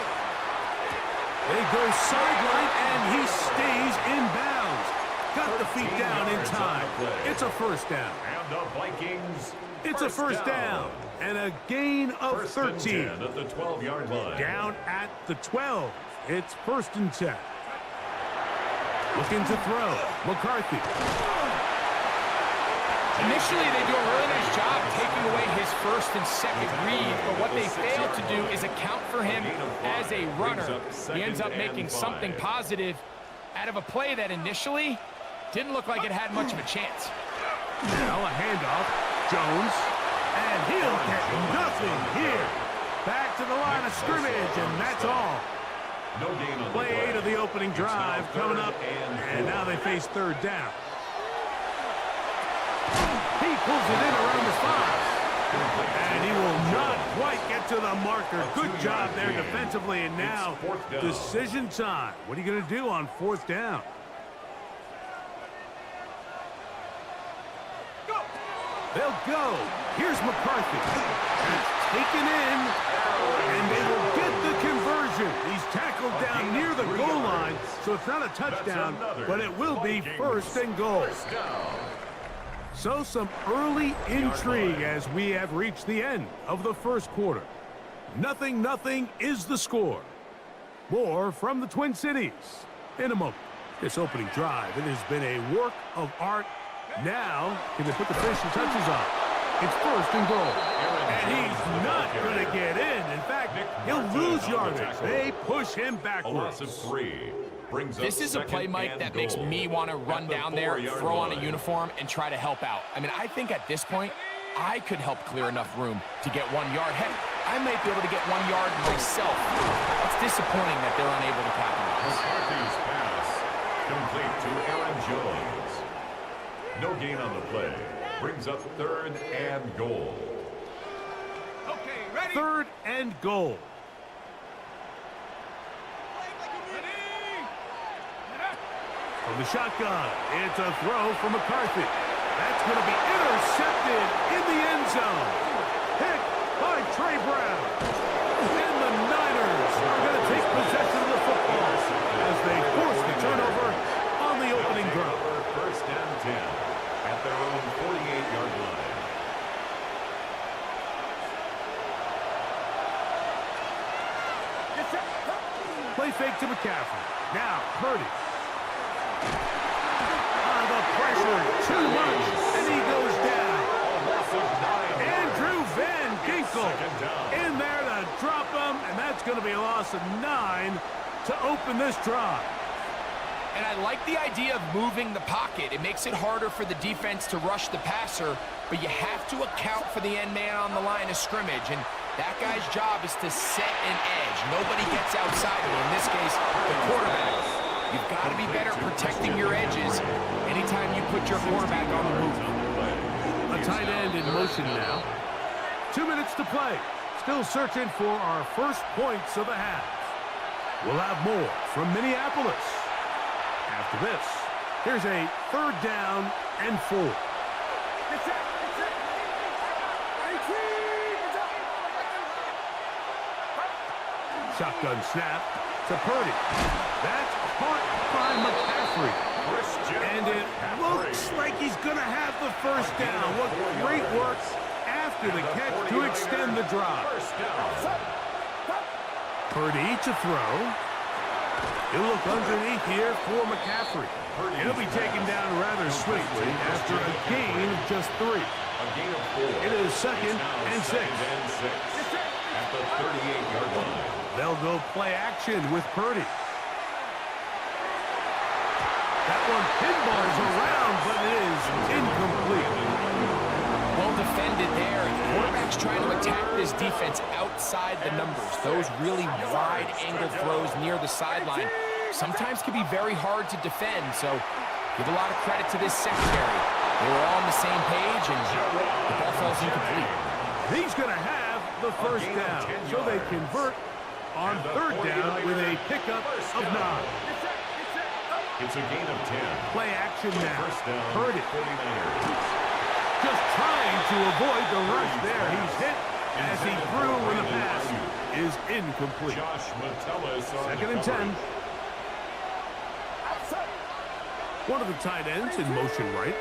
They go sideline, and he stays in bounds. Got the feet down in time. It's a first down. And the Vikings. It's a first down. And a gain of 13. At the 12-yard line. Down at the 12. It's 1st and 10. Looking to throw. McCarthy. Initially, they do a really nice job taking away his first and second read, but what they fail to do is account for him as a runner. He ends up making something positive out of a play that initially didn't look like it had much of a chance. Now a handoff. Jones. And he'll get nothing here. Back to the line of scrimmage, and that's all. No gain on Play 8 of the opening drive coming up, and now they face third down. He pulls it in around the 5. And he will not quite get to the marker. Good job there defensively, and now decision time. What are you going to do on 4th down? They'll go. Here's McCarthy. It's taken in, and they will get the conversion. He's tackled down near the goal line, so it's not a touchdown, but it will be 1st and goal. So some early intrigue as we have reached the end of the first quarter. 0-0 is the score. More from the Twin Cities in a moment. This opening drive, it has been a work of art. Now, can they put the finishing touches on? It's 1st and goal. And he's not going to get in. In fact, he'll lose yardage. They push him backwards. A loss of 3. This is a play, Mike, that makes me want to run down there, throw on a uniform, and try to help out. I mean, I think at this point, I could help clear enough room to get 1 yard. Heck, I might be able to get 1 yard myself. It's disappointing that they're unable to capitalize. McCarthy's pass complete to Aaron Jones. No gain on the play. Brings up 3rd and goal. Okay, ready? 3rd and goal. From the shotgun, it's a throw for McCarthy. That's going to be intercepted in the end zone. Picked by Trey Brown. And the Niners are going to take possession of the football as they force the turnover on the opening drive. 1st and 10 at their own 48-yard line. Play fake to McCaffrey. Now, Purdy. The pressure, too much, and he goes down. Andrew Van Ginkel in there to drop him, and that's going to be a loss of 9 to open this drive. And I like the idea of moving the pocket. It makes it harder for the defense to rush the passer, but you have to account for the end man on the line of scrimmage, and that guy's job is to set an edge. Nobody gets outside of it. In this case, the quarterback. You've got to be better protecting your edges anytime you put your quarterback on the move. A tight end in motion now. 2 minutes to play. Still searching for our first points of the half. We'll have more from Minneapolis. After this, here's a 3rd down and 4. Shotgun snap to Purdy. That's caught by McCaffrey. And it looks like he's going to have the first down. What great work after the catch to extend the drive. Purdy to throw. He'll look underneath here for McCaffrey. He'll be taken down rather swiftly after a gain of just 3. It is 2nd and 6. At the 38-yard line. They'll go play action with Purdy. That one pinballs around, but it is incomplete. Well defended there. The quarterback's trying to attack this defense outside the numbers. Those really wide angle throws near the sideline sometimes can be very hard to defend, so give a lot of credit to this secondary. They were all on the same page, and the ball falls incomplete. He's going to have the first down, so they convert on 3rd down with a pickup of 9. It's a gain of 10. Play action now. First down, Purdy. 49ers. Just trying to avoid the rush there. He's hit as he threw when the pass is incomplete. Josh Metellus on 2nd and 10. One of the tight ends in motion right.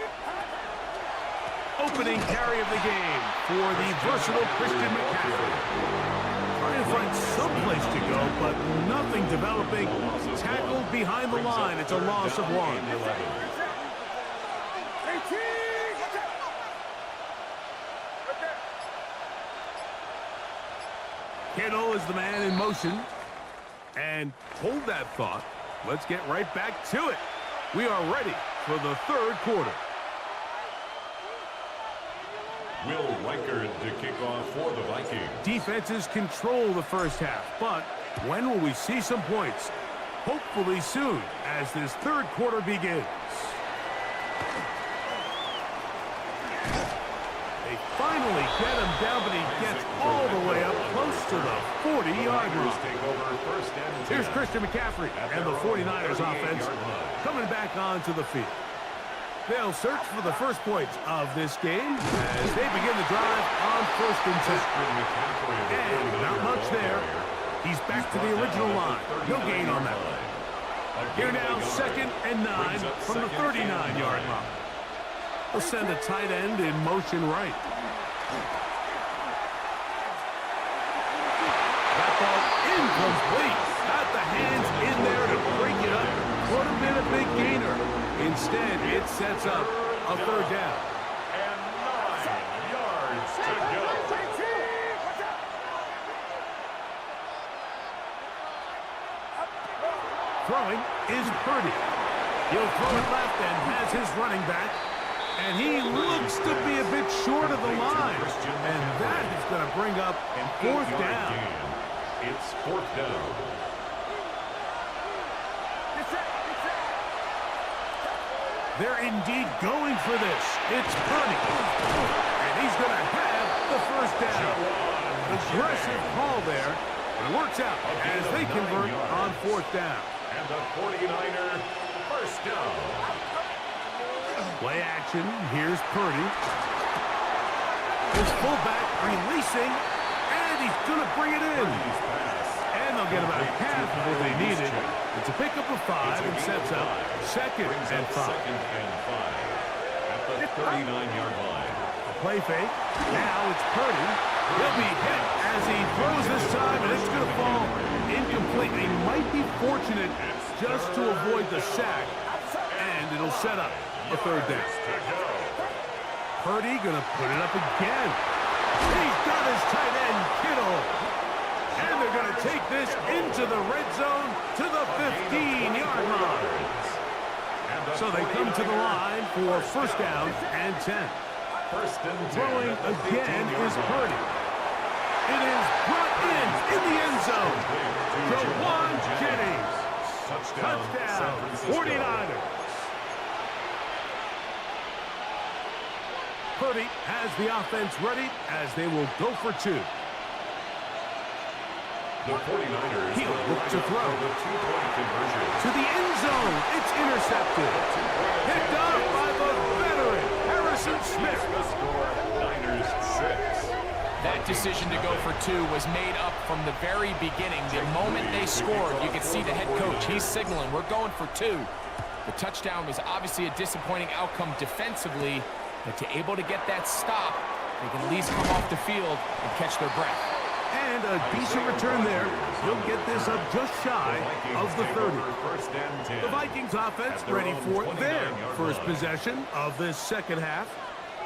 Opening carry of the game for the versatile Christian McCaffrey. Trying to find some place to go, but nothing developing. Tackled behind the line. It's a loss of 1. Kittle is the man in motion. And hold that thought. Let's get right back to it. We are ready for the 3rd quarter. Will Reichard to kick off for the Vikings. Defenses control the first half, but when will we see some points? Hopefully soon, as this 3rd quarter begins. They finally get him down, but he gets all the way up close to the 40-yard line. Here's Christian McCaffrey and the 49ers offense coming back onto the field. They'll search for the first points of this game as they begin the drive on 1st and 10. And not much there. He's back to the original line. No gain on that one. Here now, 2nd and 9 from the 39-yard line. They'll send a tight end in motion right. That ball incomplete. Got the hands in there to break it up. Would have been a big gainer. Instead, it sets up a 3rd down. And 9 yards to go. Throwing is Purdy. He'll throw it left and has his running back. And he looks to be a bit short of the line. And that is going to bring up 4th down. It's 4th down. They're indeed going for this. It's Purdy. And he's going to have the first down. Aggressive call there. But it works out as they convert on 4th down. And the 49er first down. Play action. Here's Purdy. His fullback releasing. And he's going to bring it in. And they'll get about half of what they needed. It's a pickup of 5 and sets up 2nd and 5. 2nd and 5 at the 39-yard line. A play fake. Now it's Purdy. He'll be hit as he throws this time, and it's going to fall incomplete. They might be fortunate just to avoid the sack, and it'll set up a 3rd down. Purdy going to put it up again. He's got his tight end, Kittle. And they're going to take this into the red zone to the 15-yard line. So they come to the line for 1st down and 10. First and 10. Throwing again is Purdy. It is brought in the end zone. Jawan Jennings. Touchdown, 49ers. Purdy has the offense ready as they will go for two. The 49ers He'll look to throw. The two-point conversion. To the end zone. It's intercepted. Picked off by the veteran, Harrison Smith. The score, Niners 6. That decision to go for two was made up from the very beginning. The moment they scored, you could see the head coach. He's signaling, we're going for two. The touchdown was obviously a disappointing outcome defensively, but to able to get that stop, they can at least come off the field and catch their breath. And a decent return there. He'll get this up just shy of the 30. The Vikings offense ready for their first possession of this second half.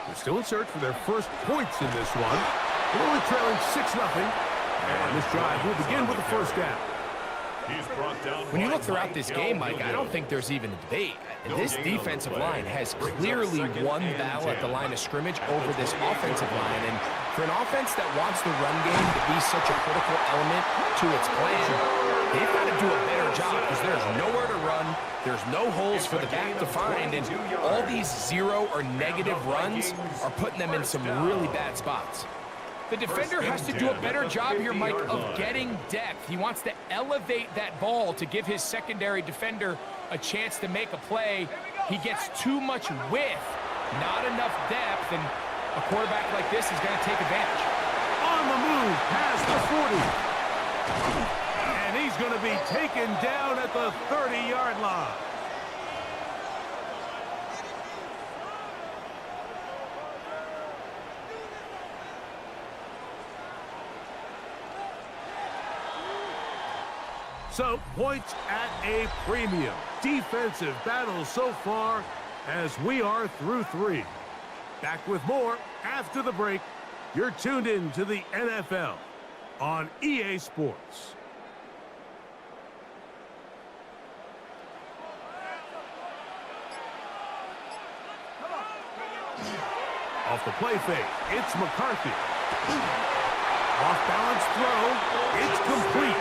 They're still in search for their first points in this one. They're only trailing 6-0. And this drive will begin with the first down. When you look throughout this game, Mike, I don't think there's even a debate. This defensive line has clearly won the battle at the line of scrimmage over this offensive line. And for an offense that wants the run game to be such a critical element to its plan, they've got to do a better job because there's nowhere to run. There's no holes for the back to find. And all these zero or negative runs are putting them in some really bad spots. The defender has to do a better job here, Mike, of getting depth. He wants to elevate that ball to give his secondary defender a chance to make a play. He gets too much width, not enough depth, and a quarterback like this is going to take advantage. On the move, past the 40. And he's going to be taken down at the 30-yard line. So, points at a premium. Defensive battle so far as we are through 3. Back with more after the break. You're tuned in to the NFL on EA Sports. Off the play fake, it's McCarthy. Off-balance throw, it's complete.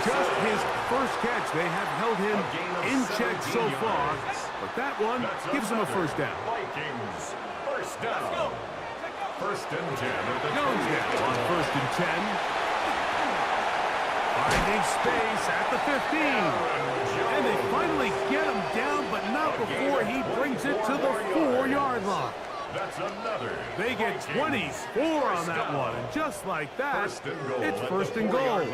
Just his first catch. They have held him in check so far, but that one gives him a first down. Vikings, first down. First and 10. Jones now on first and 10. Finding space at the 15. And they finally get him down, but not before he brings it to the 4-yard line. That's another. They get 24 on that one, and just like that, it's first and goal.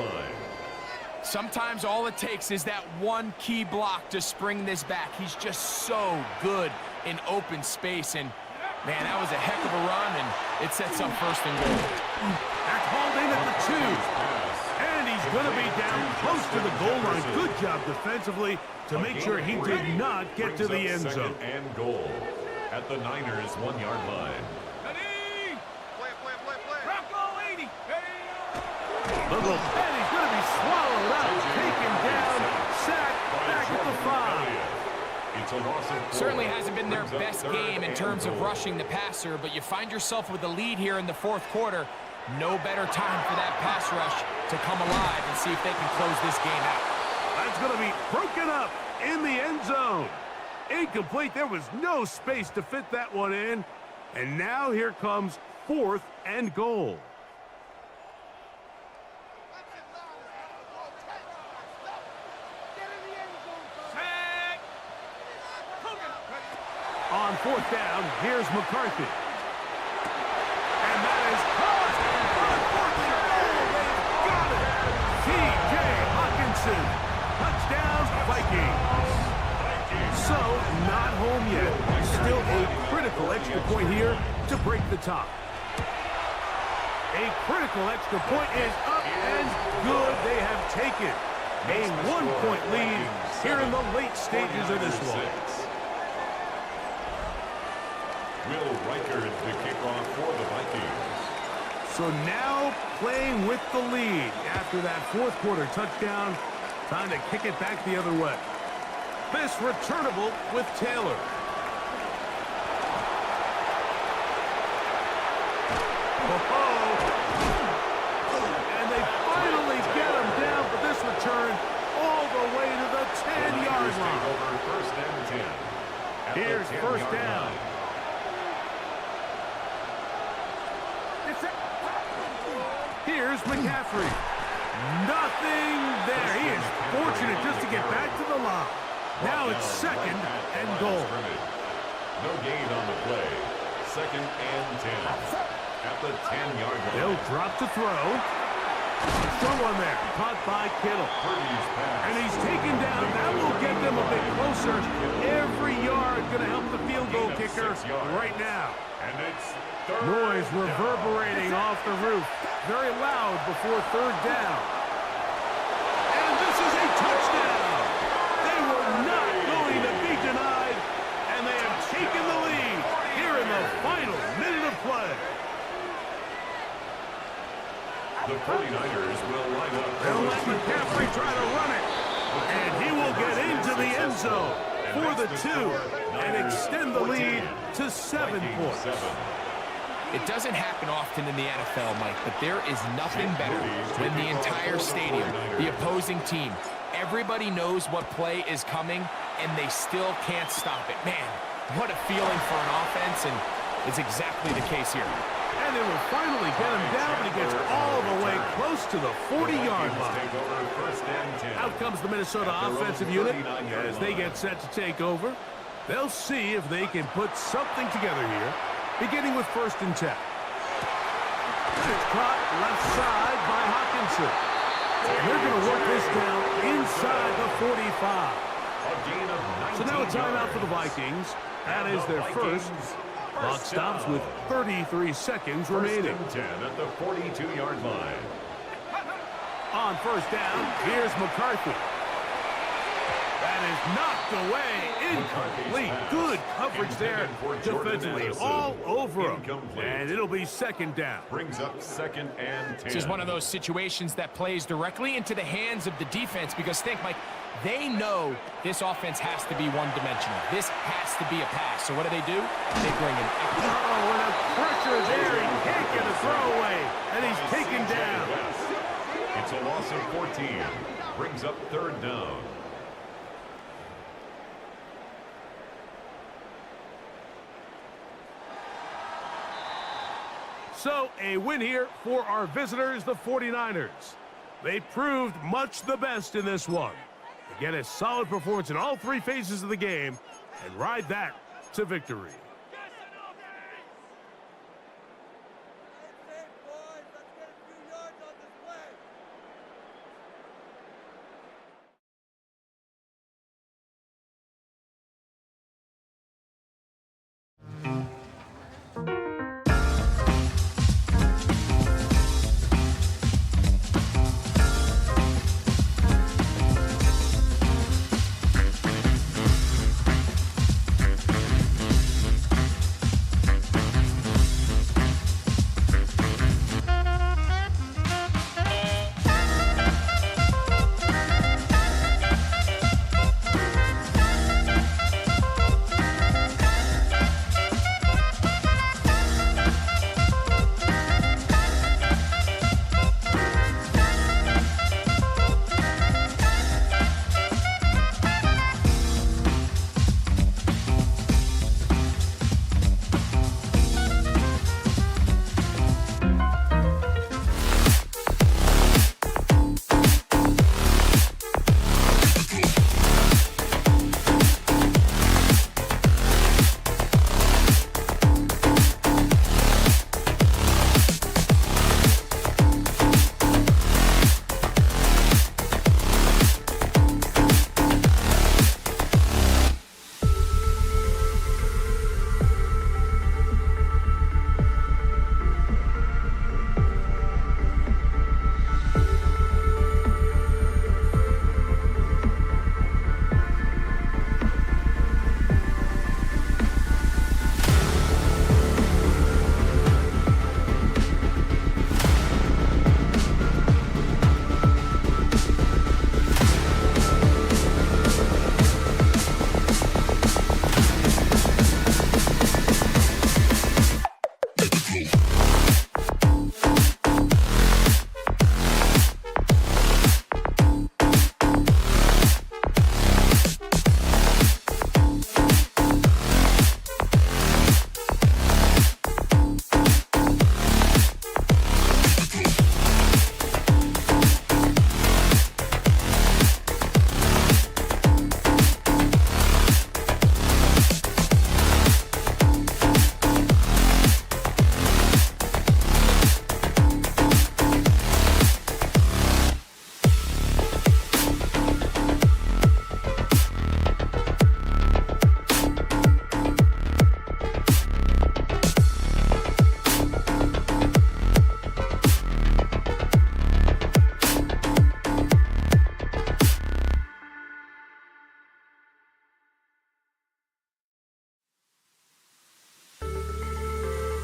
Sometimes all it takes is that one key block to spring this back. He's just so good in open space, and man, that was a heck of a run, and it sets up first and goal. Back hauled in at the 2, and he's going to be down close to the goal line. Good job defensively to make sure he did not get to the end zone. And goal at the Niners' 1-yard line. Little, and he's going to be swallowed up, taken down, sacked, back at the 5. Certainly hasn't been their best game in terms of rushing the passer, but you find yourself with a lead here in the fourth quarter. No better time for that pass rush to come alive and see if they can close this game out. That's going to be broken up in the end zone. Incomplete. There was no space to fit that one in. And now here comes 4th and goal. On 4th down, here's McCarthy. And that is caught. On 4th and goal, they've got it. T.J. Hawkinson. Touchdown, Vikings. So, not home yet. Still a critical extra point here to break the tie. A critical extra point is up and good. They have taken a 1-point lead here in the late stages of this one. Will Reichard the kickoff for the Vikings. So now playing with the lead after that 4th quarter touchdown. Time to kick it back the other way. This returnable with Taylor. And they finally get him down for this return all the way to the 10-yard line. First and 10. Here's first down. Here's McCaffrey. Nothing there. He is fortunate just to get back to the line. Now it's second and goal. No gain on the play. Second and 10. At the 10-yard line. They'll drop to throw. Throw one there. Caught by Kittle. And he's taken down. That will get them a bit closer. Every yard going to help the field goal kicker right now. And it's Noise reverberating off the roof. Very loud before third down. And this is a touchdown. They were not going to be denied. And they have taken the lead here in the final minute of play. the 49ers will line up. They'll let McCaffrey try to run it. And he will get into the end zone for the 2 and extend the lead to 7 points. It doesn't happen often in the NFL, Mike, but there is nothing better when the entire stadium, the opposing team, everybody knows what play is coming, and they still can't stop it. Man, what a feeling for an offense, and it's exactly the case here. And they will finally get him down, but he gets all the way close to the 40-yard line. Out comes the Minnesota offensive unit as they get set to take over. They'll see if they can put something together here, beginning with 1st and 10. And it's caught left side by Hawkinson. They're going to work this down inside the 45. So now a timeout for the Vikings. That is their first. Clock stops with 33 seconds remaining. 10 at the 42-yard line. On 1st down, here's McCarthy. That is knocked away. Incomplete. Good coverage there defensively. All over him. And it'll be 2nd down. Brings up 2nd and 10. This is one of those situations that plays directly into the hands of the defense because think, Mike, they know this offense has to be one-dimensional. This has to be a pass. So what do? They bring in. Oh, and a pressure there. He can't get a throwaway. And he's taken down. It's a loss of 14. Brings up 3rd down. So, a win here for our visitors, the 49ers. They proved much the best in this one. They get a solid performance in all 3 phases of the game and ride that to victory.